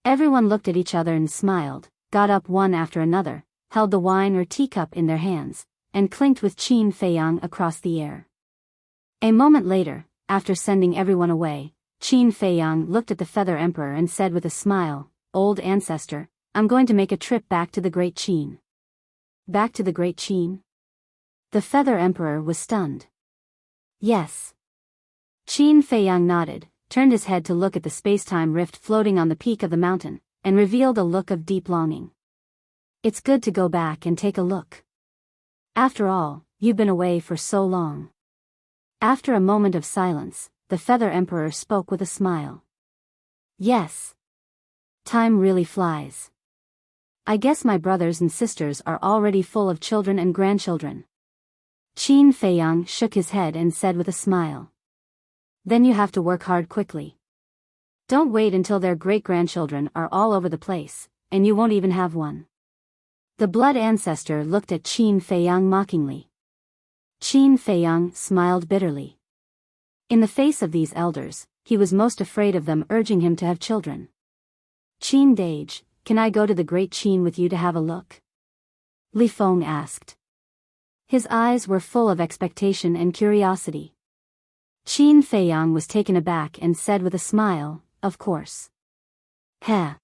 Everyone looked at each other and smiled, got up one after another, held the wine or teacup in their hands, and clinked with Qin Feiyang across the air. A moment later, after sending everyone away, Qin Feiyang looked at the Feather Emperor and said with a smile, "Old ancestor, I'm going to make a trip back to the Great Qin." Back to the Great Qin? The Feather Emperor was stunned. Yes. Qin Feiyang nodded, turned his head to look at the space-time rift floating on the peak of the mountain, and revealed a look of deep longing. It's good to go back and take a look. After all, you've been away for so long. After a moment of silence, the Feather Emperor spoke with a smile. Yes. Time really flies. I guess my brothers and sisters are already full of children and grandchildren. Qin Feiyang shook his head and said with a smile. Then you have to work hard quickly. Don't wait until their great-grandchildren are all over the place, and you won't even have one. The blood ancestor looked at Qin Feiyang mockingly. Qin Feiyang smiled bitterly. In the face of these elders, he was most afraid of them urging him to have children. Qin Dage, can I go to the great Qin with you to have a look? Li Feng asked. His eyes were full of expectation and curiosity. Qin Feiyang was taken aback and said with a smile, of course. Heh.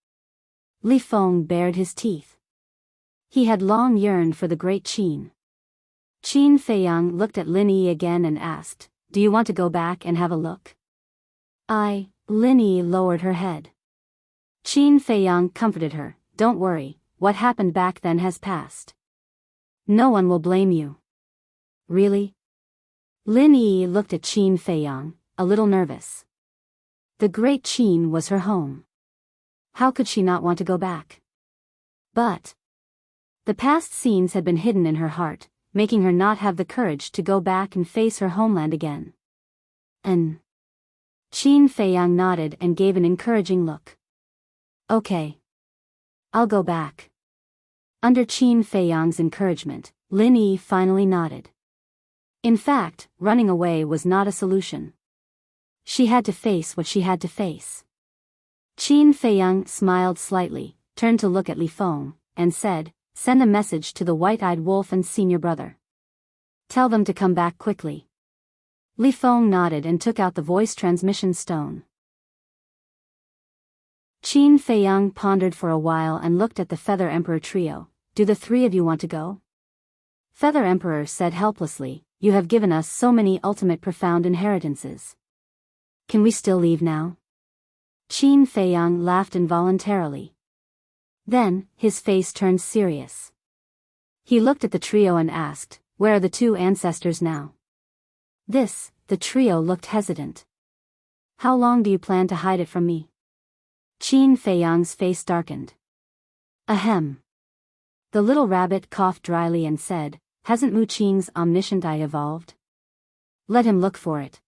Li Feng bared his teeth. He had long yearned for the great Qin. Qin Feiyang looked at Lin Yi again and asked, do you want to go back and have a look? Lin Yi lowered her head. Qin Feiyang comforted her, don't worry, what happened back then has passed. No one will blame you. Really? Lin Yi looked at Qin Feiyang, a little nervous. The great Qin was her home. How could she not want to go back? But the past scenes had been hidden in her heart, making her not have the courage to go back and face her homeland again. Qin Feiyang nodded and gave an encouraging look. Okay. I'll go back. Under Qin Feiyang's encouragement, Lin Yi finally nodded. In fact, running away was not a solution. She had to face what she had to face. Qin Feiyang smiled slightly, turned to look at Li Feng, and said, send a message to the white-eyed wolf and senior brother. Tell them to come back quickly. Li Feng nodded and took out the voice transmission stone. Qin Feiyang pondered for a while and looked at the Feather Emperor trio. Do the three of you want to go? Feather Emperor said helplessly, you have given us so many ultimate profound inheritances. Can we still leave now? Qin Feiyang laughed involuntarily. Then, his face turned serious. He looked at the trio and asked, where are the two ancestors now? The trio looked hesitant. How long do you plan to hide it from me? Qin Feiyang's face darkened. Ahem. The little rabbit coughed dryly and said, hasn't Mu Qing's omniscient eye evolved? Let him look for it.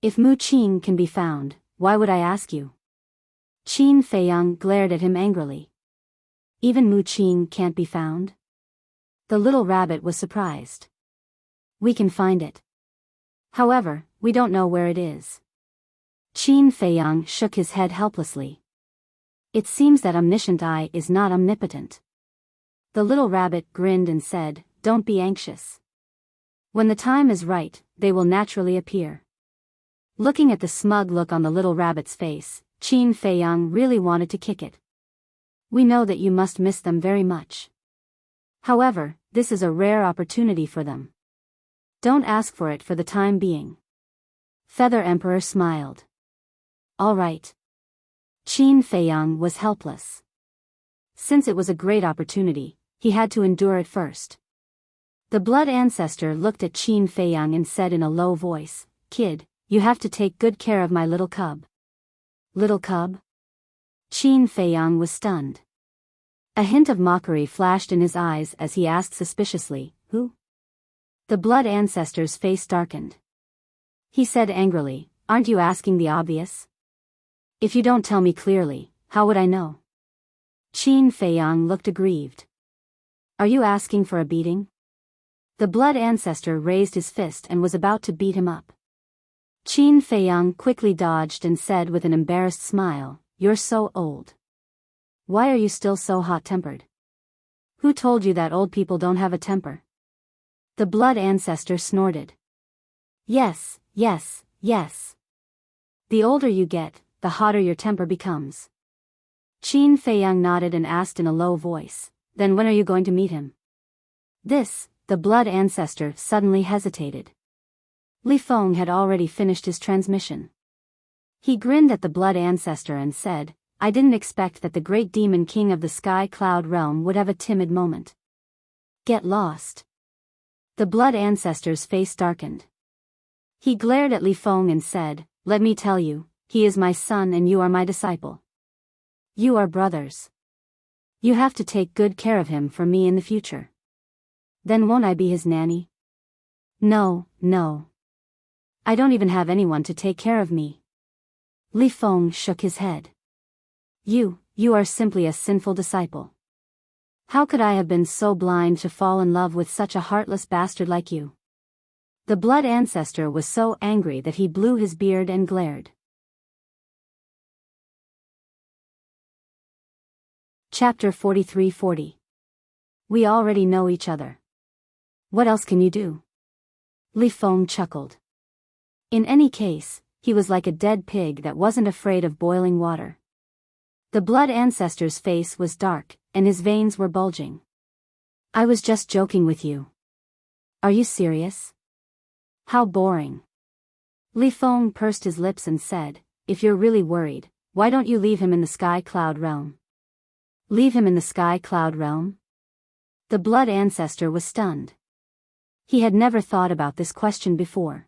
If Mu Qing can be found, why would I ask you? Qin Feiyang glared at him angrily. Even Mu Qing can't be found? The little rabbit was surprised. We can find it. However, we don't know where it is. Qin Feiyang shook his head helplessly. It seems that omniscient eye is not omnipotent. The little rabbit grinned and said, don't be anxious. When the time is right, they will naturally appear. Looking at the smug look on the little rabbit's face, Qin Feiyang really wanted to kick it. We know that you must miss them very much. However, this is a rare opportunity for them. Don't ask for it for the time being. Feather Emperor smiled. All right. Qin Feiyang was helpless. Since it was a great opportunity, he had to endure it first. The blood ancestor looked at Qin Feiyang and said in a low voice, Kid, you have to take good care of my little cub. Little cub? Qin Feiyang was stunned. A hint of mockery flashed in his eyes as he asked suspiciously, who? The blood ancestor's face darkened. He said angrily, aren't you asking the obvious? If you don't tell me clearly, how would I know? Qin Feiyang looked aggrieved. Are you asking for a beating? The blood ancestor raised his fist and was about to beat him up. Qin Feiyang quickly dodged and said with an embarrassed smile, you're so old. Why are you still so hot-tempered? Who told you that old people don't have a temper? The blood ancestor snorted. Yes, yes, yes. The older you get, the hotter your temper becomes. Qin Feiyang nodded and asked in a low voice, then when are you going to meet him? The blood ancestor suddenly hesitated. Li Feng had already finished his transmission. He grinned at the blood ancestor and said, I didn't expect that the great demon king of the sky cloud realm would have a timid moment. Get lost. The blood ancestor's face darkened. He glared at Li Feng and said, "Let me tell you, he is my son and you are my disciple. You are brothers. You have to take good care of him for me in the future. Then won't I be his nanny?" No. I don't even have anyone to take care of me. Li Feng shook his head. You are simply a sinful disciple. How could I have been so blind to fall in love with such a heartless bastard like you? The blood ancestor was so angry that he blew his beard and glared. Chapter 43-40. We already know each other. What else can you do? Li Feng chuckled. In any case, he was like a dead pig that wasn't afraid of boiling water. The blood ancestor's face was dark, and his veins were bulging. I was just joking with you. Are you serious? How boring. Li Feng pursed his lips and said, if you're really worried, why don't you leave him in the sky cloud realm? Leave him in the sky cloud realm? The blood ancestor was stunned. He had never thought about this question before.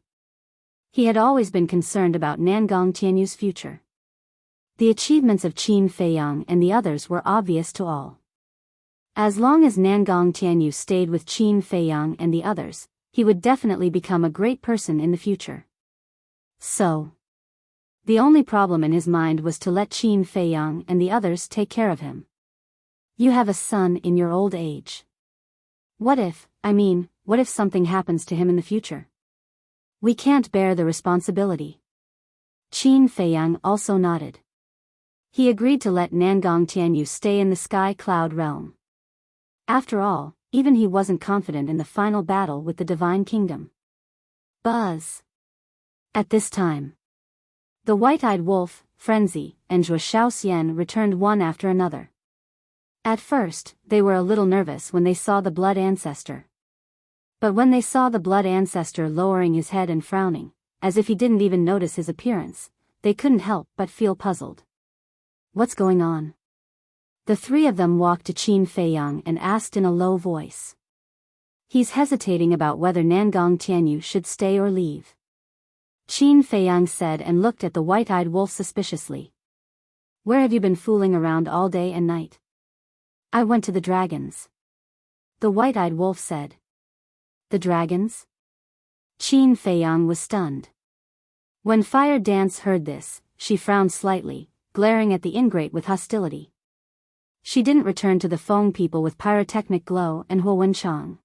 He had always been concerned about Nangong Tianyu's future. The achievements of Qin Feiyang and the others were obvious to all. As long as Nangong Tianyu stayed with Qin Feiyang and the others, he would definitely become a great person in the future. So, the only problem in his mind was to let Qin Feiyang and the others take care of him. You have a son in your old age. What if something happens to him in the future? We can't bear the responsibility. Qin Feiyang also nodded. He agreed to let Nangong Tianyu stay in the sky cloud realm. After all, even he wasn't confident in the final battle with the divine kingdom. Buzz. At this time, the white-eyed wolf, Frenzy, and Zhuo Shaoxian returned one after another. At first, they were a little nervous when they saw the blood ancestor. But when they saw the blood ancestor lowering his head and frowning, as if he didn't even notice his appearance, they couldn't help but feel puzzled. What's going on? The three of them walked to Qin Feiyang and asked in a low voice. He's hesitating about whether Nangong Tianyu should stay or leave. Qin Feiyang said and looked at the white-eyed wolf suspiciously. Where have you been fooling around all day and night? I went to the dragons. The white-eyed wolf said. The dragons? Qin Feiyang was stunned. When Fire Dance heard this, she frowned slightly, glaring at the ingrate with hostility. She didn't return to the Feng people with pyrotechnic glow and Huo Wenchang.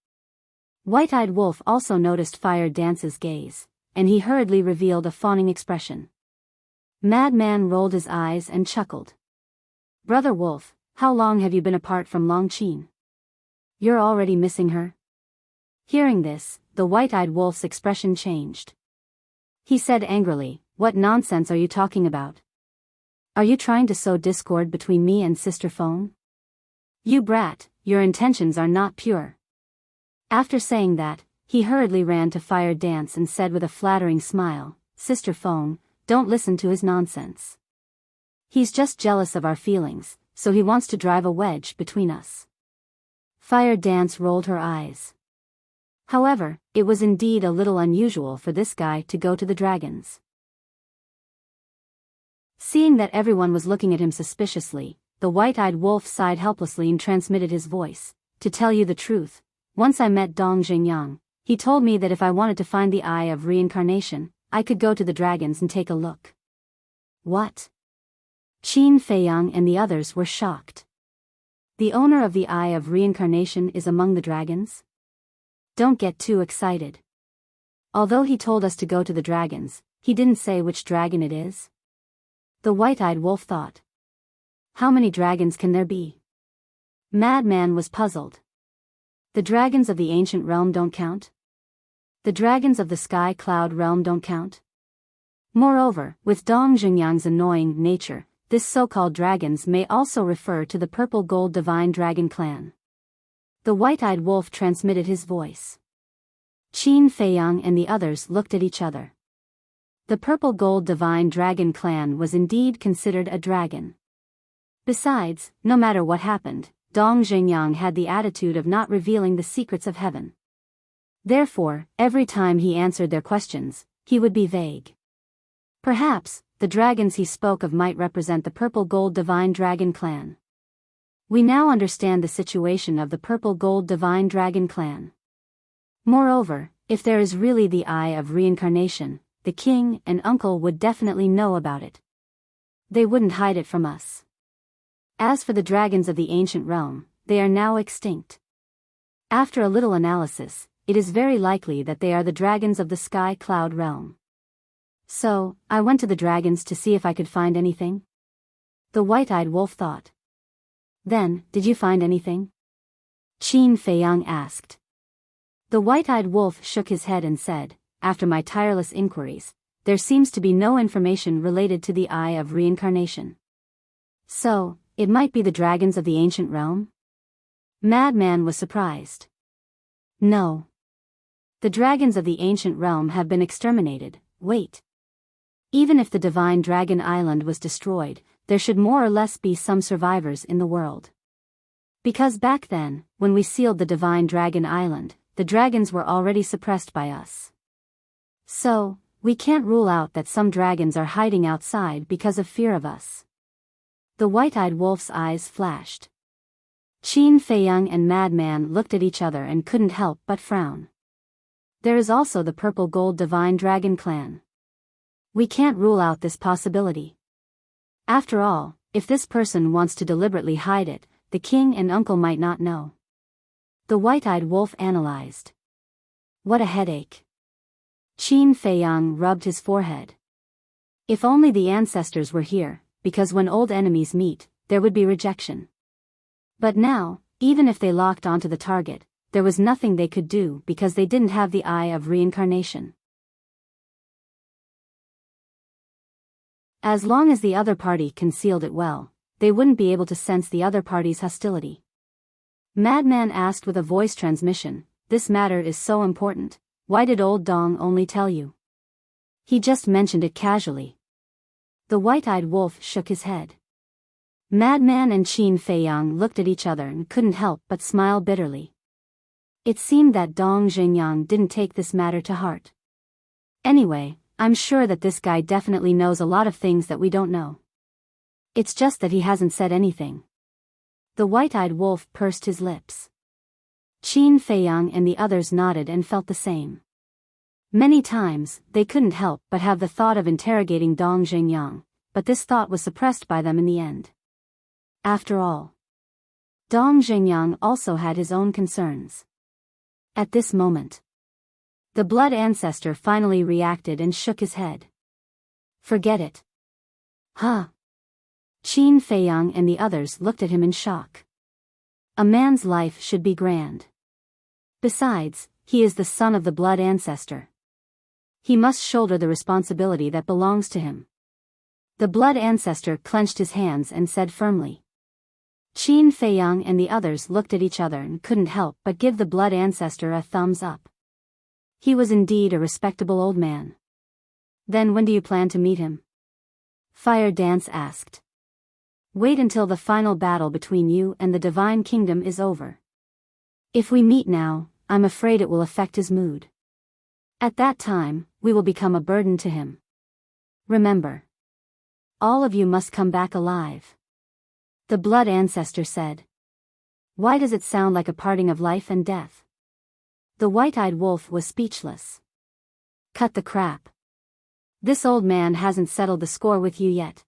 White-eyed wolf also noticed Fire Dance's gaze, and he hurriedly revealed a fawning expression. Madman rolled his eyes and chuckled. Brother Wolf, how long have you been apart from Long Qin? You're already missing her? Hearing this, the white-eyed wolf's expression changed. He said angrily, what nonsense are you talking about? Are you trying to sow discord between me and Sister Feng? You brat, your intentions are not pure. After saying that, he hurriedly ran to Fire Dance and said with a flattering smile, Sister Feng, don't listen to his nonsense. He's just jealous of our feelings, so he wants to drive a wedge between us. Fire Dance rolled her eyes. However, it was indeed a little unusual for this guy to go to the dragons. Seeing that everyone was looking at him suspiciously, the white-eyed wolf sighed helplessly and transmitted his voice. To tell you the truth, once I met Dong Jingyang, he told me that if I wanted to find the Eye of Reincarnation, I could go to the dragons and take a look. What? Qin Feiyang and the others were shocked. The owner of the Eye of Reincarnation is among the dragons? Don't get too excited. Although he told us to go to the dragons, he didn't say which dragon it is. The white-eyed wolf thought. How many dragons can there be? Madman was puzzled. The dragons of the ancient realm don't count? The dragons of the sky cloud realm don't count? Moreover, with Dong Jingyang's annoying nature, this so-called dragons may also refer to the purple gold divine dragon clan. The white-eyed wolf transmitted his voice. Qin Feiyang and the others looked at each other. The purple gold divine dragon clan was indeed considered a dragon. Besides, no matter what happened, Dong Xingyang had the attitude of not revealing the secrets of heaven. Therefore, every time he answered their questions, he would be vague. Perhaps, the dragons he spoke of might represent the purple-gold divine dragon clan. We now understand the situation of the purple-gold divine dragon clan. Moreover, if there is really the eye of reincarnation, the king and uncle would definitely know about it. They wouldn't hide it from us. As for the dragons of the ancient realm, they are now extinct. After a little analysis, it is very likely that they are the dragons of the sky cloud realm. So, I went to the dragons to see if I could find anything. The white-eyed wolf thought. Then, did you find anything? Qin Feiyang asked. The white-eyed wolf shook his head and said, after my tireless inquiries, there seems to be no information related to the eye of reincarnation. So, it might be the dragons of the ancient realm? Madman was surprised. No. The dragons of the ancient realm have been exterminated. Wait. Even if the divine dragon island was destroyed, there should more or less be some survivors in the world. Because back then, when we sealed the divine dragon island, the dragons were already suppressed by us. So, we can't rule out that some dragons are hiding outside because of fear of us. The white-eyed wolf's eyes flashed. Qin Feiyang and Madman looked at each other and couldn't help but frown. There is also the purple-gold divine dragon clan. We can't rule out this possibility. After all, if this person wants to deliberately hide it, the king and uncle might not know. The white-eyed wolf analyzed. What a headache. Qin Feiyang rubbed his forehead. If only the ancestors were here, because when old enemies meet, there would be rejection. But now, even if they locked onto the target, there was nothing they could do because they didn't have the eye of reincarnation. As long as the other party concealed it well, they wouldn't be able to sense the other party's hostility. Madman asked with a voice transmission, this matter is so important, why did old Dong only tell you? He just mentioned it casually. The white-eyed wolf shook his head. Madman and Qin Feiyang looked at each other and couldn't help but smile bitterly. It seemed that Dong Xingyang didn't take this matter to heart. Anyway, I'm sure that this guy definitely knows a lot of things that we don't know. It's just that he hasn't said anything. The white-eyed wolf pursed his lips. Qin Feiyang and the others nodded and felt the same. Many times, they couldn't help but have the thought of interrogating Dong Xingyang, but this thought was suppressed by them in the end. After all, Dong Xingyang also had his own concerns. At this moment, the blood ancestor finally reacted and shook his head. Forget it. Huh? Qin Feiyang and the others looked at him in shock. A man's life should be grand. Besides, he is the son of the blood ancestor. He must shoulder the responsibility that belongs to him. The blood ancestor clenched his hands and said firmly. Qin Feiyang and the others looked at each other and couldn't help but give the blood ancestor a thumbs up. He was indeed a respectable old man. Then when do you plan to meet him? Fire Dance asked. Wait until the final battle between you and the Divine Kingdom is over. If we meet now, I'm afraid it will affect his mood. At that time, we will become a burden to him. Remember. All of you must come back alive. The blood ancestor said. Why does it sound like a parting of life and death? The white-eyed wolf was speechless. Cut the crap. This old man hasn't settled the score with you yet.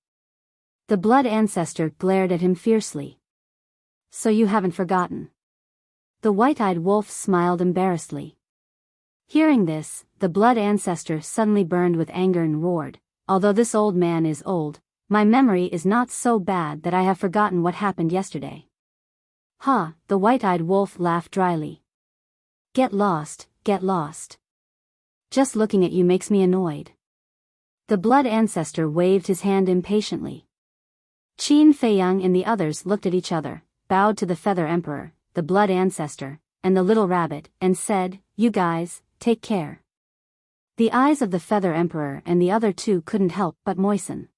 The blood ancestor glared at him fiercely. So you haven't forgotten. The white-eyed wolf smiled embarrassedly. Hearing this, the blood ancestor suddenly burned with anger and roared, although this old man is old, my memory is not so bad that I have forgotten what happened yesterday. Ha, the white-eyed wolf laughed dryly. Get lost, get lost. Just looking at you makes me annoyed. The blood ancestor waved his hand impatiently. Qin Feiyang and the others looked at each other, bowed to the Feather Emperor, the blood ancestor, and the little rabbit, and said, you guys, take care. The eyes of the Feather Emperor and the other two couldn't help but moisten.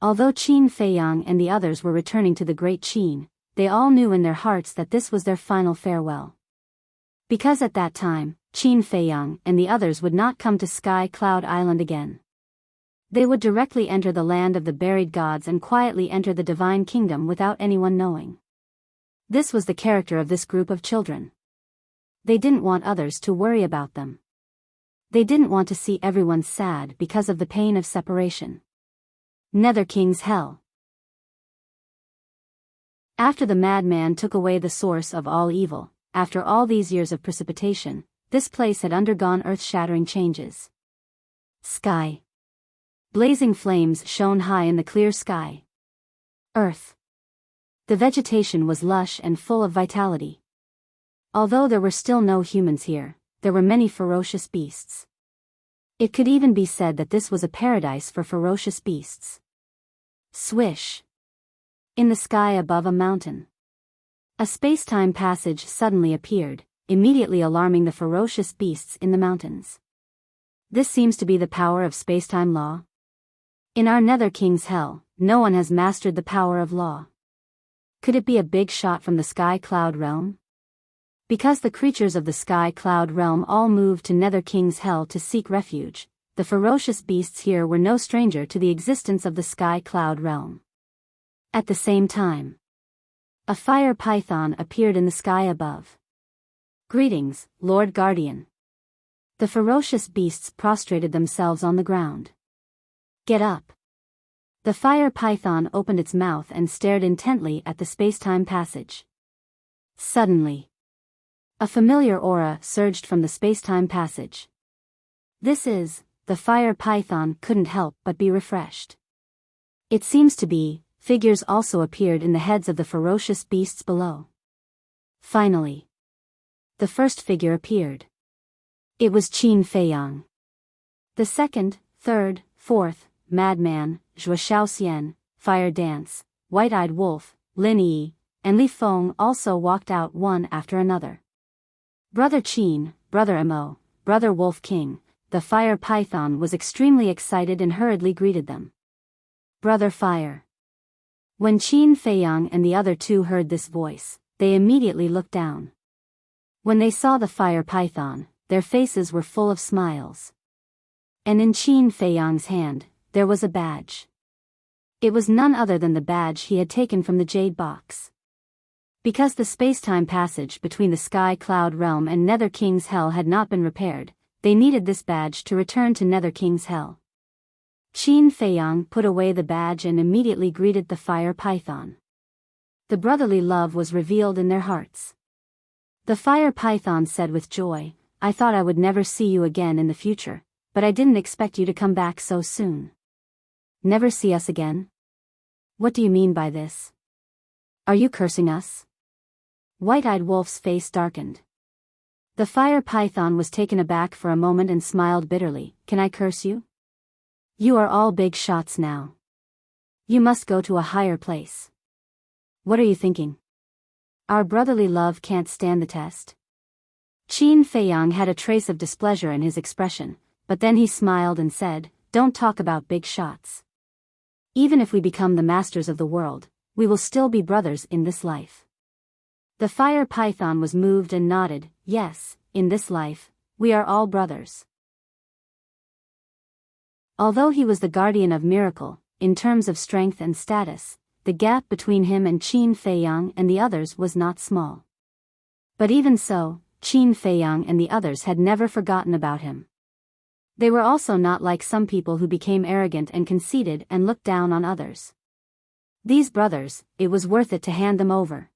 Although Qin Feiyang and the others were returning to the Great Qin, they all knew in their hearts that this was their final farewell. Because at that time, Qin Feiyang and the others would not come to Sky Cloud Island again. They would directly enter the land of the buried gods and quietly enter the divine kingdom without anyone knowing. This was the character of this group of children. They didn't want others to worry about them. They didn't want to see everyone sad because of the pain of separation. Nether King's Hell. After the madman took away the source of all evil, after all these years of precipitation, this place had undergone earth-shattering changes. Sky. Blazing flames shone high in the clear sky. Earth. The vegetation was lush and full of vitality. Although there were still no humans here, there were many ferocious beasts. It could even be said that this was a paradise for ferocious beasts. Swish. In the sky above a mountain. A space-time passage suddenly appeared, immediately alarming the ferocious beasts in the mountains. This seems to be the power of space-time law. In our Nether King's Hell, no one has mastered the power of law. Could it be a big shot from the Sky Cloud Realm? Because the creatures of the Sky Cloud Realm all moved to Nether King's Hell to seek refuge, the ferocious beasts here were no stranger to the existence of the Sky Cloud Realm. At the same time, a fire python appeared in the sky above. Greetings, Lord Guardian. The ferocious beasts prostrated themselves on the ground. Get up. The fire python opened its mouth and stared intently at the space-time passage. Suddenly, a familiar aura surged from the space-time passage. The fire python couldn't help but be refreshed. It seems to be, figures also appeared in the heads of the ferocious beasts below. Finally, the first figure appeared. It was Qin Feiyang. The second, third, fourth, madman, Zhuo Shaoxian, fire dance, white-eyed wolf, Lin Yi, and Li Feng also walked out one after another. Brother Qin, Brother Mo, Brother Wolf King, the fire python was extremely excited and hurriedly greeted them. Brother Fire. When Qin Feiyang and the other two heard this voice, they immediately looked down. When they saw the fire python, their faces were full of smiles. And in Qin Feiyang's hand, there was a badge. It was none other than the badge he had taken from the jade box. Because the space-time passage between the Sky Cloud Realm and Nether King's Hell had not been repaired, they needed this badge to return to Nether King's Hell. Qin Feiyang put away the badge and immediately greeted the fire python. The brotherly love was revealed in their hearts. The fire python said with joy, I thought I would never see you again in the future, but I didn't expect you to come back so soon. Never see us again? What do you mean by this? Are you cursing us? White-eyed Wolf's face darkened. The fire python was taken aback for a moment and smiled bitterly. Can I curse you? You are all big shots now. You must go to a higher place. What are you thinking? Our brotherly love can't stand the test. Qin Feiyang had a trace of displeasure in his expression, but then he smiled and said, Don't talk about big shots. Even if we become the masters of the world, we will still be brothers in this life. The fire python was moved and nodded, yes, in this life, we are all brothers. Although he was the guardian of miracle, in terms of strength and status, the gap between him and Qin Feiyang and the others was not small. But even so, Qin Feiyang and the others had never forgotten about him. They were also not like some people who became arrogant and conceited and looked down on others. These brothers, it was worth it to hand them over.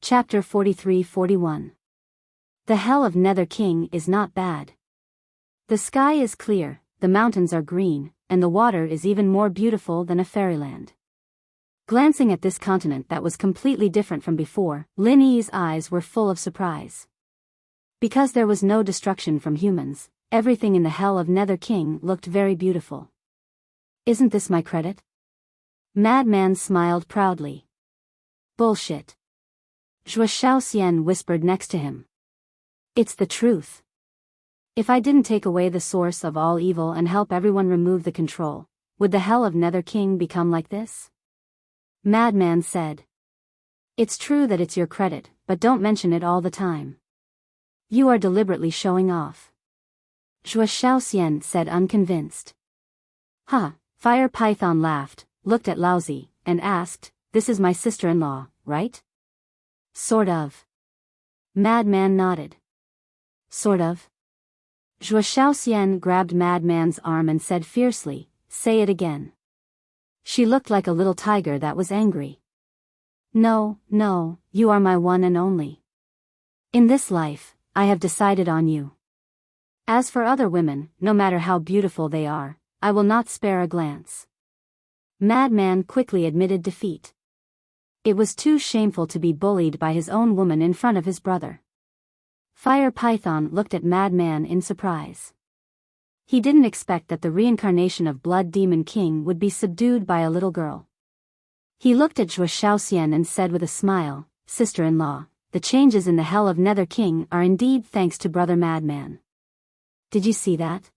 Chapter 43-41. The Hell of Nether King is not bad. The sky is clear, the mountains are green, and the water is even more beautiful than a fairyland. Glancing at this continent that was completely different from before, Lin Yi's eyes were full of surprise. Because there was no destruction from humans, everything in the Hell of Nether King looked very beautiful. Isn't this my credit? Madman smiled proudly. Bullshit. Zhuo Shaoxian whispered next to him. It's the truth. If I didn't take away the source of all evil and help everyone remove the control, would the hell of Nether King become like this? Madman said. It's true that it's your credit, but don't mention it all the time. You are deliberately showing off. Zhuo Shaoxian said unconvinced. Huh, Fire Python laughed, looked at Laozi, and asked, this is my sister-in-law, right? Sort of. Madman nodded. Sort of. Zhuo Shaoxian grabbed Madman's arm and said fiercely, say it again. She looked like a little tiger that was angry. No, you are my one and only. In this life, I have decided on you. As for other women, no matter how beautiful they are, I will not spare a glance. Madman quickly admitted defeat. It was too shameful to be bullied by his own woman in front of his brother. Fire Python looked at Madman in surprise. He didn't expect that the reincarnation of Blood Demon King would be subdued by a little girl. He looked at Zhuo Shaoxian and said with a smile, sister-in-law, the changes in the hell of Nether King are indeed thanks to brother Madman. Did you see that?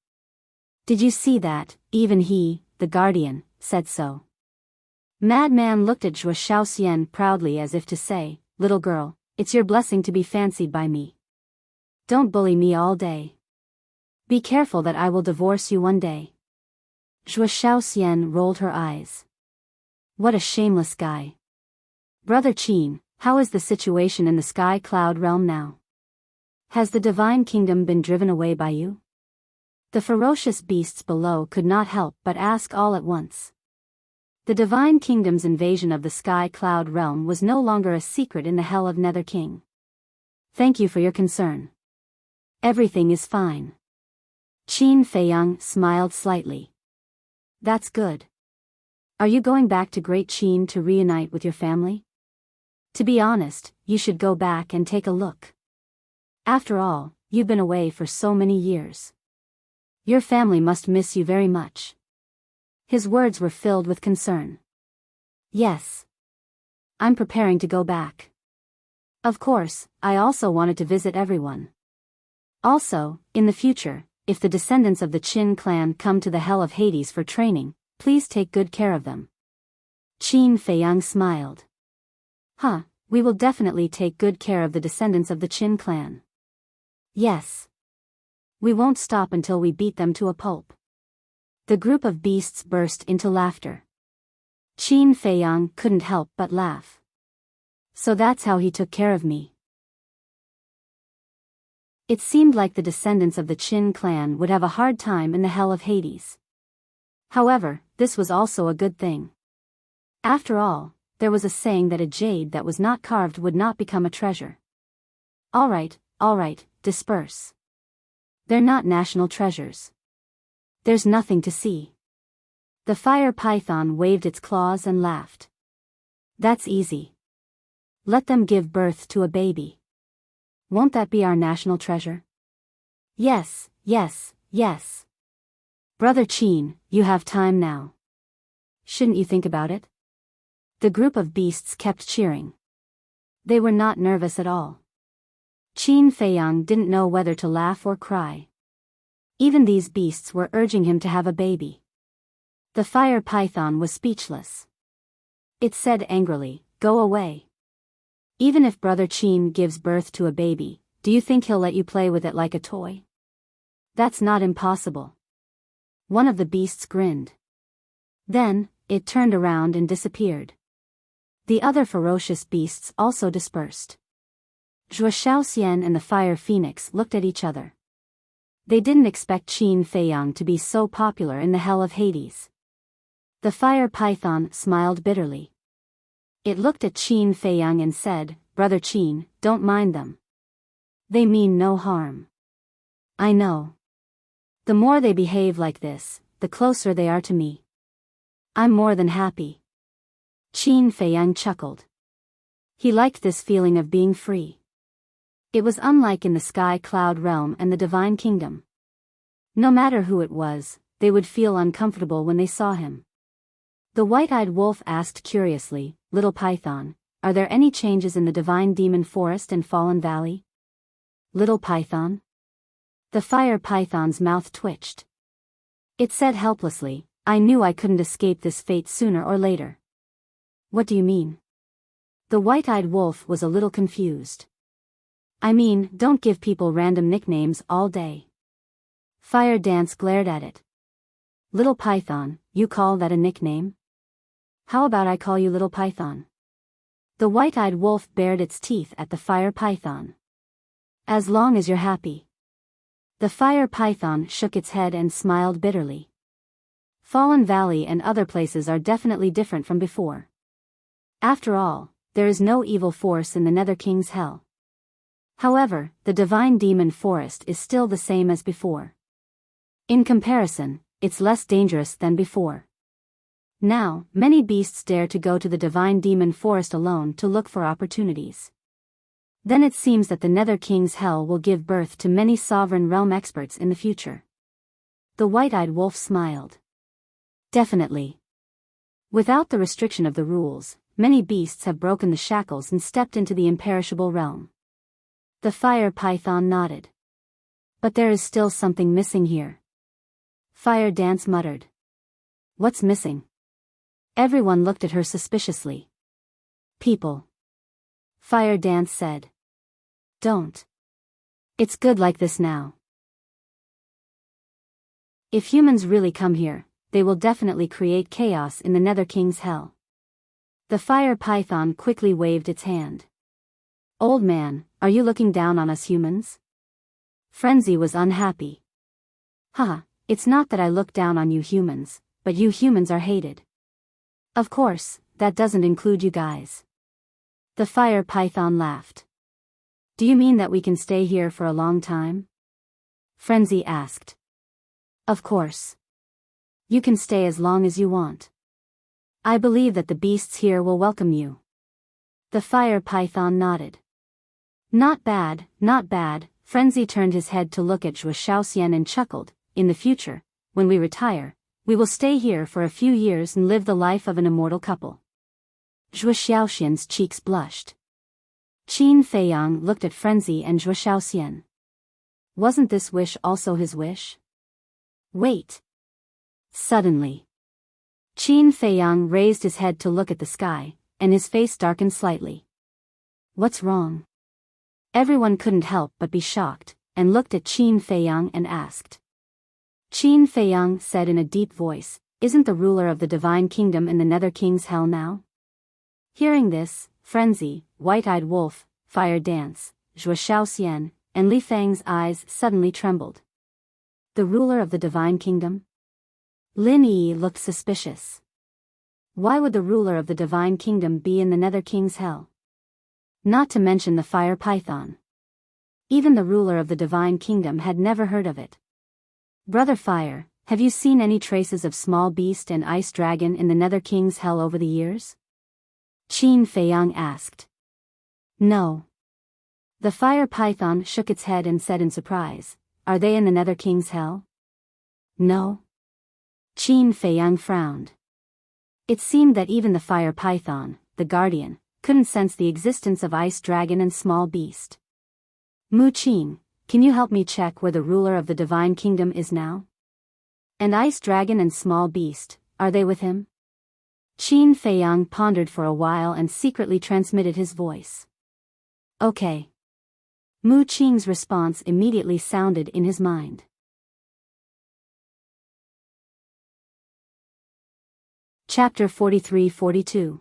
Did you see that? Even he, the guardian, said so. Madman looked at Zhuo Shaoxian proudly as if to say, little girl, it's your blessing to be fancied by me. Don't bully me all day. Be careful that I will divorce you one day. Zhuo Shaoxian rolled her eyes. What a shameless guy. Brother Qin, how is the situation in the Sky Cloud realm now? Has the Divine Kingdom been driven away by you? The ferocious beasts below could not help but ask all at once. The Divine Kingdom's invasion of the Sky Cloud realm was no longer a secret in the hell of Nether King. Thank you for your concern. Everything is fine. Qin Feiyang smiled slightly. That's good. Are you going back to Great Qin to reunite with your family? To be honest, you should go back and take a look. After all, you've been away for so many years. Your family must miss you very much. His words were filled with concern. Yes. I'm preparing to go back. Of course, I also wanted to visit everyone. Also, in the future, if the descendants of the Qin clan come to the Hell of Hades for training, please take good care of them. Qin Feiyang smiled. Huh, we will definitely take good care of the descendants of the Qin clan. Yes. We won't stop until we beat them to a pulp. The group of beasts burst into laughter. Qin Feiyang couldn't help but laugh. So that's how he took care of me. It seemed like the descendants of the Qin clan would have a hard time in the Hell of Hades. However, this was also a good thing. After all, there was a saying that a jade that was not carved would not become a treasure. All right, disperse. They're not national treasures. There's nothing to see. The fire python waved its claws and laughed. That's easy. Let them give birth to a baby. Won't that be our national treasure? Yes. Brother Qin, you have time now. Shouldn't you think about it? The group of beasts kept cheering. They were not nervous at all. Qin Feiyang didn't know whether to laugh or cry. Even these beasts were urging him to have a baby. The fire python was speechless. It said angrily, go away. Even if Brother Qin gives birth to a baby, do you think he'll let you play with it like a toy? That's not impossible. One of the beasts grinned. Then, it turned around and disappeared. The other ferocious beasts also dispersed. Zhuo Shaoxian and the Fire Phoenix looked at each other. They didn't expect Qin Feiyang to be so popular in the Hell of Hades. The Fire Python smiled bitterly. It looked at Qin Feiyang and said, Brother Qin, don't mind them. They mean no harm. I know. The more they behave like this, the closer they are to me. I'm more than happy. Qin Feiyang chuckled. He liked this feeling of being free. It was unlike in the Sky Cloud realm and the Divine Kingdom. No matter who it was, they would feel uncomfortable when they saw him. The white-eyed wolf asked curiously, Little Python, are there any changes in the Divine Demon Forest and Fallen Valley? Little Python? The fire python's mouth twitched. It said helplessly, I knew I couldn't escape this fate sooner or later. What do you mean? The white-eyed wolf was a little confused. I mean, don't give people random nicknames all day. Fire Dance glared at it. Little Python, you call that a nickname? How about I call you Little Python? The white-eyed wolf bared its teeth at the fire python. As long as you're happy. The fire python shook its head and smiled bitterly. Fallen Valley and other places are definitely different from before. After all, there is no evil force in the Nether King's hell. However, the divine demon forest is still the same as before. In comparison, it's less dangerous than before. Now, many beasts dare to go to the divine demon forest alone to look for opportunities. Then it seems that the Nether King's hell will give birth to many sovereign realm experts in the future. The white-eyed wolf smiled. Definitely. Without the restriction of the rules, many beasts have broken the shackles and stepped into the imperishable realm. The fire python nodded. But there is still something missing here. Fire Dance muttered. What's missing? Everyone looked at her suspiciously. People. Fire Dance said. Don't. It's good like this now. If humans really come here, they will definitely create chaos in the Nether King's hell. The fire python quickly waved its hand. Old man, are you looking down on us humans? Frenzy was unhappy. Haha, it's not that I look down on you humans, but you humans are hated. Of course, that doesn't include you guys. The fire python laughed. Do you mean that we can stay here for a long time? Frenzy asked. Of course. You can stay as long as you want. I believe that the beasts here will welcome you. The fire python nodded. Not bad, not bad. Frenzy turned his head to look at Zhuo Shaoxian and chuckled. In the future, when we retire, we will stay here for a few years and live the life of an immortal couple. Zhuo Shaoxian's cheeks blushed. Qin Feiyang looked at Frenzy and Zhuo Shaoxian. Wasn't this wish also his wish? Wait. Suddenly, Qin Feiyang raised his head to look at the sky, and his face darkened slightly. What's wrong? Everyone couldn't help but be shocked, and looked at Qin Feiyang and asked. Qin Feiyang said in a deep voice, Isn't the ruler of the divine kingdom in the Nether King's hell now? Hearing this, Frenzy, White-Eyed Wolf, Fire Dance, Zhuo Shaoxian, and Li Fang's eyes suddenly trembled. The ruler of the divine kingdom? Lin Yi looked suspicious. Why would the ruler of the divine kingdom be in the Nether King's hell? Not to mention the fire python. Even the ruler of the divine kingdom had never heard of it. Brother Fire, have you seen any traces of small beast and ice dragon in the Nether King's hell over the years? Qin Feiyang asked. No. The fire python shook its head and said in surprise, Are they in the Nether King's hell? No. Qin Feiyang frowned. It seemed that even the fire python, the guardian, couldn't sense the existence of ice dragon and small beast. Mu Qin, can you help me check where the ruler of the divine kingdom is now? And ice dragon and small beast, are they with him? Qin Feiyang pondered for a while and secretly transmitted his voice. Okay. Mu Qing's response immediately sounded in his mind. Chapter 43-42.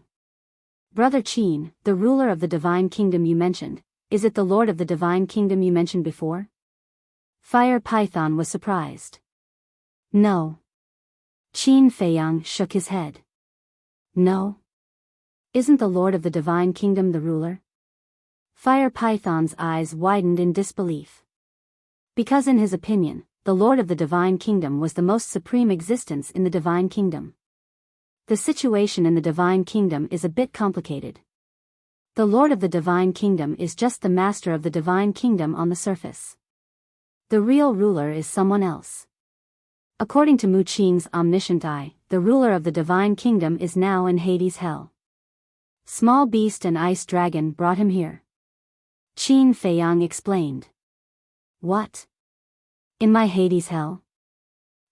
Brother Qin, the ruler of the divine kingdom you mentioned, is it the lord of the divine kingdom you mentioned before? Fire Python was surprised. No. Qin Feiyang shook his head. No. Isn't the lord of the divine kingdom the ruler? Fire Python's eyes widened in disbelief. Because in his opinion, the lord of the divine kingdom was the most supreme existence in the divine kingdom. The situation in the divine kingdom is a bit complicated. The lord of the divine kingdom is just the master of the divine kingdom on the surface. The real ruler is someone else. According to Mu Qing's omniscient eye, the ruler of the divine kingdom is now in Hades' hell. Small beast and ice dragon brought him here. Qin Feiyang explained. What? In my Hades hell?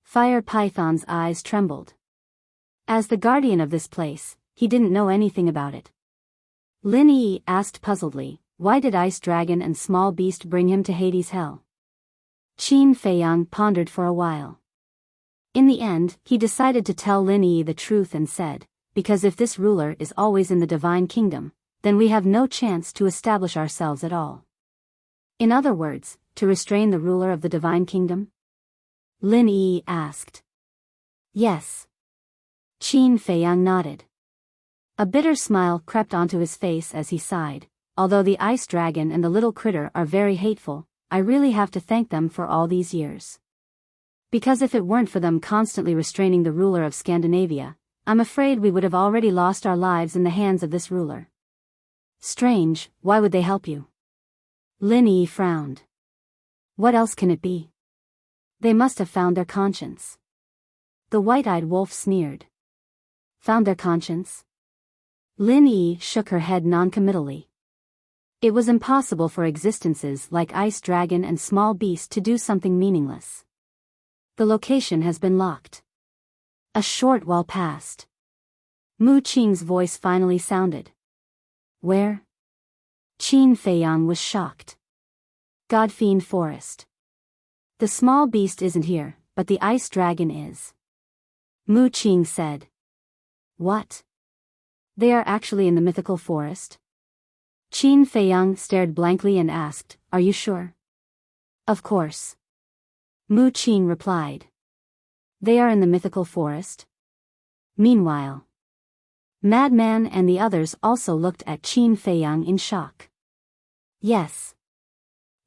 Fire Python's eyes trembled. As the guardian of this place, he didn't know anything about it. Lin Yi asked puzzledly, why did Ice Dragon and Small Beast bring him to Hades hell? Qin Feiyang pondered for a while. In the end, he decided to tell Lin Yi the truth and said, because if this ruler is always in the divine kingdom, then we have no chance to establish ourselves at all. In other words, to restrain the ruler of the divine kingdom? Lin Yi asked. Yes. Qin Feiyang nodded. A bitter smile crept onto his face as he sighed. Although the ice dragon and the little critter are very hateful, I really have to thank them for all these years. Because if it weren't for them constantly restraining the ruler of Scandinavia, I'm afraid we would have already lost our lives in the hands of this ruler. Strange, why would they help you? Lin Yi frowned. What else can it be? They must have found their conscience. The white-eyed wolf sneered. Found their conscience? Lin Yi shook her head noncommittally. It was impossible for existences like Ice Dragon and Small Beast to do something meaningless. The location has been locked. A short while passed. Mu Qing's voice finally sounded. Where? Qin Feiyang was shocked. Godfiend Forest. The Small Beast isn't here, but the Ice Dragon is. Mu Qing said. What? They are actually in the mythical forest? Qin Feiyang stared blankly and asked, are you sure? Of course. Mu Qing replied. They are in the mythical forest? Meanwhile, Madman and the others also looked at Qin Feiyang in shock. Yes.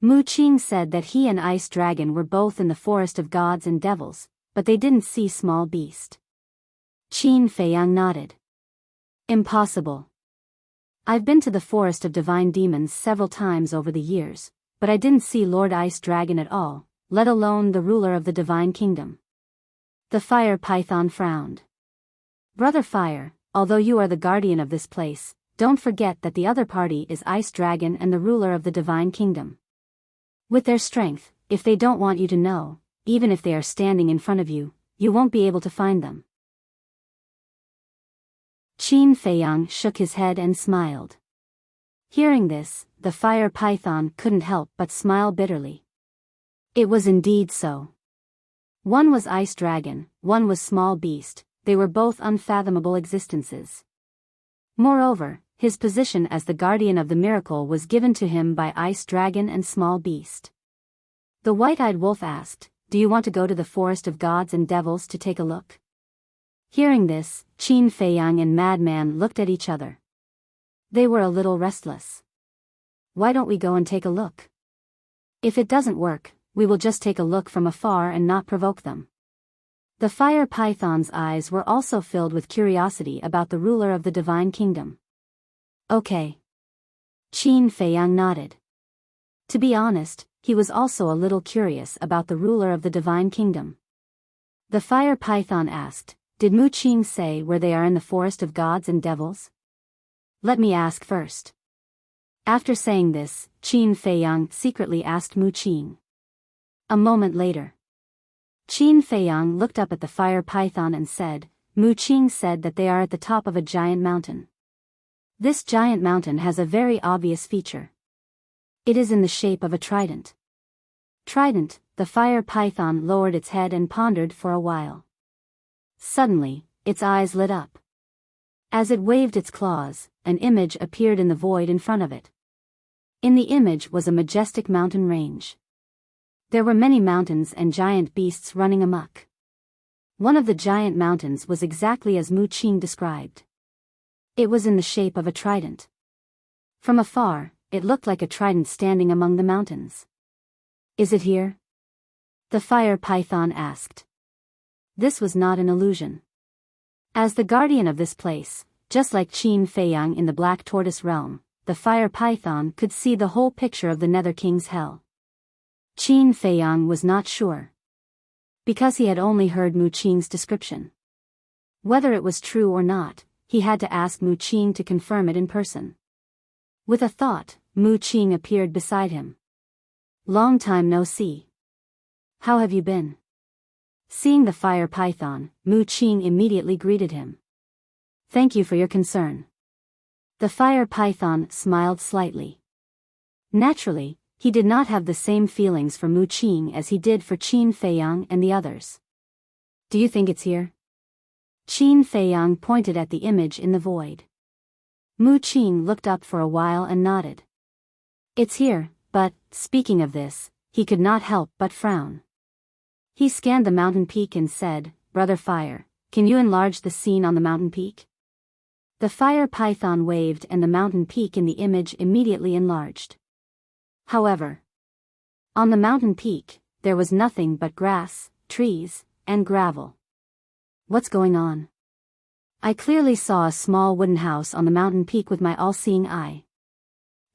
Mu Qing said that he and Ice Dragon were both in the forest of gods and devils, but they didn't see Small Beast. Qin Feiyang nodded. Impossible. I've been to the forest of divine demons several times over the years, but I didn't see Lord Ice Dragon at all, let alone the ruler of the divine kingdom. The Fire Python frowned. Brother Fire, although you are the guardian of this place, don't forget that the other party is Ice Dragon and the ruler of the divine kingdom. With their strength, if they don't want you to know, even if they are standing in front of you, you won't be able to find them. Qin Feiyang shook his head and smiled. Hearing this, the Fire Python couldn't help but smile bitterly. It was indeed so. One was Ice Dragon, one was Small Beast, they were both unfathomable existences. Moreover, his position as the guardian of the miracle was given to him by Ice Dragon and Small Beast. The white-eyed wolf asked, do you want to go to the forest of gods and devils to take a look? Hearing this, Qin Feiyang and Madman looked at each other. They were a little restless. Why don't we go and take a look? If it doesn't work, we will just take a look from afar and not provoke them. The Fire Python's eyes were also filled with curiosity about the ruler of the divine kingdom. Okay. Qin Feiyang nodded. To be honest, he was also a little curious about the ruler of the divine kingdom. The Fire Python asked, did Mu Qing say where they are in the forest of gods and devils? Let me ask first. After saying this, Qin Feiyang secretly asked Mu Qing. A moment later, Qin Feiyang looked up at the Fire Python and said, Mu Qing said that they are at the top of a giant mountain. This giant mountain has a very obvious feature. It is in the shape of a trident. Trident, the Fire Python lowered its head and pondered for a while. Suddenly, its eyes lit up. As it waved its claws, an image appeared in the void in front of it. In the image was a majestic mountain range. There were many mountains and giant beasts running amok. One of the giant mountains was exactly as Mu Qing described. It was in the shape of a trident. From afar, it looked like a trident standing among the mountains. Is it here? The Fire Python asked. This was not an illusion. As the guardian of this place, just like Qin Feiyang in the Black Tortoise realm, the Fire Python could see the whole picture of the Nether King's hell. Qin Feiyang was not sure. Because he had only heard Mu Qing's description. Whether it was true or not, he had to ask Mu Qing to confirm it in person. With a thought, Mu Qing appeared beside him. Long time no see. how have you been? Seeing the fire python, Mu Qing immediately greeted him. Thank you for your concern. The fire python smiled slightly. Naturally, he did not have the same feelings for Mu Qing as he did for Qin Feiyang and the others. Do you think it's here? Qin Feiyang pointed at the image in the void. Mu Qing looked up for a while and nodded. It's here, but, speaking of this, he could not help but frown. He scanned the mountain peak and said, Brother Fire, can you enlarge the scene on the mountain peak? The fire python waved and the mountain peak in the image immediately enlarged. However, on the mountain peak, there was nothing but grass, trees, and gravel. What's going on? I clearly saw a small wooden house on the mountain peak with my all-seeing eye.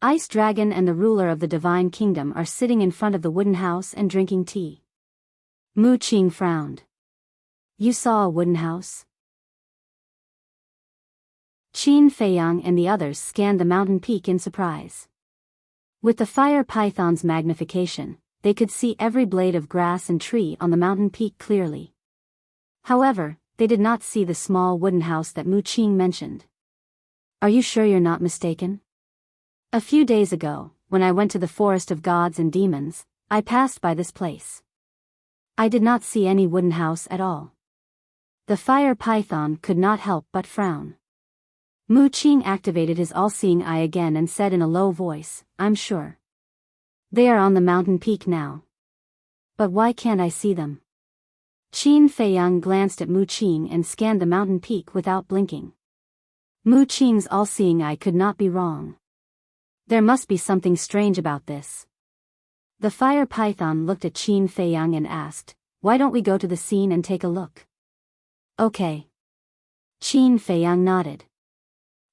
Ice Dragon and the ruler of the Divine Kingdom are sitting in front of the wooden house and drinking tea. Mu Qing frowned. You saw a wooden house? Qin Feiyang and the others scanned the mountain peak in surprise. With the fire python's magnification, they could see every blade of grass and tree on the mountain peak clearly. However, they did not see the small wooden house that Mu Qing mentioned. Are you sure you're not mistaken? A few days ago, when I went to the forest of gods and demons, I passed by this place. I did not see any wooden house at all. The fire python could not help but frown. Mu Qing activated his all-seeing eye again and said in a low voice, I'm sure. They are on the mountain peak now. But why can't I see them? Qin Feiyang glanced at Mu Qing and scanned the mountain peak without blinking. Mu Qing's all-seeing eye could not be wrong. There must be something strange about this. The fire python looked at Qin Feiyang and asked, why don't we go to the scene and take a look? Okay. Qin Feiyang nodded.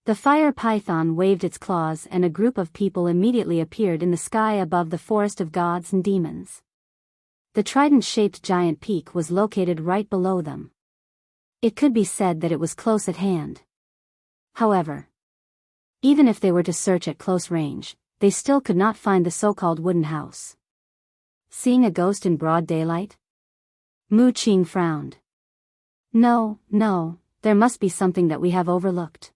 The fire python waved its claws and a group of people immediately appeared in the sky above the forest of gods and demons. The trident-shaped giant peak was located right below them. It could be said that it was close at hand. However, even if they were to search at close range, they still could not find the so-called wooden house. Seeing a ghost in broad daylight? Mu Qing frowned. No, there must be something that we have overlooked.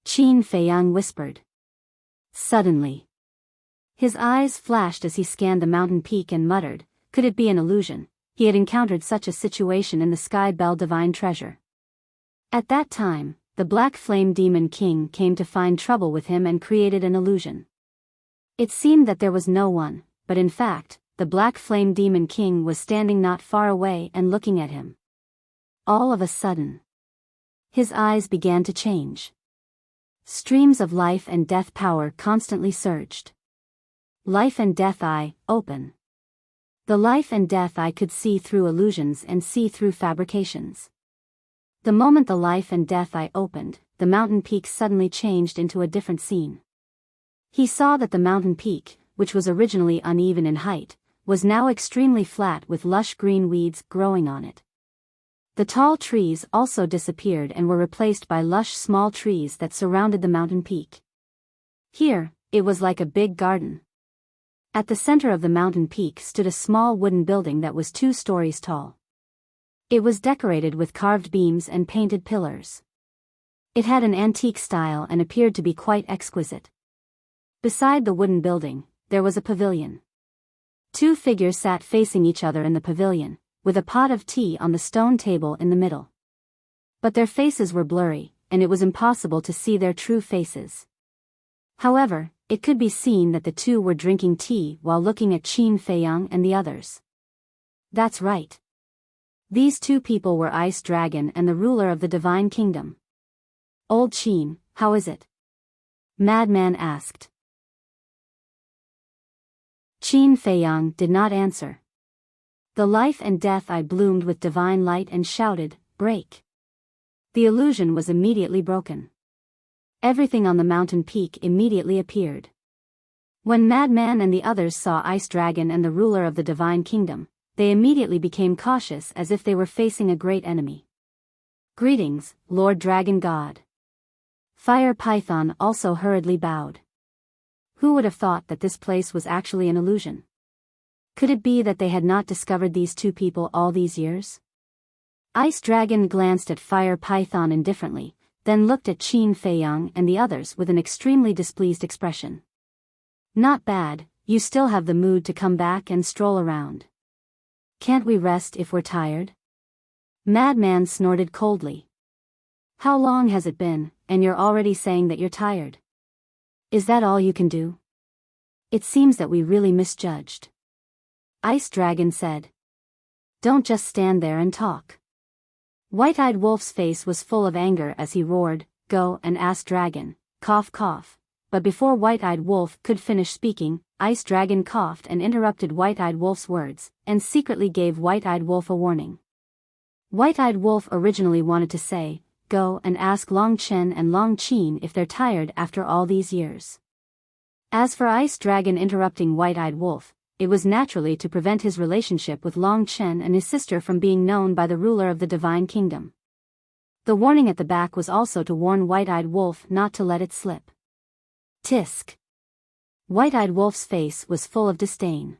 Qin Feiyang whispered. Suddenly, his eyes flashed as he scanned the mountain peak and muttered, could it be an illusion? He had encountered such a situation in the Sky Bell Divine Treasure. At that time, the Black Flame Demon King came to find trouble with him and created an illusion. It seemed that there was no one, but in fact, the Black Flame Demon King was standing not far away and looking at him. All of a sudden, his eyes began to change. Streams of life and death power constantly surged. Life and death eye, open. The life and death eye could see through illusions and see through fabrications. The moment the life and death eye opened, the mountain peak suddenly changed into a different scene. He saw that the mountain peak, which was originally uneven in height, was now extremely flat with lush green weeds growing on it. The tall trees also disappeared and were replaced by lush small trees that surrounded the mountain peak. Here, it was like a big garden. At the center of the mountain peak stood a small wooden building that was 2 stories tall. It was decorated with carved beams and painted pillars. It had an antique style and appeared to be quite exquisite. Beside the wooden building, there was a pavilion. 2 figures sat facing each other in the pavilion, with a pot of tea on the stone table in the middle. But their faces were blurry, and it was impossible to see their true faces. However, it could be seen that the 2 were drinking tea while looking at Qin Feiyang and the others. That's right. These 2 people were Ice Dragon and the ruler of the Divine Kingdom. Old Qin, how is it? Madman asked. Qin Feiyang did not answer. The life and death eye bloomed with divine light and shouted, break. The illusion was immediately broken. Everything on the mountain peak immediately appeared. When Madman and the others saw Ice Dragon and the ruler of the Divine Kingdom, they immediately became cautious as if they were facing a great enemy. Greetings, Lord Dragon God. Fire Python also hurriedly bowed. Who would have thought that this place was actually an illusion? Could it be that they had not discovered these two people all these years? Ice Dragon glanced at Fire Python indifferently, then looked at Qin Feiyang and the others with an extremely displeased expression. Not bad, you still have the mood to come back and stroll around. Can't we rest if we're tired? Madman snorted coldly. How long has it been, and you're already saying that you're tired? Is that all you can do? It seems that we really misjudged. Ice Dragon said. Don't just stand there and talk. White-Eyed Wolf's face was full of anger as he roared, Go and ask Dragon, cough cough. But before White-Eyed Wolf could finish speaking, Ice Dragon coughed and interrupted White-Eyed Wolf's words, and secretly gave White-Eyed Wolf a warning. White-Eyed Wolf originally wanted to say, Go and ask Long Chen and Long Qin if they're tired after all these years. As for Ice Dragon interrupting White-Eyed Wolf, it was naturally to prevent his relationship with Long Chen and his sister from being known by the ruler of the Divine Kingdom. The warning at the back was also to warn White-Eyed Wolf not to let it slip. Tisk. White-Eyed Wolf's face was full of disdain.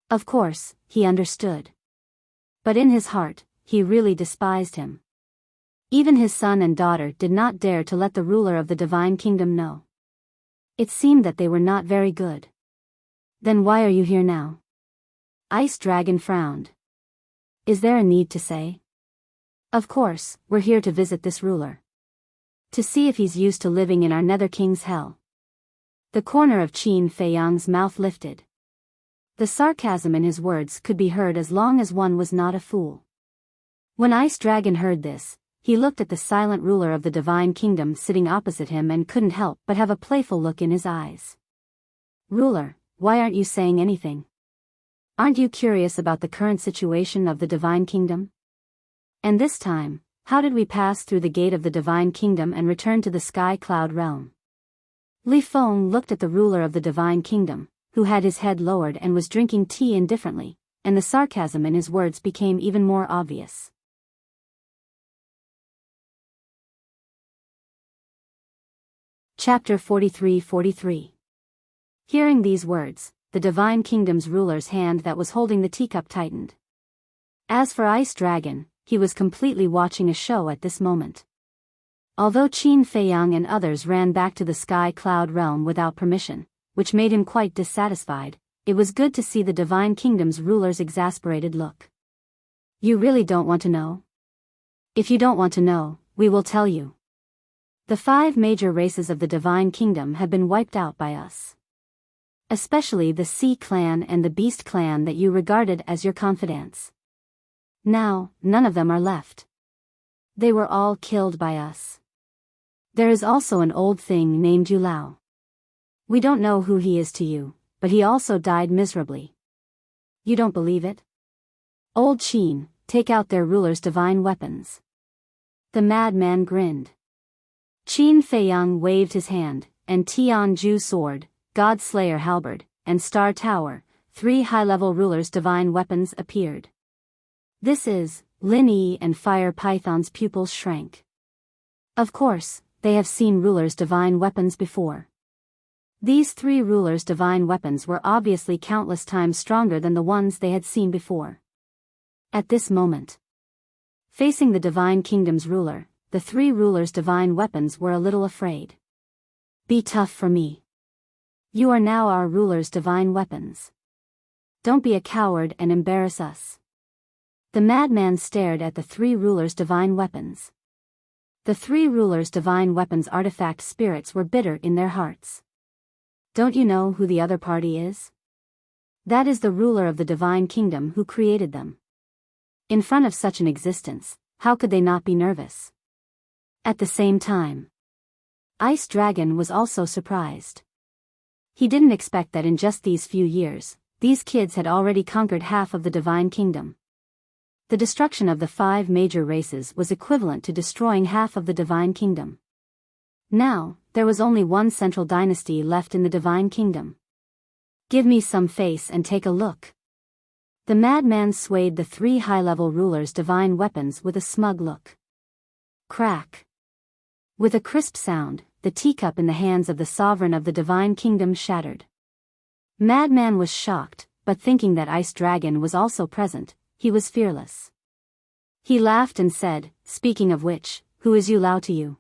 Of course, he understood. But in his heart, he really despised him. Even his son and daughter did not dare to let the ruler of the Divine Kingdom know. It seemed that they were not very good. Then why are you here now? Ice Dragon frowned. Is there a need to say? Of course, we're here to visit this ruler. To see if he's used to living in our Nether King's hell. The corner of Qin Feiyang's mouth lifted. The sarcasm in his words could be heard as long as one was not a fool. When Ice Dragon heard this, he looked at the silent ruler of the Divine Kingdom sitting opposite him and couldn't help but have a playful look in his eyes. Ruler, why aren't you saying anything? Aren't you curious about the current situation of the Divine Kingdom? And this time, how did we pass through the gate of the Divine Kingdom and return to the Sky Cloud realm? Li Feng looked at the ruler of the Divine Kingdom, who had his head lowered and was drinking tea indifferently, and the sarcasm in his words became even more obvious. Chapter 43-43. Hearing these words, the Divine Kingdom's ruler's hand that was holding the teacup tightened. As for Ice Dragon, he was completely watching a show at this moment. Although Qin Feiyang and others ran back to the Sky Cloud realm without permission, which made him quite dissatisfied, it was good to see the Divine Kingdom's ruler's exasperated look. You really don't want to know? If you don't want to know, we will tell you. The 5 major races of the Divine Kingdom have been wiped out by us. Especially the Sea Clan and the Beast Clan that you regarded as your confidants. Now, none of them are left. They were all killed by us. There is also an old thing named Yulao. We don't know who he is to you, but he also died miserably. You don't believe it? Old Qin, take out their ruler's divine weapons. The madman grinned. Qin Feiyang waved his hand, and Tianju sword, God Slayer halberd, and Star Tower, 3 high-level rulers' divine weapons appeared. This is, Lin Yi and Fire Python's pupils shrank. Of course, they have seen rulers' divine weapons before. These 3 rulers' divine weapons were obviously countless times stronger than the ones they had seen before. At this moment, facing the Divine Kingdom's ruler, the 3 rulers' divine weapons were a little afraid. Be tough for me. You are now our ruler's divine weapons. Don't be a coward and embarrass us. The madman stared at the 3 rulers' divine weapons. The 3 rulers' divine weapons artifact spirits were bitter in their hearts. Don't you know who the other party is? That is the ruler of the Divine Kingdom who created them. In front of such an existence, how could they not be nervous? At the same time, Ice Dragon was also surprised. He didn't expect that in just these few years, these kids had already conquered half of the Divine Kingdom. The destruction of the 5 major races was equivalent to destroying half of the Divine Kingdom. Now, there was only one central dynasty left in the Divine Kingdom. Give me some face and take a look. The madman swayed the 3 high-level rulers' divine weapons with a smug look. Crack. With a crisp sound, the teacup in the hands of the sovereign of the Divine Kingdom shattered. Madman was shocked, but thinking that Ice Dragon was also present, he was fearless. He laughed and said, "Speaking of which, who is Yu Lao to you?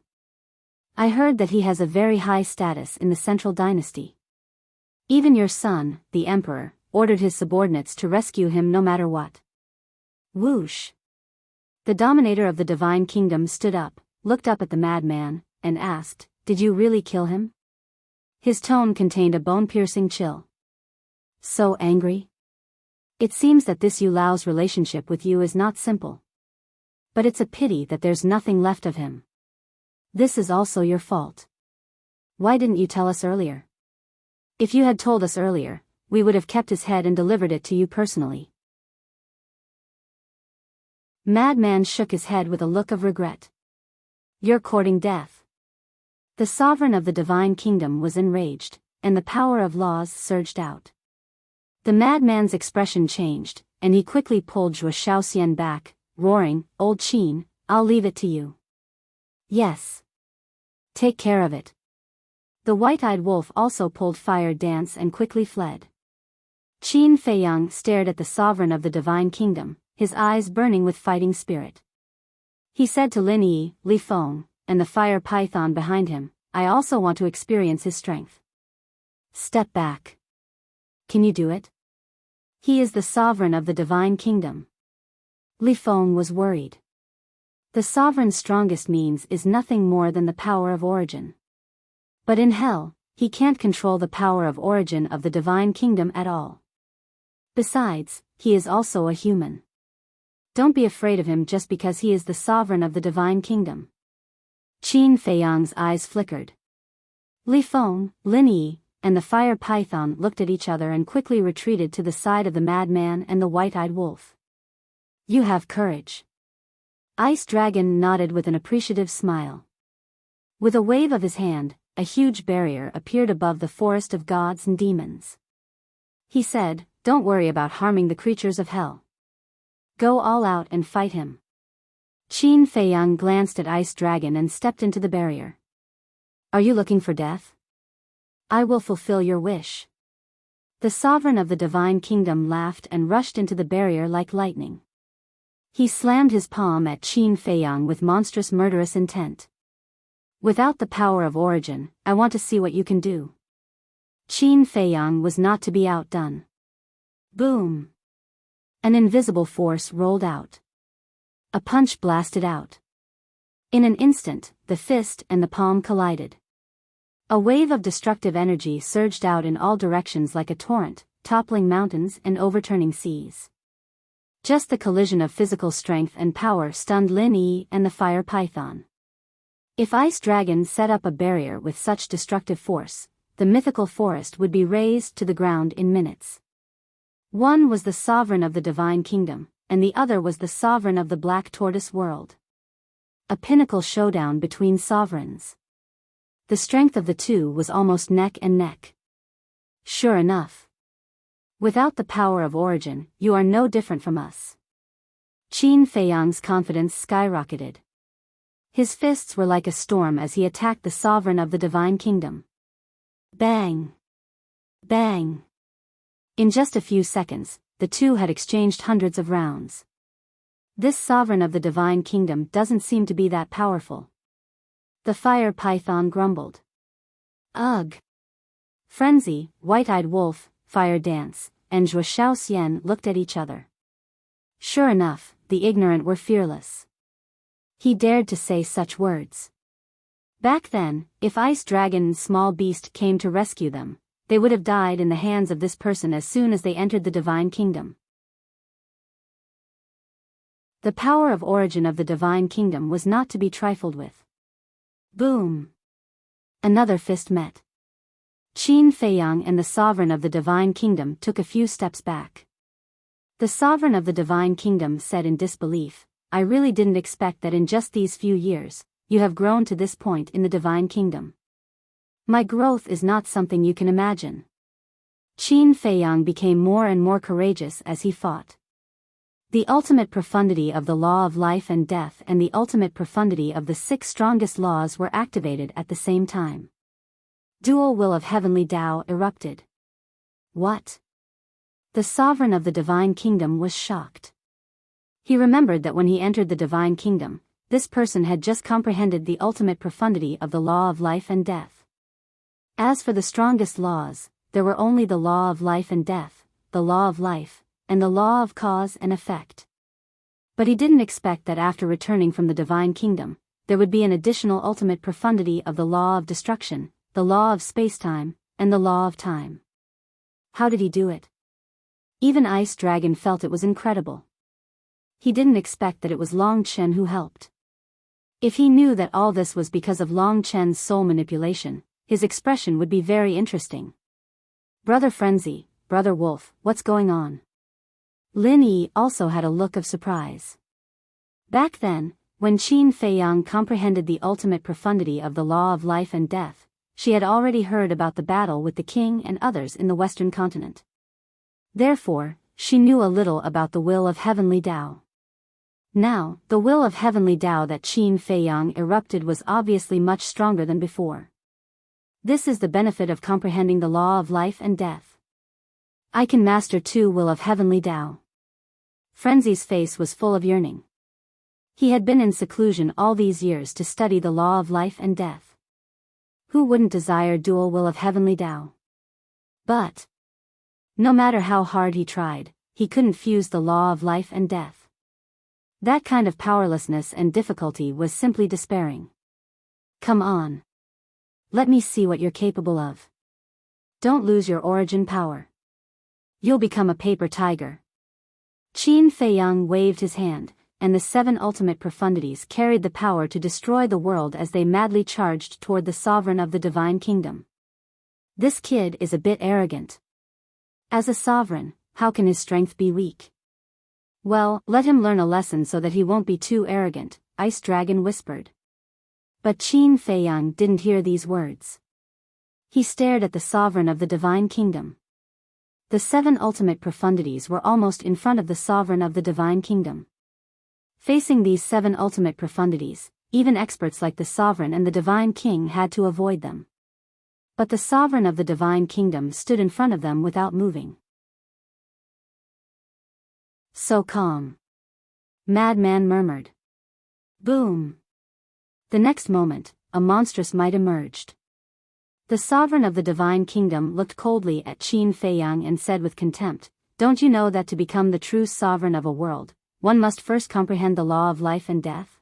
I heard that he has a very high status in the Central Dynasty. Even your son, the Emperor, ordered his subordinates to rescue him no matter what." Whoosh! The dominator of the Divine Kingdom stood up, looked up at the madman, and asked, "Did you really kill him?" His tone contained a bone-piercing chill. "So angry? It seems that this Yu Lao's relationship with you is not simple. But it's a pity that there's nothing left of him. This is also your fault. Why didn't you tell us earlier? If you had told us earlier, we would have kept his head and delivered it to you personally." Madman shook his head with a look of regret. "You're courting death." The sovereign of the Divine Kingdom was enraged, and the power of laws surged out. The madman's expression changed, and he quickly pulled Zhuo Shaoxian back, roaring, "Old Qin, I'll leave it to you." "Yes. Take care of it." The white-eyed wolf also pulled Fire Dance and quickly fled. Qin Feiyang stared at the sovereign of the Divine Kingdom, his eyes burning with fighting spirit. He said to Lin Yi, Li Feng, and the fire python behind him, "I also want to experience his strength." "Step back. Can you do it? He is the sovereign of the Divine Kingdom." Li Feng was worried. The sovereign's strongest means is nothing more than the power of origin. But in hell, he can't control the power of origin of the Divine Kingdom at all. Besides, he is also a human. Don't be afraid of him just because he is the sovereign of the Divine Kingdom. Qin Feiyang's eyes flickered. Li Feng, Lin Yi, and the fire python looked at each other and quickly retreated to the side of the madman and the white-eyed wolf. "You have courage." Ice Dragon nodded with an appreciative smile. With a wave of his hand, a huge barrier appeared above the forest of gods and demons. He said, "Don't worry about harming the creatures of hell. Go all out and fight him." Qin Feiyang glanced at Ice Dragon and stepped into the barrier. "Are you looking for death? I will fulfill your wish." The sovereign of the Divine Kingdom laughed and rushed into the barrier like lightning. He slammed his palm at Qin Feiyang with monstrous murderous intent. "Without the power of origin, I want to see what you can do." Qin Feiyang was not to be outdone. Boom! An invisible force rolled out. A punch blasted out. In an instant, the fist and the palm collided. A wave of destructive energy surged out in all directions like a torrent, toppling mountains and overturning seas. Just the collision of physical strength and power stunned Lin Yi and the fire python. If Ice Dragon set up a barrier with such destructive force, the mythical forest would be razed to the ground in minutes. One was the sovereign of the Divine Kingdom, and the other was the sovereign of the Black Tortoise world. A pinnacle showdown between sovereigns. The strength of the two was almost neck and neck. Sure enough. Without the power of origin, you are no different from us. Qin Feiyang's confidence skyrocketed. His fists were like a storm as he attacked the sovereign of the Divine Kingdom. Bang! Bang! In just a few seconds, the two had exchanged hundreds of rounds. This sovereign of the Divine Kingdom doesn't seem to be that powerful. The fire python grumbled. Ugh! Frenzy, white-eyed wolf, Fire Dance, and Zhuo Shaoxian looked at each other. Sure enough, the ignorant were fearless. He dared to say such words. Back then, if Ice Dragon's small beast came to rescue them, they would have died in the hands of this person as soon as they entered the Divine Kingdom. The power of origin of the Divine Kingdom was not to be trifled with. Boom! Another fist met. Qin Feiyang and the sovereign of the Divine Kingdom took a few steps back. The sovereign of the Divine Kingdom said in disbelief, "I really didn't expect that in just these few years, you have grown to this point in the Divine Kingdom. My growth is not something you can imagine." Qin Feiyang became more and more courageous as he fought. The ultimate profundity of the law of life and death and the ultimate profundity of the 6 strongest laws were activated at the same time. Dual will of heavenly Tao erupted. What? The sovereign of the divine kingdom was shocked. He remembered that when he entered the divine kingdom, this person had just comprehended the ultimate profundity of the law of life and death. As for the strongest laws, there were only the law of life and death, the law of life, and the law of cause and effect. But he didn't expect that after returning from the divine kingdom, there would be an additional ultimate profundity of the law of destruction, the law of space-time, and the law of time. How did he do it? Even Ice Dragon felt it was incredible. He didn't expect that it was Long Chen who helped. If he knew that all this was because of Long Chen's soul manipulation, his expression would be very interesting. Brother Frenzy, Brother Wolf, what's going on? Lin Yi also had a look of surprise. Back then, when Qin Feiyang comprehended the ultimate profundity of the law of life and death, she had already heard about the battle with the king and others in the western continent. Therefore, she knew a little about the will of heavenly Tao. Now, the will of heavenly Tao that Qin Feiyang erupted was obviously much stronger than before. This is the benefit of comprehending the law of life and death. I can master too will of heavenly Tao. Frenzy's face was full of yearning. He had been in seclusion all these years to study the law of life and death. Who wouldn't desire dual will of heavenly Tao? But no matter how hard he tried, he couldn't fuse the law of life and death. That kind of powerlessness and difficulty was simply despairing. Come on. Let me see what you're capable of. Don't lose your origin power. You'll become a paper tiger. Qin Feiyang waved his hand, and the 7 ultimate profundities carried the power to destroy the world as they madly charged toward the sovereign of the divine kingdom. This kid is a bit arrogant. As a sovereign, how can his strength be weak? Well, let him learn a lesson so that he won't be too arrogant, Ice Dragon whispered. But Qin Feiyang didn't hear these words. He stared at the sovereign of the divine kingdom. The 7 ultimate profundities were almost in front of the sovereign of the divine kingdom. Facing these 7 ultimate profundities, even experts like the sovereign and the divine king had to avoid them. But the sovereign of the divine kingdom stood in front of them without moving. So calm. Madman murmured. Boom. The next moment, a monstrous might emerged. The sovereign of the divine kingdom looked coldly at Qin Feiyang and said with contempt, "Don't you know that to become the true sovereign of a world, one must first comprehend the law of life and death?"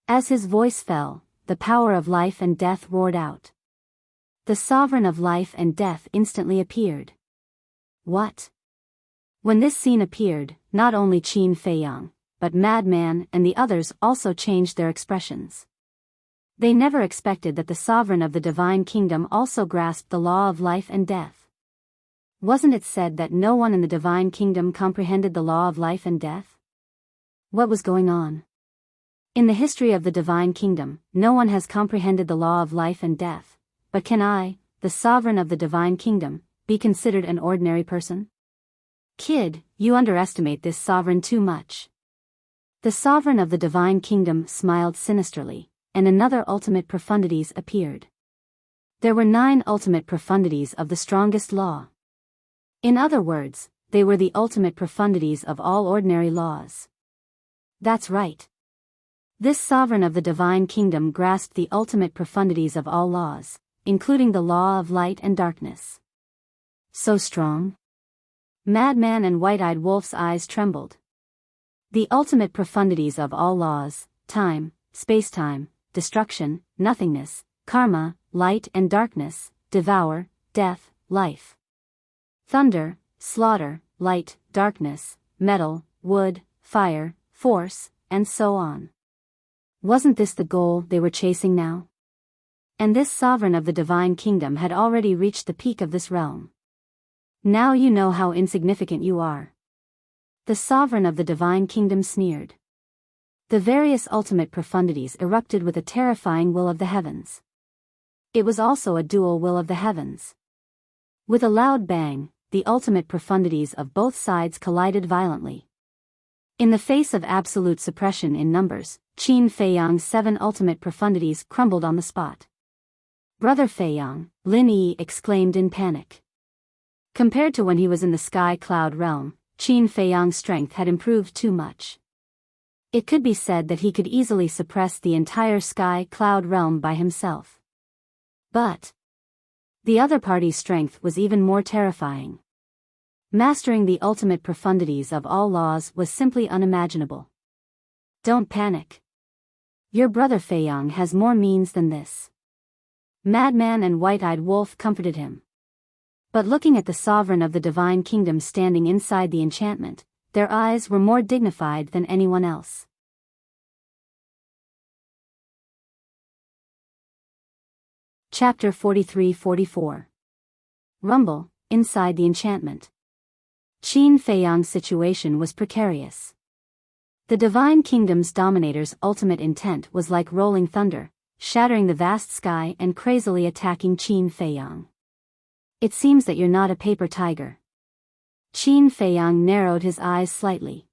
As his voice fell, the power of life and death roared out. The sovereign of life and death instantly appeared. What? When this scene appeared, not only Qin Feiyang, but Madman and the others also changed their expressions. They never expected that the sovereign of the divine kingdom also grasped the law of life and death. Wasn't it said that no one in the divine kingdom comprehended the law of life and death? What was going on? In the history of the divine kingdom, no one has comprehended the law of life and death, but can I, the sovereign of the divine kingdom, be considered an ordinary person? Kid, you underestimate this sovereign too much. The sovereign of the divine kingdom smiled sinisterly, and another ultimate profundities appeared. There were 9 ultimate profundities of the strongest law. In other words, they were the ultimate profundities of all ordinary laws. That's right. This sovereign of the divine kingdom grasped the ultimate profundities of all laws, including the law of light and darkness. So strong? Madman and White-Eyed Wolf's eyes trembled. The ultimate profundities of all laws, time, space-time, destruction, nothingness, karma, light and darkness, devour, death, life. Thunder, slaughter, light, darkness, metal, wood, fire, force, and so on. Wasn't this the goal they were chasing now? And this sovereign of the divine kingdom had already reached the peak of this realm. Now you know how insignificant you are. The sovereign of the divine kingdom sneered. The various ultimate profundities erupted with a terrifying will of the heavens. It was also a dual will of the heavens. With a loud bang, the ultimate profundities of both sides collided violently. In the face of absolute suppression in numbers, Qin Feiyang's 7 ultimate profundities crumbled on the spot. Brother Feiyang, Lin Yi exclaimed in panic. Compared to when he was in the sky cloud realm, Qin Feiyang's strength had improved too much. It could be said that he could easily suppress the entire sky cloud realm by himself. But the other party's strength was even more terrifying. Mastering the ultimate profundities of all laws was simply unimaginable. Don't panic. Your brother Feiyang has more means than this. Madman and White-Eyed Wolf comforted him. But looking at the sovereign of the divine kingdom standing inside the enchantment, their eyes were more dignified than anyone else. Chapter 43-44. Rumble, inside the enchantment. Qin Feiyang's situation was precarious. The divine kingdom's dominator's ultimate intent was like rolling thunder, shattering the vast sky and crazily attacking Qin Feiyang. It seems that you're not a paper tiger. Qin Feiyang narrowed his eyes slightly.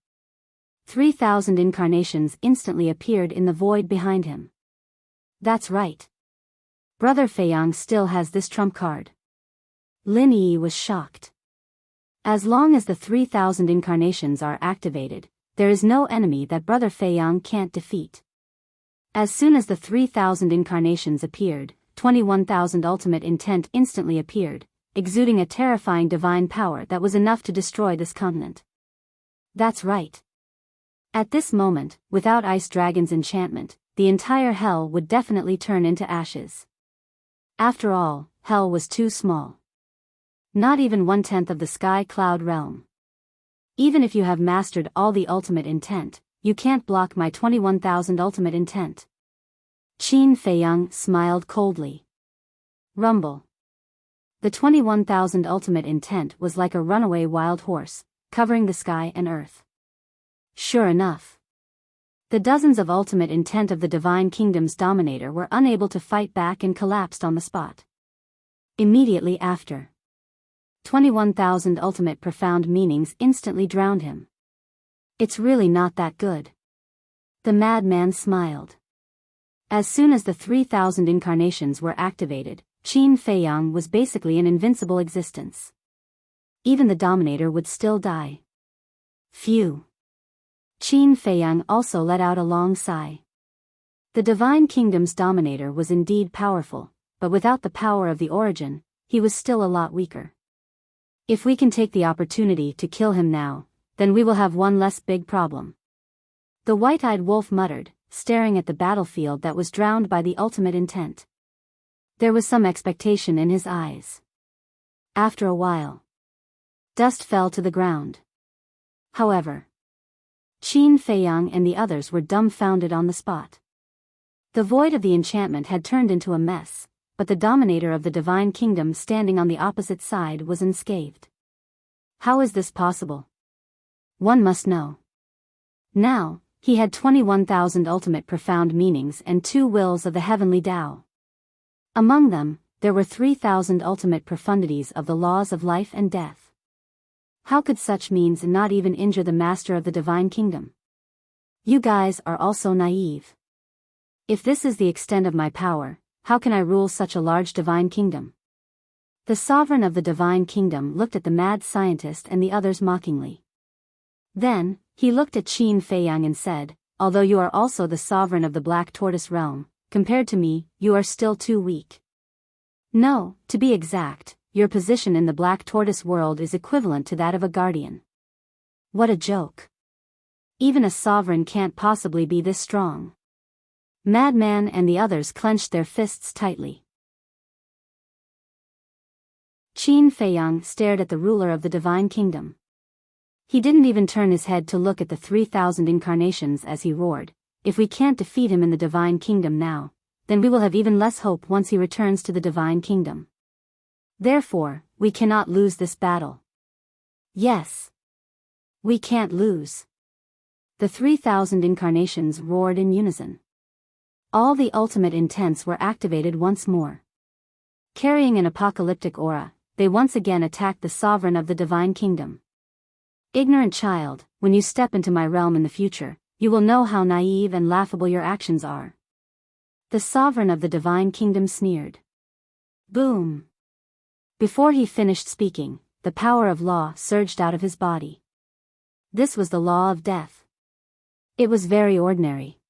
3,000 incarnations instantly appeared in the void behind him. That's right. Brother Feiyang still has this trump card. Lin Yi was shocked. As long as the 3,000 incarnations are activated, there is no enemy that Brother Feiyang can't defeat. As soon as the 3,000 incarnations appeared, 21,000 ultimate intent instantly appeared, exuding a terrifying divine power that was enough to destroy this continent. That's right. At this moment, without Ice Dragon's enchantment, the entire hell would definitely turn into ashes. After all, hell was too small. Not even 1/10 of the sky cloud realm. Even if you have mastered all the ultimate intent, you can't block my 21,000 ultimate intent. Qin Feiyang smiled coldly. Rumble. The 21,000 ultimate intent was like a runaway wild horse, covering the sky and earth. Sure enough. The dozens of ultimate intent of the divine kingdom's dominator were unable to fight back and collapsed on the spot. Immediately after, 21,000 ultimate profound meanings instantly drowned him. It's really not that good. The madman smiled. As soon as the 3,000 incarnations were activated, Qin Feiyang was basically an invincible existence. Even the dominator would still die. Phew. Qin Feiyang also let out a long sigh. The divine kingdom's dominator was indeed powerful, but without the power of the origin, he was still a lot weaker. If we can take the opportunity to kill him now, then we will have one less big problem. The White-Eyed Wolf muttered, staring at the battlefield that was drowned by the ultimate intent. There was some expectation in his eyes. After a while, dust fell to the ground. However, Qin Feiyang and the others were dumbfounded on the spot. The void of the enchantment had turned into a mess, but the dominator of the divine kingdom standing on the opposite side was unscathed. How is this possible? One must know. Now, he had 21,000 ultimate profound meanings and 2 wills of the heavenly Tao. Among them, there were 3,000 ultimate profundities of the laws of life and death. How could such means not even injure the master of the divine kingdom? You guys are also naive. If this is the extent of my power, how can I rule such a large divine kingdom? The sovereign of the divine kingdom looked at the mad scientist and the others mockingly. Then, he looked at Qin Feiyang and said, although you are also the sovereign of the Black Tortoise realm, compared to me, you are still too weak. No, to be exact, your position in the Black Tortoise world is equivalent to that of a guardian. What a joke. Even a sovereign can't possibly be this strong. Madman and the others clenched their fists tightly. Qin Feiyang stared at the ruler of the divine kingdom. He didn't even turn his head to look at the 3,000 incarnations as he roared, if we can't defeat him in the divine kingdom now, then we will have even less hope once he returns to the divine kingdom. Therefore, we cannot lose this battle. Yes. We can't lose. The 3,000 incarnations roared in unison. All the ultimate intents were activated once more. Carrying an apocalyptic aura, they once again attacked the sovereign of the divine kingdom. Ignorant child, when you step into my realm in the future, you will know how naive and laughable your actions are. The sovereign of the divine kingdom sneered. Boom! Before he finished speaking, the power of law surged out of his body. This was the law of death. It was very ordinary.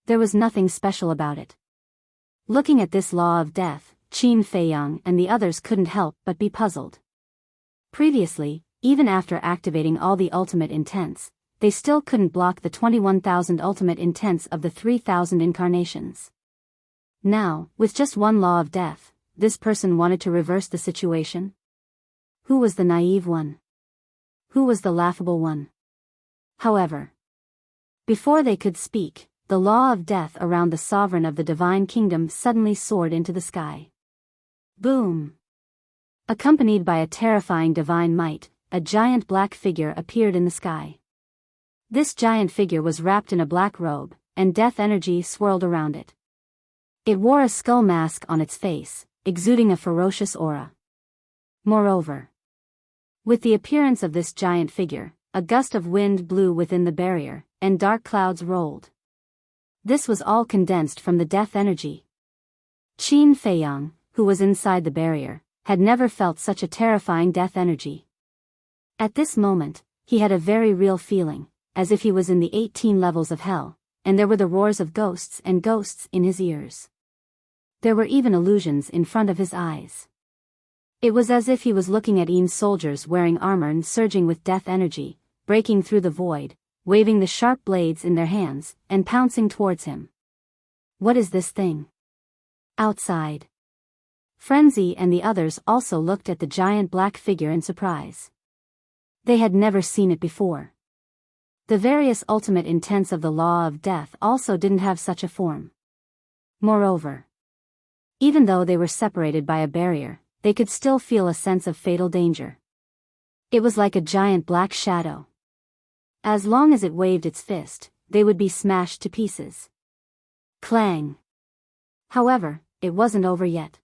There was nothing special about it. Looking at this law of death, Qin Feiyang and the others couldn't help but be puzzled. Previously, even after activating all the ultimate intents, they still couldn't block the 21,000 ultimate intents of the 3,000 incarnations. Now, with just one law of death, this person wanted to reverse the situation? Who was the naive one? Who was the laughable one? However, before they could speak, the law of death around the sovereign of the divine kingdom suddenly soared into the sky. Boom! Accompanied by a terrifying divine might, a giant black figure appeared in the sky. This giant figure was wrapped in a black robe, and death energy swirled around it. It wore a skull mask on its face, exuding a ferocious aura. Moreover, with the appearance of this giant figure, a gust of wind blew within the barrier, and dark clouds rolled. This was all condensed from the death energy. Qin Feiyang, who was inside the barrier, had never felt such a terrifying death energy. At this moment, he had a very real feeling, as if he was in the 18 levels of hell, and there were the roars of ghosts and ghosts in his ears. There were even illusions in front of his eyes. It was as if he was looking at soldiers wearing armor and surging with death energy, breaking through the void, waving the sharp blades in their hands, and pouncing towards him. What is this thing? Outside. Frenzy and the others also looked at the giant black figure in surprise. They had never seen it before. The various ultimate intents of the law of death also didn't have such a form. Moreover, even though they were separated by a barrier, they could still feel a sense of fatal danger. It was like a giant black shadow. As long as it waved its fist, they would be smashed to pieces. Clang! However, it wasn't over yet.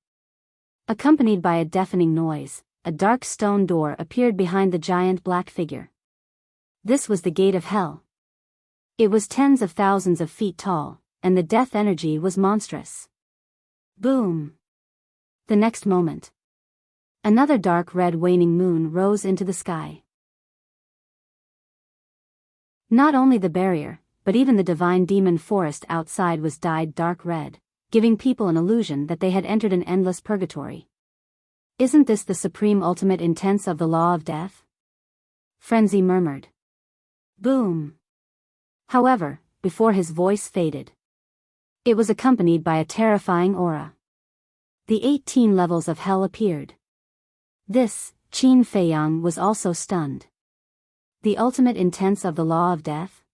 Accompanied by a deafening noise, a dark stone door appeared behind the giant black figure. This was the gate of hell. It was tens of thousands of feet tall, and the death energy was monstrous. Boom! The next moment, another dark red waning moon rose into the sky. Not only the barrier, but even the divine demon forest outside was dyed dark red, giving people an illusion that they had entered an endless purgatory. Isn't this the supreme ultimate intents of the law of death? Frenzy murmured. Boom! However, before his voice faded, it was accompanied by a terrifying aura. The 18 levels of hell appeared. This, Qin Feiyang was also stunned. The ultimate intents of the law of death?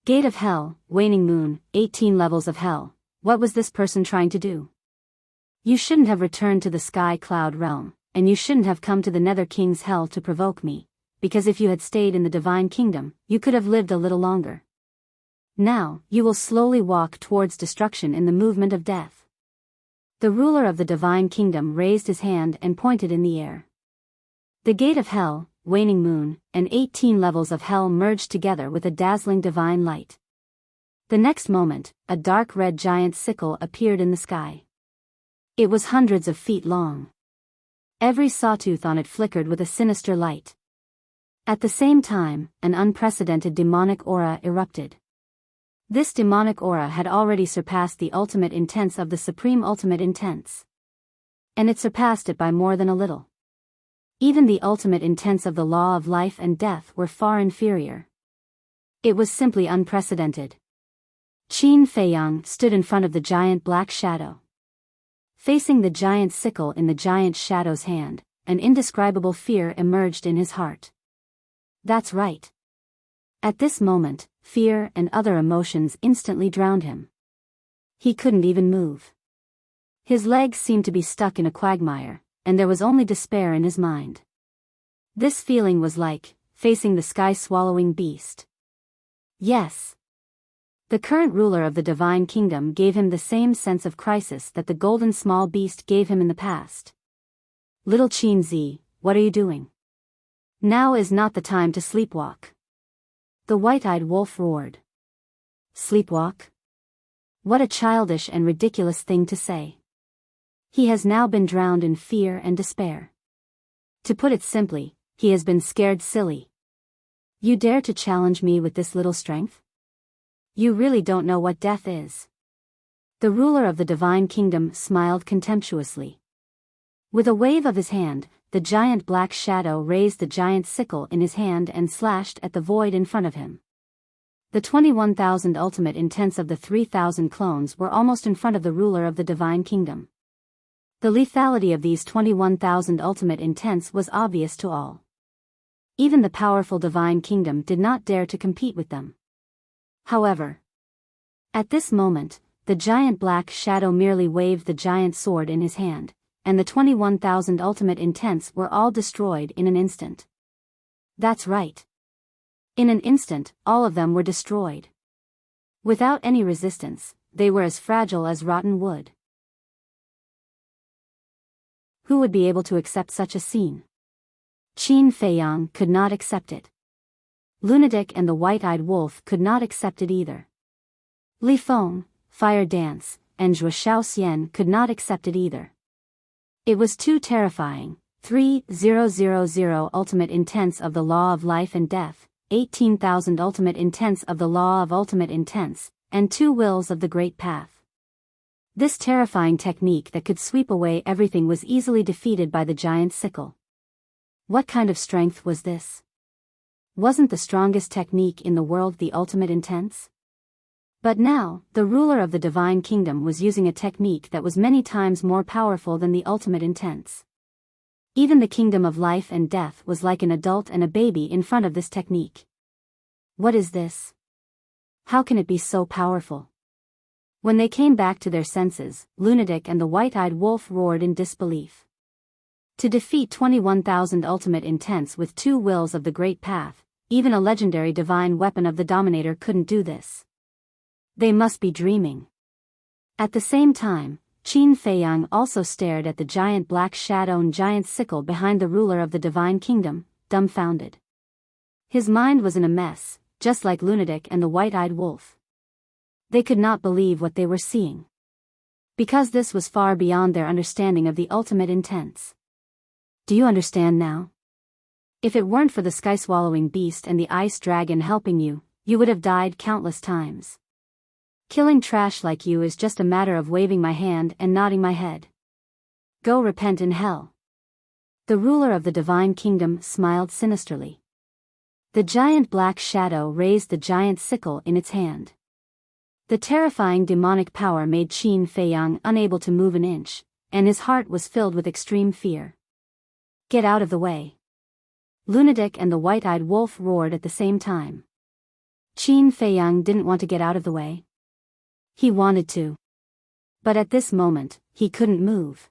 Gate of hell, waning moon, 18 levels of hell. What was this person trying to do? You shouldn't have returned to the sky cloud realm, and you shouldn't have come to the Nether King's hell to provoke me, because if you had stayed in the divine kingdom, you could have lived a little longer. Now, you will slowly walk towards destruction in the movement of death. The ruler of the divine kingdom raised his hand and pointed in the air. The gate of hell, waning moon, and 18 levels of hell merged together with a dazzling divine light. The next moment, a dark red giant sickle appeared in the sky. It was hundreds of feet long. Every sawtooth on it flickered with a sinister light. At the same time, an unprecedented demonic aura erupted. This demonic aura had already surpassed the ultimate intents of the supreme ultimate intents. And it surpassed it by more than a little. Even the ultimate intents of the law of life and death were far inferior. It was simply unprecedented. Qin Feiyang stood in front of the giant black shadow. Facing the giant sickle in the giant shadow's hand, an indescribable fear emerged in his heart. That's right. At this moment, fear and other emotions instantly drowned him. He couldn't even move. His legs seemed to be stuck in a quagmire, and there was only despair in his mind. This feeling was like facing the sky-swallowing beast. Yes. The current ruler of the divine kingdom gave him the same sense of crisis that the golden small beast gave him in the past. Little Qin Zi, what are you doing? Now is not the time to sleepwalk. The white-eyed wolf roared. Sleepwalk? What a childish and ridiculous thing to say. He has now been drowned in fear and despair. To put it simply, he has been scared silly. You dare to challenge me with this little strength? You really don't know what death is. The ruler of the divine kingdom smiled contemptuously. With a wave of his hand, the giant black shadow raised the giant sickle in his hand and slashed at the void in front of him. The 21,000 ultimate intents of the 3,000 clones were almost in front of the ruler of the divine kingdom. The lethality of these 21,000 ultimate intents was obvious to all. Even the powerful divine kingdom did not dare to compete with them. However, at this moment, the giant black shadow merely waved the giant sword in his hand, and the 21,000 ultimate intents were all destroyed in an instant. That's right. In an instant, all of them were destroyed. Without any resistance, they were as fragile as rotten wood. Who would be able to accept such a scene? Qin Feiyang could not accept it. Lunatic and the white-eyed wolf could not accept it either. Li Feng, Fire Dance, and Zhuo Xiaoxian could not accept it either. It was too terrifying. 3,000 ultimate intents of the law of life and death, 18,000 ultimate intents of the law of ultimate intents, and 2 wills of the great path. This terrifying technique that could sweep away everything was easily defeated by the giant sickle. What kind of strength was this? Wasn't the strongest technique in the world the ultimate intents? But now, the ruler of the divine kingdom was using a technique that was many times more powerful than the ultimate intents. Even the kingdom of life and death was like an adult and a baby in front of this technique. What is this? How can it be so powerful? When they came back to their senses, Lunatic and the white-eyed wolf roared in disbelief. To defeat 21,000 ultimate intents with 2 wills of the great path, even a legendary divine weapon of the Dominator couldn't do this. They must be dreaming. At the same time, Qin Feiyang also stared at the giant black shadow and giant sickle behind the ruler of the divine kingdom, dumbfounded. His mind was in a mess, just like Lunatic and the white-eyed wolf. They could not believe what they were seeing. Because this was far beyond their understanding of the ultimate intents. Do you understand now? If it weren't for the sky-swallowing beast and the ice dragon helping you, you would have died countless times. Killing trash like you is just a matter of waving my hand and nodding my head. Go repent in hell. The ruler of the divine kingdom smiled sinisterly. The giant black shadow raised the giant sickle in its hand. The terrifying demonic power made Qin Feiyang unable to move an inch, and his heart was filled with extreme fear. Get out of the way. Lunatic and the white-eyed wolf roared at the same time. Qin Feiyang didn't want to get out of the way. He wanted to. But at this moment, he couldn't move.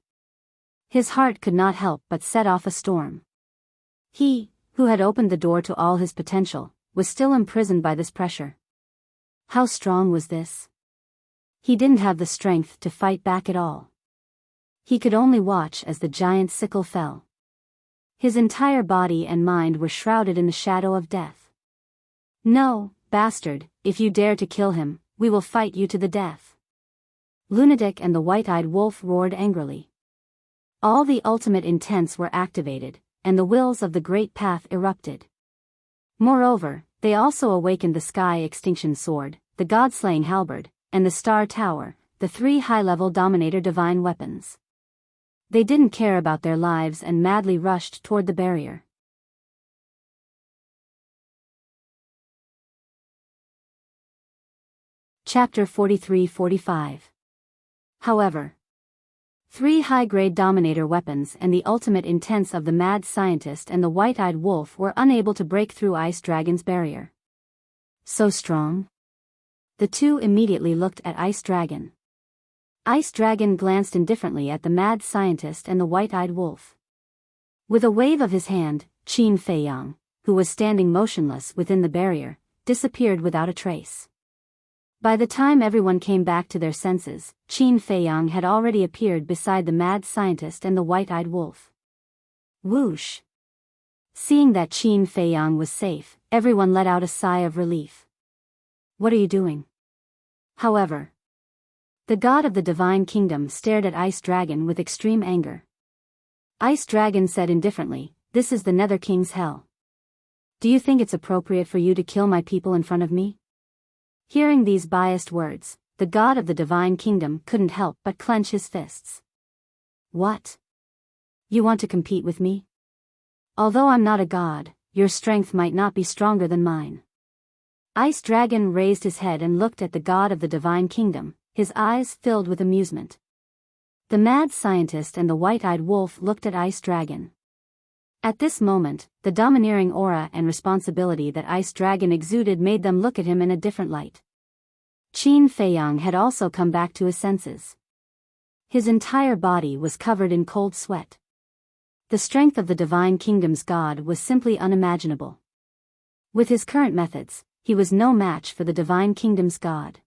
His heart could not help but set off a storm. He, who had opened the door to all his potential, was still imprisoned by this pressure. How strong was this? He didn't have the strength to fight back at all. He could only watch as the giant sickle fell. His entire body and mind were shrouded in the shadow of death. No, bastard, if you dare to kill him, we will fight you to the death. Lunatic and the white-eyed wolf roared angrily. All the ultimate intents were activated, and the wills of the great path erupted. Moreover, they also awakened the sky extinction sword, the god-slaying halberd, and the star tower, the 3 high-level dominator divine weapons. They didn't care about their lives and madly rushed toward the barrier. Chapter 43-45. However, 3 high-grade dominator weapons and the ultimate intents of the mad scientist and the white-eyed wolf were unable to break through Ice Dragon's barrier. So strong? The 2 immediately looked at Ice Dragon. Ice Dragon glanced indifferently at the mad scientist and the white-eyed wolf. With a wave of his hand, Qin Feiyang, who was standing motionless within the barrier, disappeared without a trace. By the time everyone came back to their senses, Qin Feiyang had already appeared beside the mad scientist and the white-eyed wolf. Whoosh! Seeing that Qin Feiyang was safe, everyone let out a sigh of relief. What are you doing? However, the god of the divine kingdom stared at Ice Dragon with extreme anger. Ice Dragon said indifferently, This is the Nether King's hell. Do you think it's appropriate for you to kill my people in front of me? Hearing these biased words, the god of the divine kingdom couldn't help but clench his fists. What? You want to compete with me? Although I'm not a god, your strength might not be stronger than mine. Ice Dragon raised his head and looked at the god of the divine kingdom, his eyes filled with amusement. The mad scientist and the white-eyed wolf looked at Ice Dragon. At this moment, the domineering aura and responsibility that Ice Dragon exuded made them look at him in a different light. Qin Feiyang had also come back to his senses. His entire body was covered in cold sweat. The strength of the divine kingdom's god was simply unimaginable. With his current methods, he was no match for the divine kingdom's god.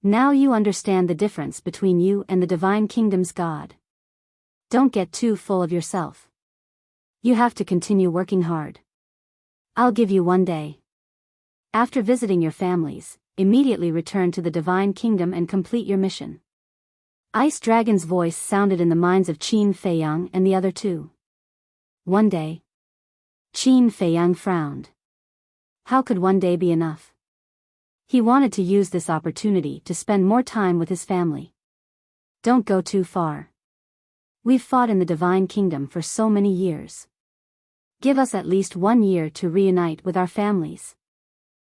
Now you understand the difference between you and the divine kingdom's god. Don't get too full of yourself. You have to continue working hard. I'll give you 1 day. After visiting your families, immediately return to the divine kingdom and complete your mission. Ice Dragon's voice sounded in the minds of Qin Feiyang and the other two. 1 day. Qin Feiyang frowned. How could 1 day be enough? He wanted to use this opportunity to spend more time with his family. Don't go too far. We've fought in the divine kingdom for so many years. Give us at least 1 year to reunite with our families.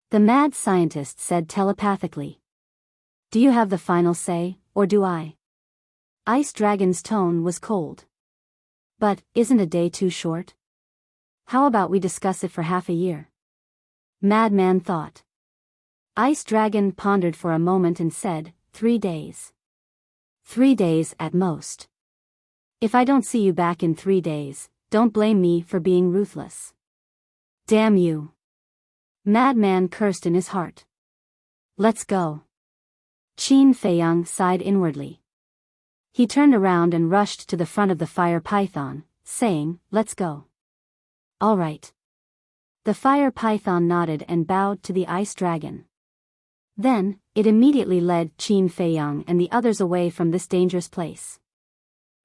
The mad scientist said telepathically. Do you have the final say, or do I? Ice Dragon's tone was cold. But, isn't a day too short? How about we discuss it for half a year? Madman thought. Ice Dragon pondered for a moment and said, 3 days. 3 days at most. If I don't see you back in 3 days, don't blame me for being ruthless. Damn you. Madman cursed in his heart. Let's go. Qin Feiyang sighed inwardly. He turned around and rushed to the front of the fire python, saying, let's go. All right. The fire python nodded and bowed to the ice dragon. Then, it immediately led Qin Feiyang and the others away from this dangerous place.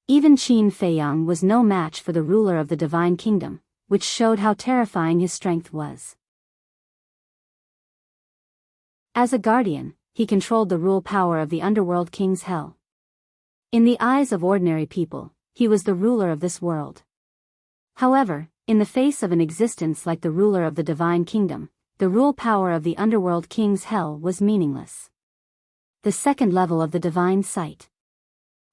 Even Qin Feiyang was no match for the ruler of the divine kingdom, which showed how terrifying his strength was. As a guardian, he controlled the rule power of the underworld king's hell. In the eyes of ordinary people, he was the ruler of this world. However, in the face of an existence like the ruler of the divine kingdom, the rule power of the underworld king's hell was meaningless. The second level of the divine sight.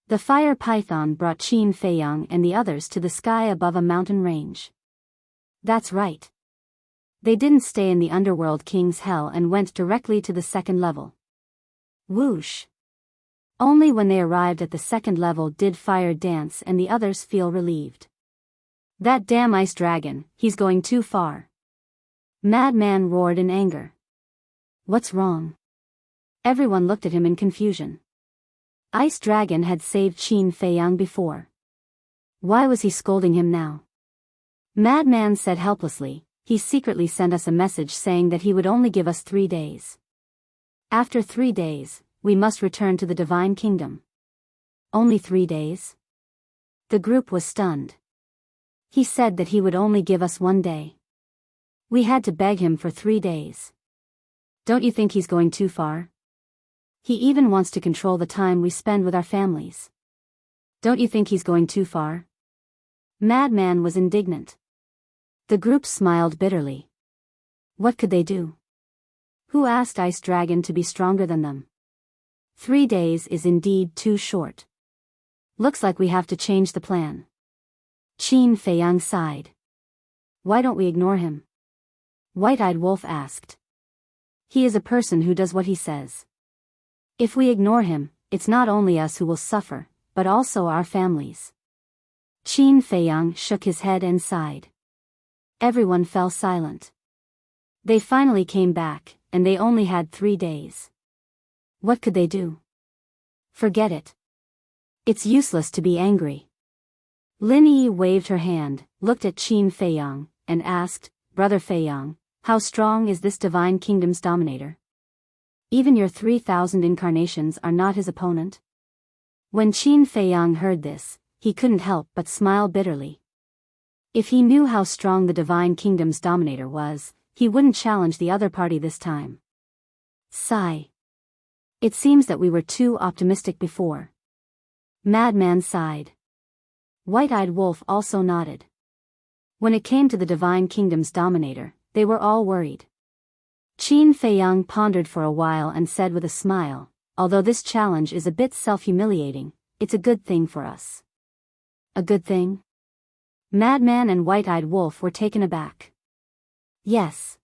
The fire python brought Qin Feiyang and the others to the sky above a mountain range. That's right. They didn't stay in the underworld king's hell and went directly to the second level. Whoosh! Only when they arrived at the second level did Fire dance and the others feel relieved. That damn ice dragon, he's going too far. Madman roared in anger. What's wrong? Everyone looked at him in confusion. Ice Dragon had saved Qin Feiyang before. Why was he scolding him now? Madman said helplessly, he secretly sent us a message saying that he would only give us 3 days. After 3 days, we must return to the divine kingdom. Only 3 days? The group was stunned. He said that he would only give us 1 day. We had to beg him for 3 days. Don't you think he's going too far? He even wants to control the time we spend with our families. Don't you think he's going too far? Madman was indignant. The group smiled bitterly. What could they do? Who asked Ice Dragon to be stronger than them? 3 days is indeed too short. Looks like we have to change the plan. Qin Feiyang sighed. Why don't we ignore him? White-eyed Wolf asked. He is a person who does what he says. If we ignore him, it's not only us who will suffer, but also our families. Qin Feiyang shook his head and sighed. Everyone fell silent. They finally came back, and they only had 3 days. What could they do? Forget it. It's useless to be angry. Lin Yi waved her hand, looked at Qin Feiyang, and asked, Brother Feiyang, how strong is this divine kingdom's dominator? Even your 3,000 incarnations are not his opponent? When Qin Feiyang heard this, he couldn't help but smile bitterly. If he knew how strong the Divine Kingdom's dominator was, he wouldn't challenge the other party this time. Sigh. It seems that we were too optimistic before. Madman sighed. White-Eyed Wolf also nodded. When it came to the Divine Kingdom's dominator, they were all worried. Qin Feiyang pondered for a while and said with a smile, although this challenge is a bit self-humiliating, it's a good thing for us. A good thing? Madman and White-Eyed Wolf were taken aback. Yes.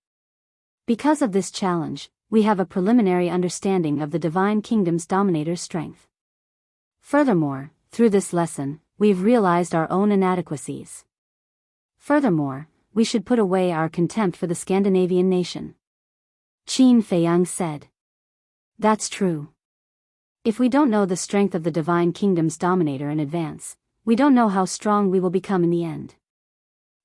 Because of this challenge, we have a preliminary understanding of the Divine Kingdom's dominator's strength. Furthermore, through this lesson, we've realized our own inadequacies. Furthermore, we should put away our contempt for the Scandinavian nation. Qin Feiyang said. That's true. If we don't know the strength of the Divine Kingdom's dominator in advance, we don't know how strong we will become in the end.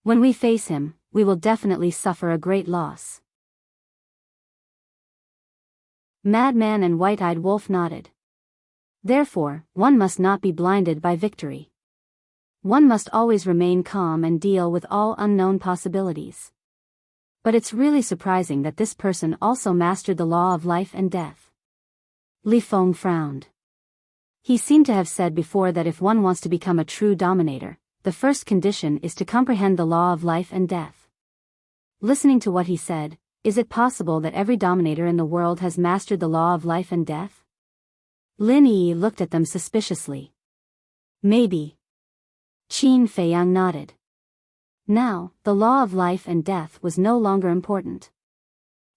When we face him, we will definitely suffer a great loss. Madman and White-Eyed Wolf nodded. Therefore, one must not be blinded by victory. One must always remain calm and deal with all unknown possibilities. But it's really surprising that this person also mastered the law of life and death. Li Feng frowned. He seemed to have said before that if one wants to become a true dominator, the first condition is to comprehend the law of life and death. Listening to what he said, is it possible that every dominator in the world has mastered the law of life and death? Lin Yi looked at them suspiciously. Maybe. Qin Feiyang nodded. Now, the law of life and death was no longer important.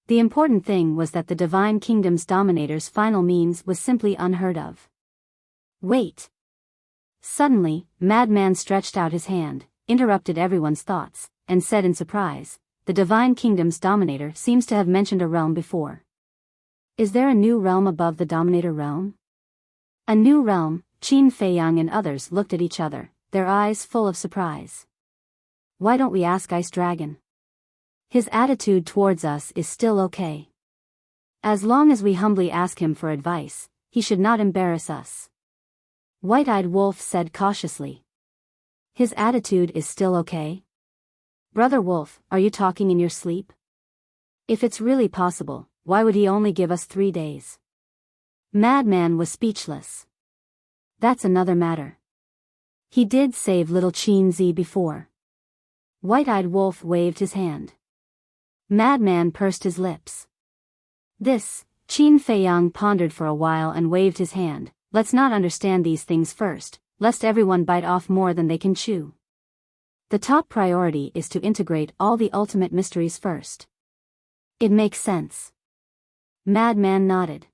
The important thing was that the Divine Kingdom's dominator's final means was simply unheard of. Wait. Suddenly, Madman stretched out his hand, interrupted everyone's thoughts, and said in surprise, the Divine Kingdom's dominator seems to have mentioned a realm before. Is there a new realm above the dominator realm? A new realm? Qin Feiyang and others looked at each other, their eyes full of surprise. Why don't we ask Ice Dragon? His attitude towards us is still okay. As long as we humbly ask him for advice, he should not embarrass us. White-Eyed Wolf said cautiously. His attitude is still okay? Brother Wolf, are you talking in your sleep? If it's really possible, why would he only give us 3 days? Madman was speechless. That's another matter. He did save little Qin Zi before. White-Eyed Wolf waved his hand. Madman pursed his lips. This, Qin Feiyang pondered for a while and waved his hand. Let's not understand these things first, lest everyone bite off more than they can chew. The top priority is to integrate all the ultimate mysteries first. It makes sense. Madman nodded.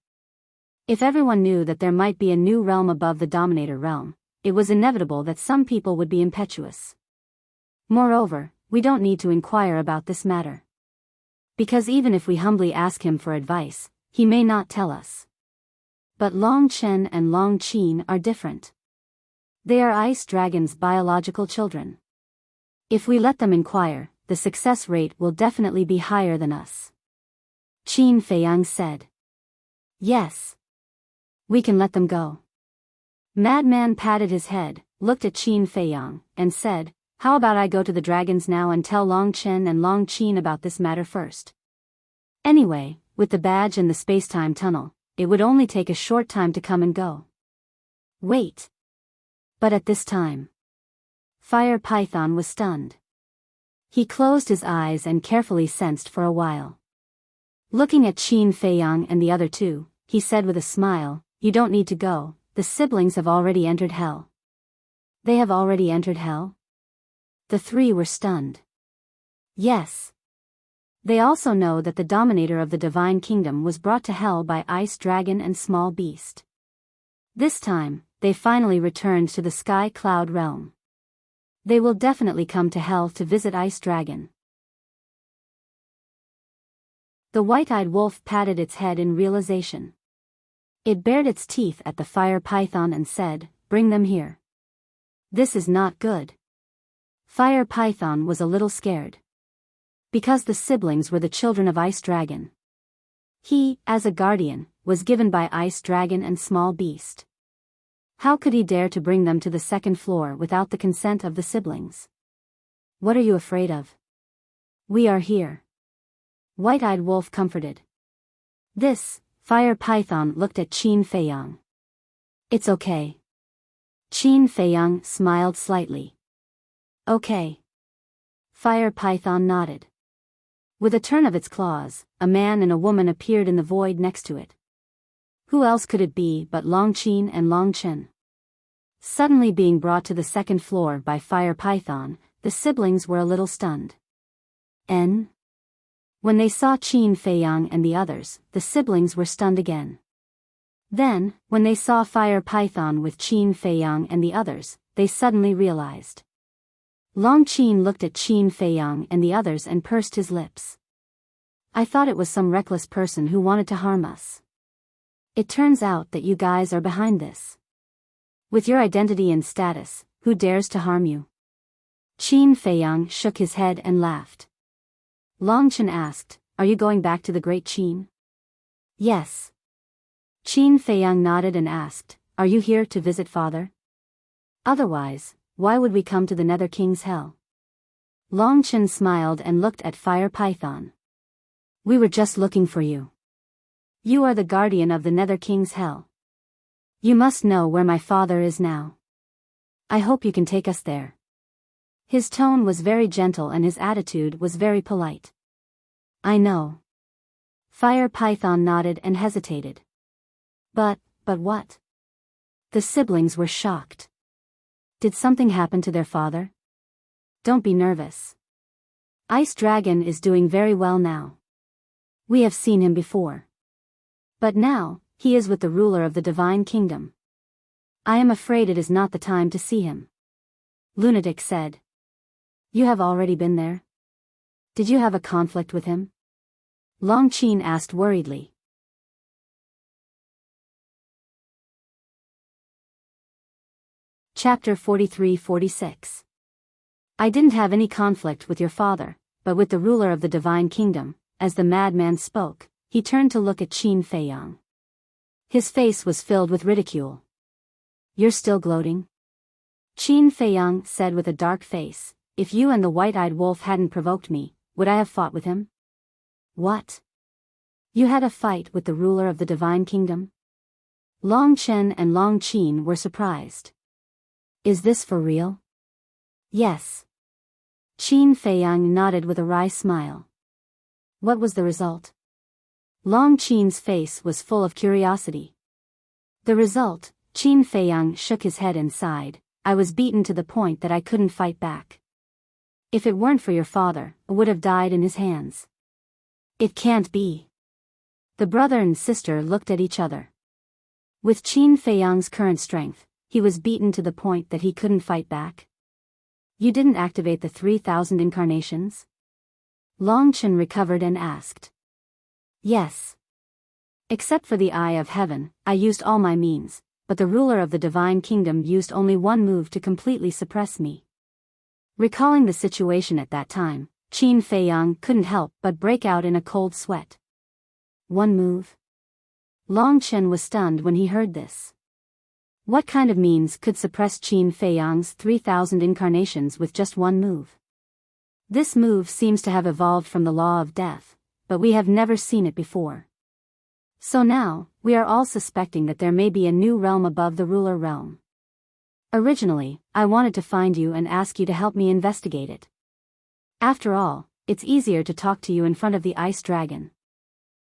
If everyone knew that there might be a new realm above the Dominator realm, it was inevitable that some people would be impetuous. Moreover, we don't need to inquire about this matter. Because even if we humbly ask him for advice, he may not tell us. But Long Chen and Long Qin are different. They are Ice Dragon's biological children. If we let them inquire, the success rate will definitely be higher than us. Qin Feiyang said. Yes. We can let them go. Madman patted his head, looked at Qin Feiyang, and said, how about I go to the dragons now and tell Long Chen and Long Qin about this matter first? Anyway, with the badge and the space-time tunnel, it would only take a short time to come and go. Wait. But at this time, Fire Python was stunned. He closed his eyes and carefully sensed for a while. Looking at Qin Feiyang and the other two, he said with a smile, you don't need to go, the siblings have already entered hell. They have already entered hell? The three were stunned. Yes. They also know that the dominator of the Divine Kingdom was brought to hell by Ice Dragon and Small Beast. This time, they finally returned to the Sky Cloud realm. They will definitely come to hell to visit Ice Dragon. The white-eyed wolf patted its head in realization. It bared its teeth at the fire python and said, bring them here. This is not good. Fire Python was a little scared. Because the siblings were the children of Ice Dragon. He, as a guardian, was given by Ice Dragon and Small Beast. How could he dare to bring them to the second floor without the consent of the siblings? What are you afraid of? We are here. White-eyed wolf comforted. This, fire python looked at Qin Feiyang. It's okay. Qin Feiyang smiled slightly. Okay. Fire python nodded. With a turn of its claws, a man and a woman appeared in the void next to it. Who else could it be but Long Qin and Long Chen? Suddenly being brought to the second floor by Fire Python, the siblings were a little stunned. When they saw Qin Feiyang and the others, the siblings were stunned again. Then, when they saw Fire Python with Qin Feiyang and the others, they suddenly realized. Long Qin looked at Qin Feiyang and the others and pursed his lips. I thought it was some reckless person who wanted to harm us. It turns out that you guys are behind this. With your identity and status, who dares to harm you? Qin Feiyang shook his head and laughed. Long Chen asked, are you going back to the great Qin? Yes. Qin Feiyang nodded and asked, are you here to visit father? Otherwise, why would we come to the Nether King's hell? Long Chen smiled and looked at Fire Python. We were just looking for you. You are the guardian of the Nether King's hell. You must know where my father is now. I hope you can take us there. His tone was very gentle and his attitude was very polite. I know. Fire Python nodded and hesitated. But what? The siblings were shocked. Did something happen to their father? Don't be nervous. Ice Dragon is doing very well now. We have seen him before. But now, he is with the ruler of the Divine Kingdom. I am afraid it is not the time to see him. Lunatic said. You have already been there? Did you have a conflict with him? Long Qin asked worriedly. Chapter 43-46. I didn't have any conflict with your father, but with the ruler of the Divine Kingdom. As the madman spoke, he turned to look at Qin Feiyang. His face was filled with ridicule. You're still gloating? Qin Feiyang said with a dark face, if you and the white-eyed wolf hadn't provoked me, would I have fought with him? What? You had a fight with the ruler of the Divine Kingdom? Long Chen and Long Qin were surprised. Is this for real? Yes. Qin Feiyang nodded with a wry smile. What was the result? Long Qin's face was full of curiosity. The result, Qin Feiyang shook his head and sighed, I was beaten to the point that I couldn't fight back. If it weren't for your father, I would have died in his hands. It can't be. The brother and sister looked at each other. With Qin Feiyang's current strength, he was beaten to the point that he couldn't fight back. You didn't activate the 3,000 incarnations? Long Chen recovered and asked. Yes. Except for the Eye of Heaven, I used all my means, but the ruler of the Divine Kingdom used only one move to completely suppress me. Recalling the situation at that time, Qin Feiyang couldn't help but break out in a cold sweat. One move? Long Chen was stunned when he heard this. What kind of means could suppress Qin Feiyang's 3,000 incarnations with just one move? This move seems to have evolved from the law of death, but we have never seen it before. So now, we are all suspecting that there may be a new realm above the ruler realm. Originally, I wanted to find you and ask you to help me investigate it. After all, it's easier to talk to you in front of the Ice Dragon.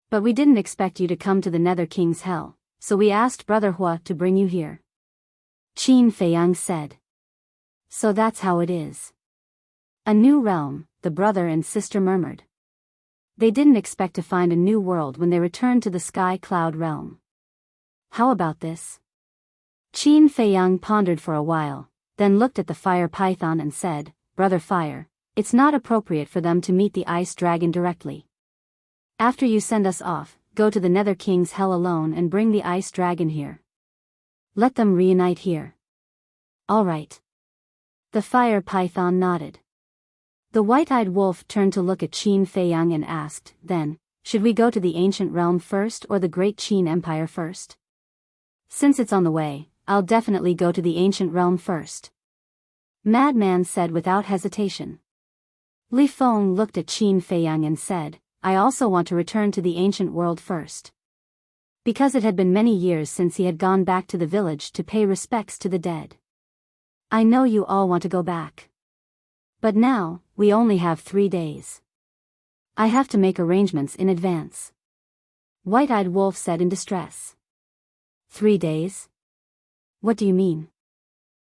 But we didn't expect you to come to the Nether King's hell, so we asked Brother Hua to bring you here. Qin Feiyang said. So that's how it is. A new realm, the brother and sister murmured. They didn't expect to find a new world when they returned to the Sky Cloud realm. How about this? Qin Feiyang pondered for a while, then looked at the Fire Python and said, Brother Fire, it's not appropriate for them to meet the Ice Dragon directly. After you send us off, go to the Nether King's hell alone and bring the Ice Dragon here. Let them reunite here. All right. The Fire Python nodded. The white-eyed wolf turned to look at Qin Feiyang and asked, then, should we go to the ancient realm first or the great Qin Empire first? Since it's on the way, I'll definitely go to the ancient realm first. Madman said without hesitation. Li Feng looked at Qin Feiyang and said, I also want to return to the ancient world first. Because it had been many years since he had gone back to the village to pay respects to the dead. I know you all want to go back. But now, we only have 3 days. I have to make arrangements in advance. White-Eyed Wolf said in distress. 3 days? What do you mean?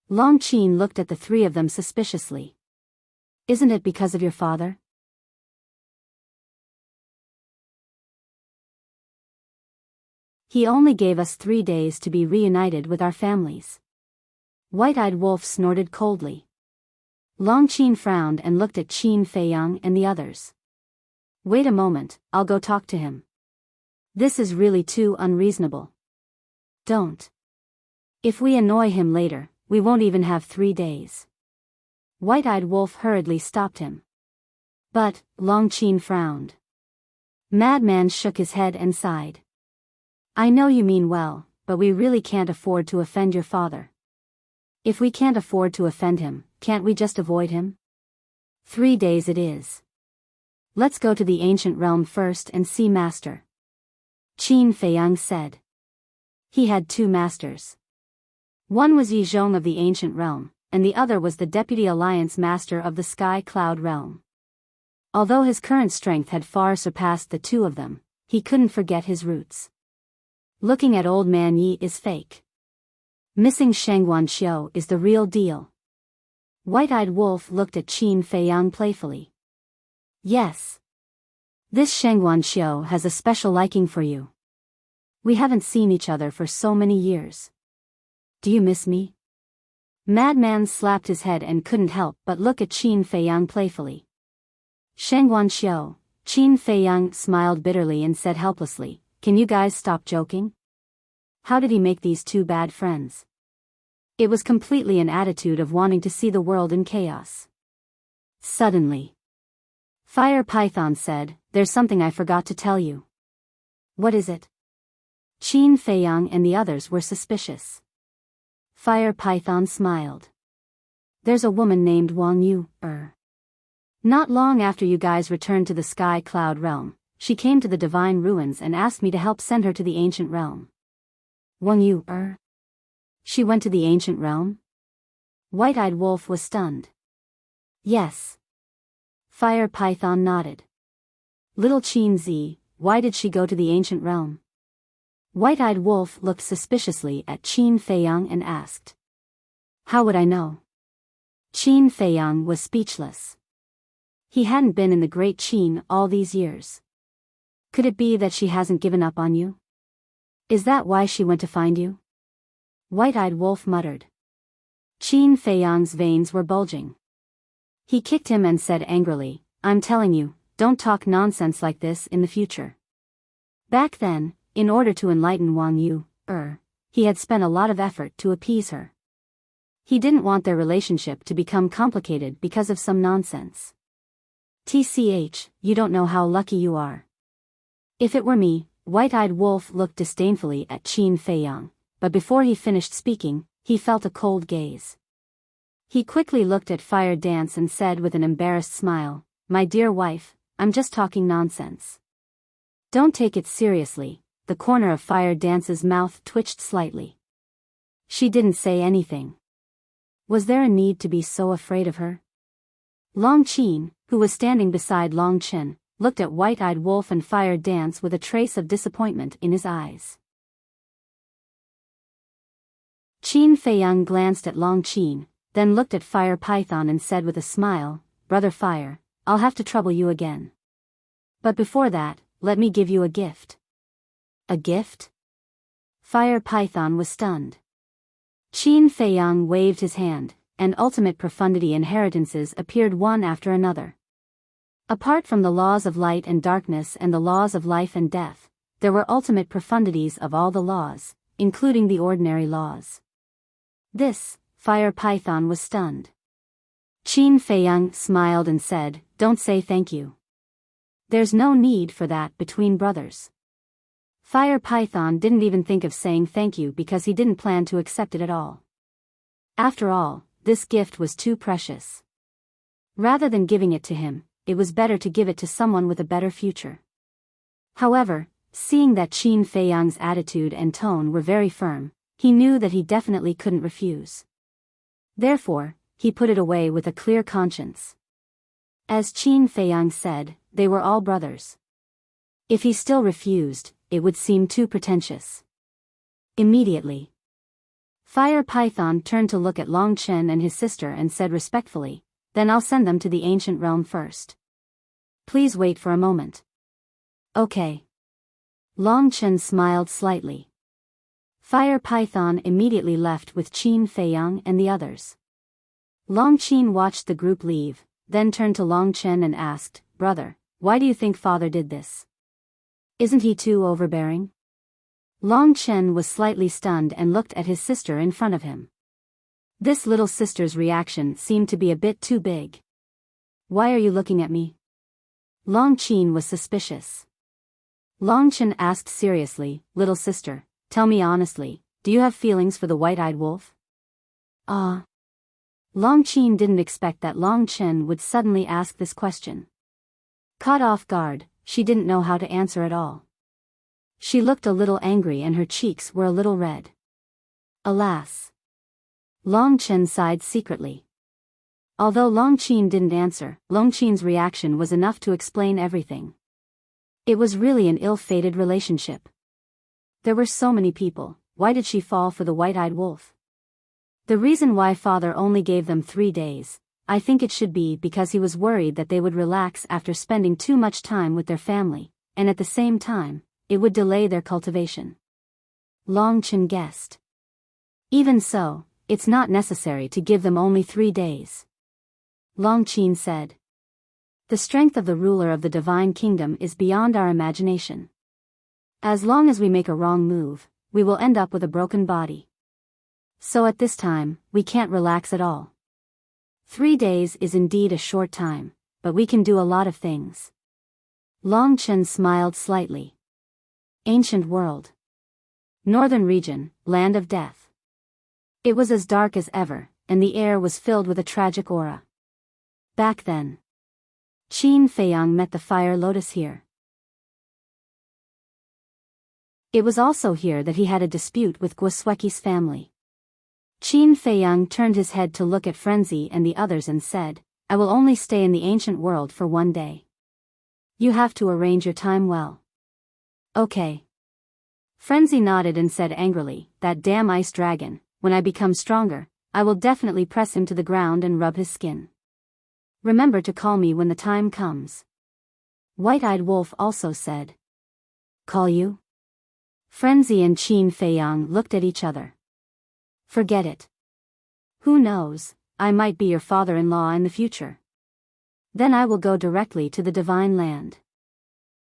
Long Qin looked at the 3 of them suspiciously. Isn't it because of your father? He only gave us 3 days to be reunited with our families. White-Eyed Wolf snorted coldly. Long Qin frowned and looked at Qin Feiyang and the others. Wait a moment, I'll go talk to him. This is really too unreasonable. Don't. If we annoy him later, we won't even have 3 days. White-Eyed Wolf hurriedly stopped him. But, Long Qin frowned. Madman shook his head and sighed. I know you mean well, but we really can't afford to offend your father. If we can't afford to offend him, can't we just avoid him? 3 days it is. Let's go to the ancient realm first and see Master. Qin Feiyang said. He had 2 masters. One was Yi Zhong of the ancient realm, and the other was the Deputy Alliance Master of the Sky Cloud realm. Although his current strength had far surpassed the 2 of them, he couldn't forget his roots. Looking at Old Man Yi is fake. Missing Shangguan Xiu is the real deal. White-Eyed Wolf looked at Qin Feiyang playfully. Yes. This Shangguan Xiu has a special liking for you. We haven't seen each other for so many years. Do you miss me? Madman slapped his head and couldn't help but look at Qin Feiyang playfully. Shangguan Xiu, Qin Feiyang smiled bitterly and said helplessly, can you guys stop joking? How did he make these 2 bad friends? It was completely an attitude of wanting to see the world in chaos. Suddenly, Fire Python said, there's something I forgot to tell you. What is it? Qin Feiyang and the others were suspicious. Fire Python smiled. There's a woman named Wang Yu. Not long after you guys returned to the Sky Cloud realm, she came to the Divine Ruins and asked me to help send her to the ancient realm. Wang Yu. She went to the ancient realm? White-Eyed Wolf was stunned. Yes. Fire Python nodded. Little Qin Zi, why did she go to the ancient realm? White-Eyed Wolf looked suspiciously at Qin Feiyang and asked. How would I know? Qin Feiyang was speechless. He hadn't been in the Great Qin all these years. Could it be that she hasn't given up on you? Is that why she went to find you? White-Eyed Wolf muttered. Qin Feiyang's veins were bulging. He kicked him and said angrily, I'm telling you, don't talk nonsense like this in the future. Back then, in order to enlighten Wang Yu, he had spent a lot of effort to appease her. He didn't want their relationship to become complicated because of some nonsense. TCH, you don't know how lucky you are. If it were me, White-Eyed Wolf looked disdainfully at Qin Feiyang, but before he finished speaking, he felt a cold gaze. He quickly looked at Fire Dance and said with an embarrassed smile, My dear wife, I'm just talking nonsense. Don't take it seriously. The corner of Fire Dance's mouth twitched slightly. She didn't say anything. Was there a need to be so afraid of her? Long Qin, who was standing beside Long Chen, looked at White-Eyed Wolf and Fire Dance with a trace of disappointment in his eyes. Qin Feiyang glanced at Long Qin, then looked at Fire Python and said with a smile, Brother Fire, I'll have to trouble you again. But before that, let me give you a gift. A gift? Fire Python was stunned. Qin Feiyang waved his hand, and ultimate profundity inheritances appeared one after another. Apart from the laws of light and darkness and the laws of life and death, there were ultimate profundities of all the laws, including the ordinary laws. This, Fire Python was stunned. Qin Feiyang smiled and said, Don't say thank you. There's no need for that between brothers. Fire Python didn't even think of saying thank you because he didn't plan to accept it at all. After all, this gift was too precious. Rather than giving it to him, it was better to give it to someone with a better future. However, seeing that Qin Feiyang's attitude and tone were very firm, he knew that he definitely couldn't refuse. Therefore, he put it away with a clear conscience. As Qin Feiyang said, they were all brothers. If he still refused, it would seem too pretentious. Immediately, Fire Python turned to look at Long Chen and his sister and said respectfully, "Then I'll send them to the ancient realm first. Please wait for a moment." "Okay." Long Chen smiled slightly. Fire Python immediately left with Qin Feiyang and the others. Long Qin watched the group leave, then turned to Long Chen and asked, "Brother, why do you think father did this? Isn't he too overbearing?" Long Chen was slightly stunned and looked at his sister in front of him. This little sister's reaction seemed to be a bit too big. "Why are you looking at me?" Long Qin was suspicious. Long Chen asked seriously, "Little sister, tell me honestly, do you have feelings for the white-eyed wolf?" Long Qin didn't expect that Long Chen would suddenly ask this question. Caught off guard, she didn't know how to answer at all. She looked a little angry and her cheeks were a little red. Alas! Long Chen sighed secretly. Although Long Qin didn't answer, Long Qin's reaction was enough to explain everything. It was really an ill-fated relationship. There were so many people, why did she fall for the white-eyed wolf? The reason why father only gave them 3 days, I think it should be because he was worried that they would relax after spending too much time with their family, and at the same time, it would delay their cultivation. Long Chen guessed. Even so, it's not necessary to give them only 3 days. Long Qin said. The strength of the ruler of the divine kingdom is beyond our imagination. As long as we make a wrong move, we will end up with a broken body. So at this time, we can't relax at all. 3 days is indeed a short time, but we can do a lot of things. Long Chen smiled slightly. Ancient world. Northern region, land of death. It was as dark as ever, and the air was filled with a tragic aura. Back then, Qin Feiyang met the Fire Lotus here. It was also here that he had a dispute with Guosweki's family. Qin Feiyang turned his head to look at Frenzy and the others and said, "I will only stay in the ancient world for 1 day. You have to arrange your time well." "Okay." Frenzy nodded and said angrily, "That damn ice dragon, when I become stronger, I will definitely press him to the ground and rub his skin. Remember to call me when the time comes." White-eyed wolf also said. "Call you?" Frenzy and Qin Feiyang looked at each other. "Forget it. Who knows, I might be your father-in-law in the future. Then I will go directly to the divine land.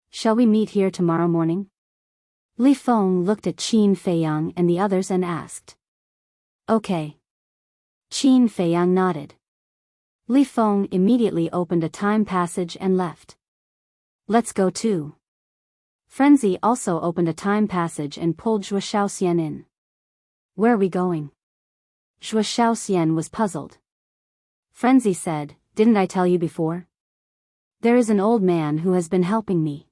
Shall we meet here tomorrow morning?" Li Feng looked at Qin Feiyang and the others and asked. "Okay." Qin Feiyang nodded. Li Feng immediately opened a time passage and left. "Let's go too." Frenzy also opened a time passage and pulled Zhuo Shaoxian in. "Where are we going?" Zhuo Shaoxian was puzzled. Frenzy said, "Didn't I tell you before? There is an old man who has been helping me.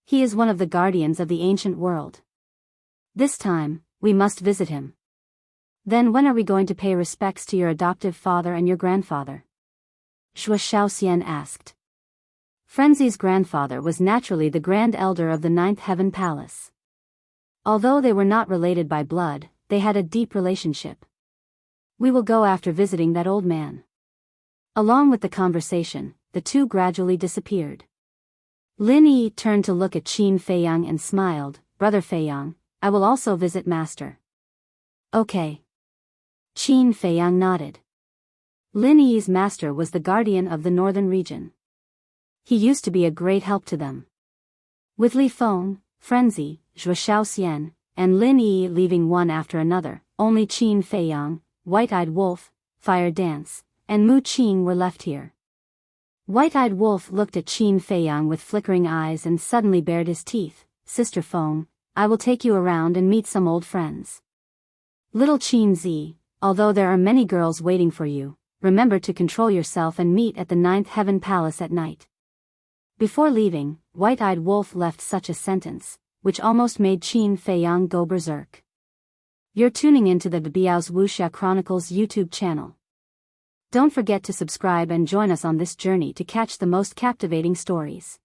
He is one of the guardians of the ancient world. This time, we must visit him." "Then when are we going to pay respects to your adoptive father and your grandfather?" Zhuo Shaoxian asked. Frenzy's grandfather was naturally the Grand Elder of the Ninth Heaven Palace. Although they were not related by blood, they had a deep relationship. "We will go after visiting that old man." Along with the conversation, the two gradually disappeared. Lin Yi turned to look at Qin Feiyang and smiled, "Brother Feiyang, I will also visit Master." "Okay." Qin Feiyang nodded. Lin Yi's master was the guardian of the northern region. He used to be a great help to them. With Li Feng, Frenzy, Zhuo Shaoxian, and Lin Yi leaving one after another, only Qin Feiyang, White-Eyed Wolf, Fire Dance, and Mu Qing were left here. White-Eyed Wolf looked at Qin Feiyang with flickering eyes and suddenly bared his teeth. "Sister Feng, I will take you around and meet some old friends. Little Qin Zi, although there are many girls waiting for you, remember to control yourself and meet at the 9th Heaven Palace at night." Before leaving, White-Eyed Wolf left such a sentence, which almost made Qin Feiyang go berserk. You're tuning into the Biyao's Wuxia Chronicles YouTube channel. Don't forget to subscribe and join us on this journey to catch the most captivating stories.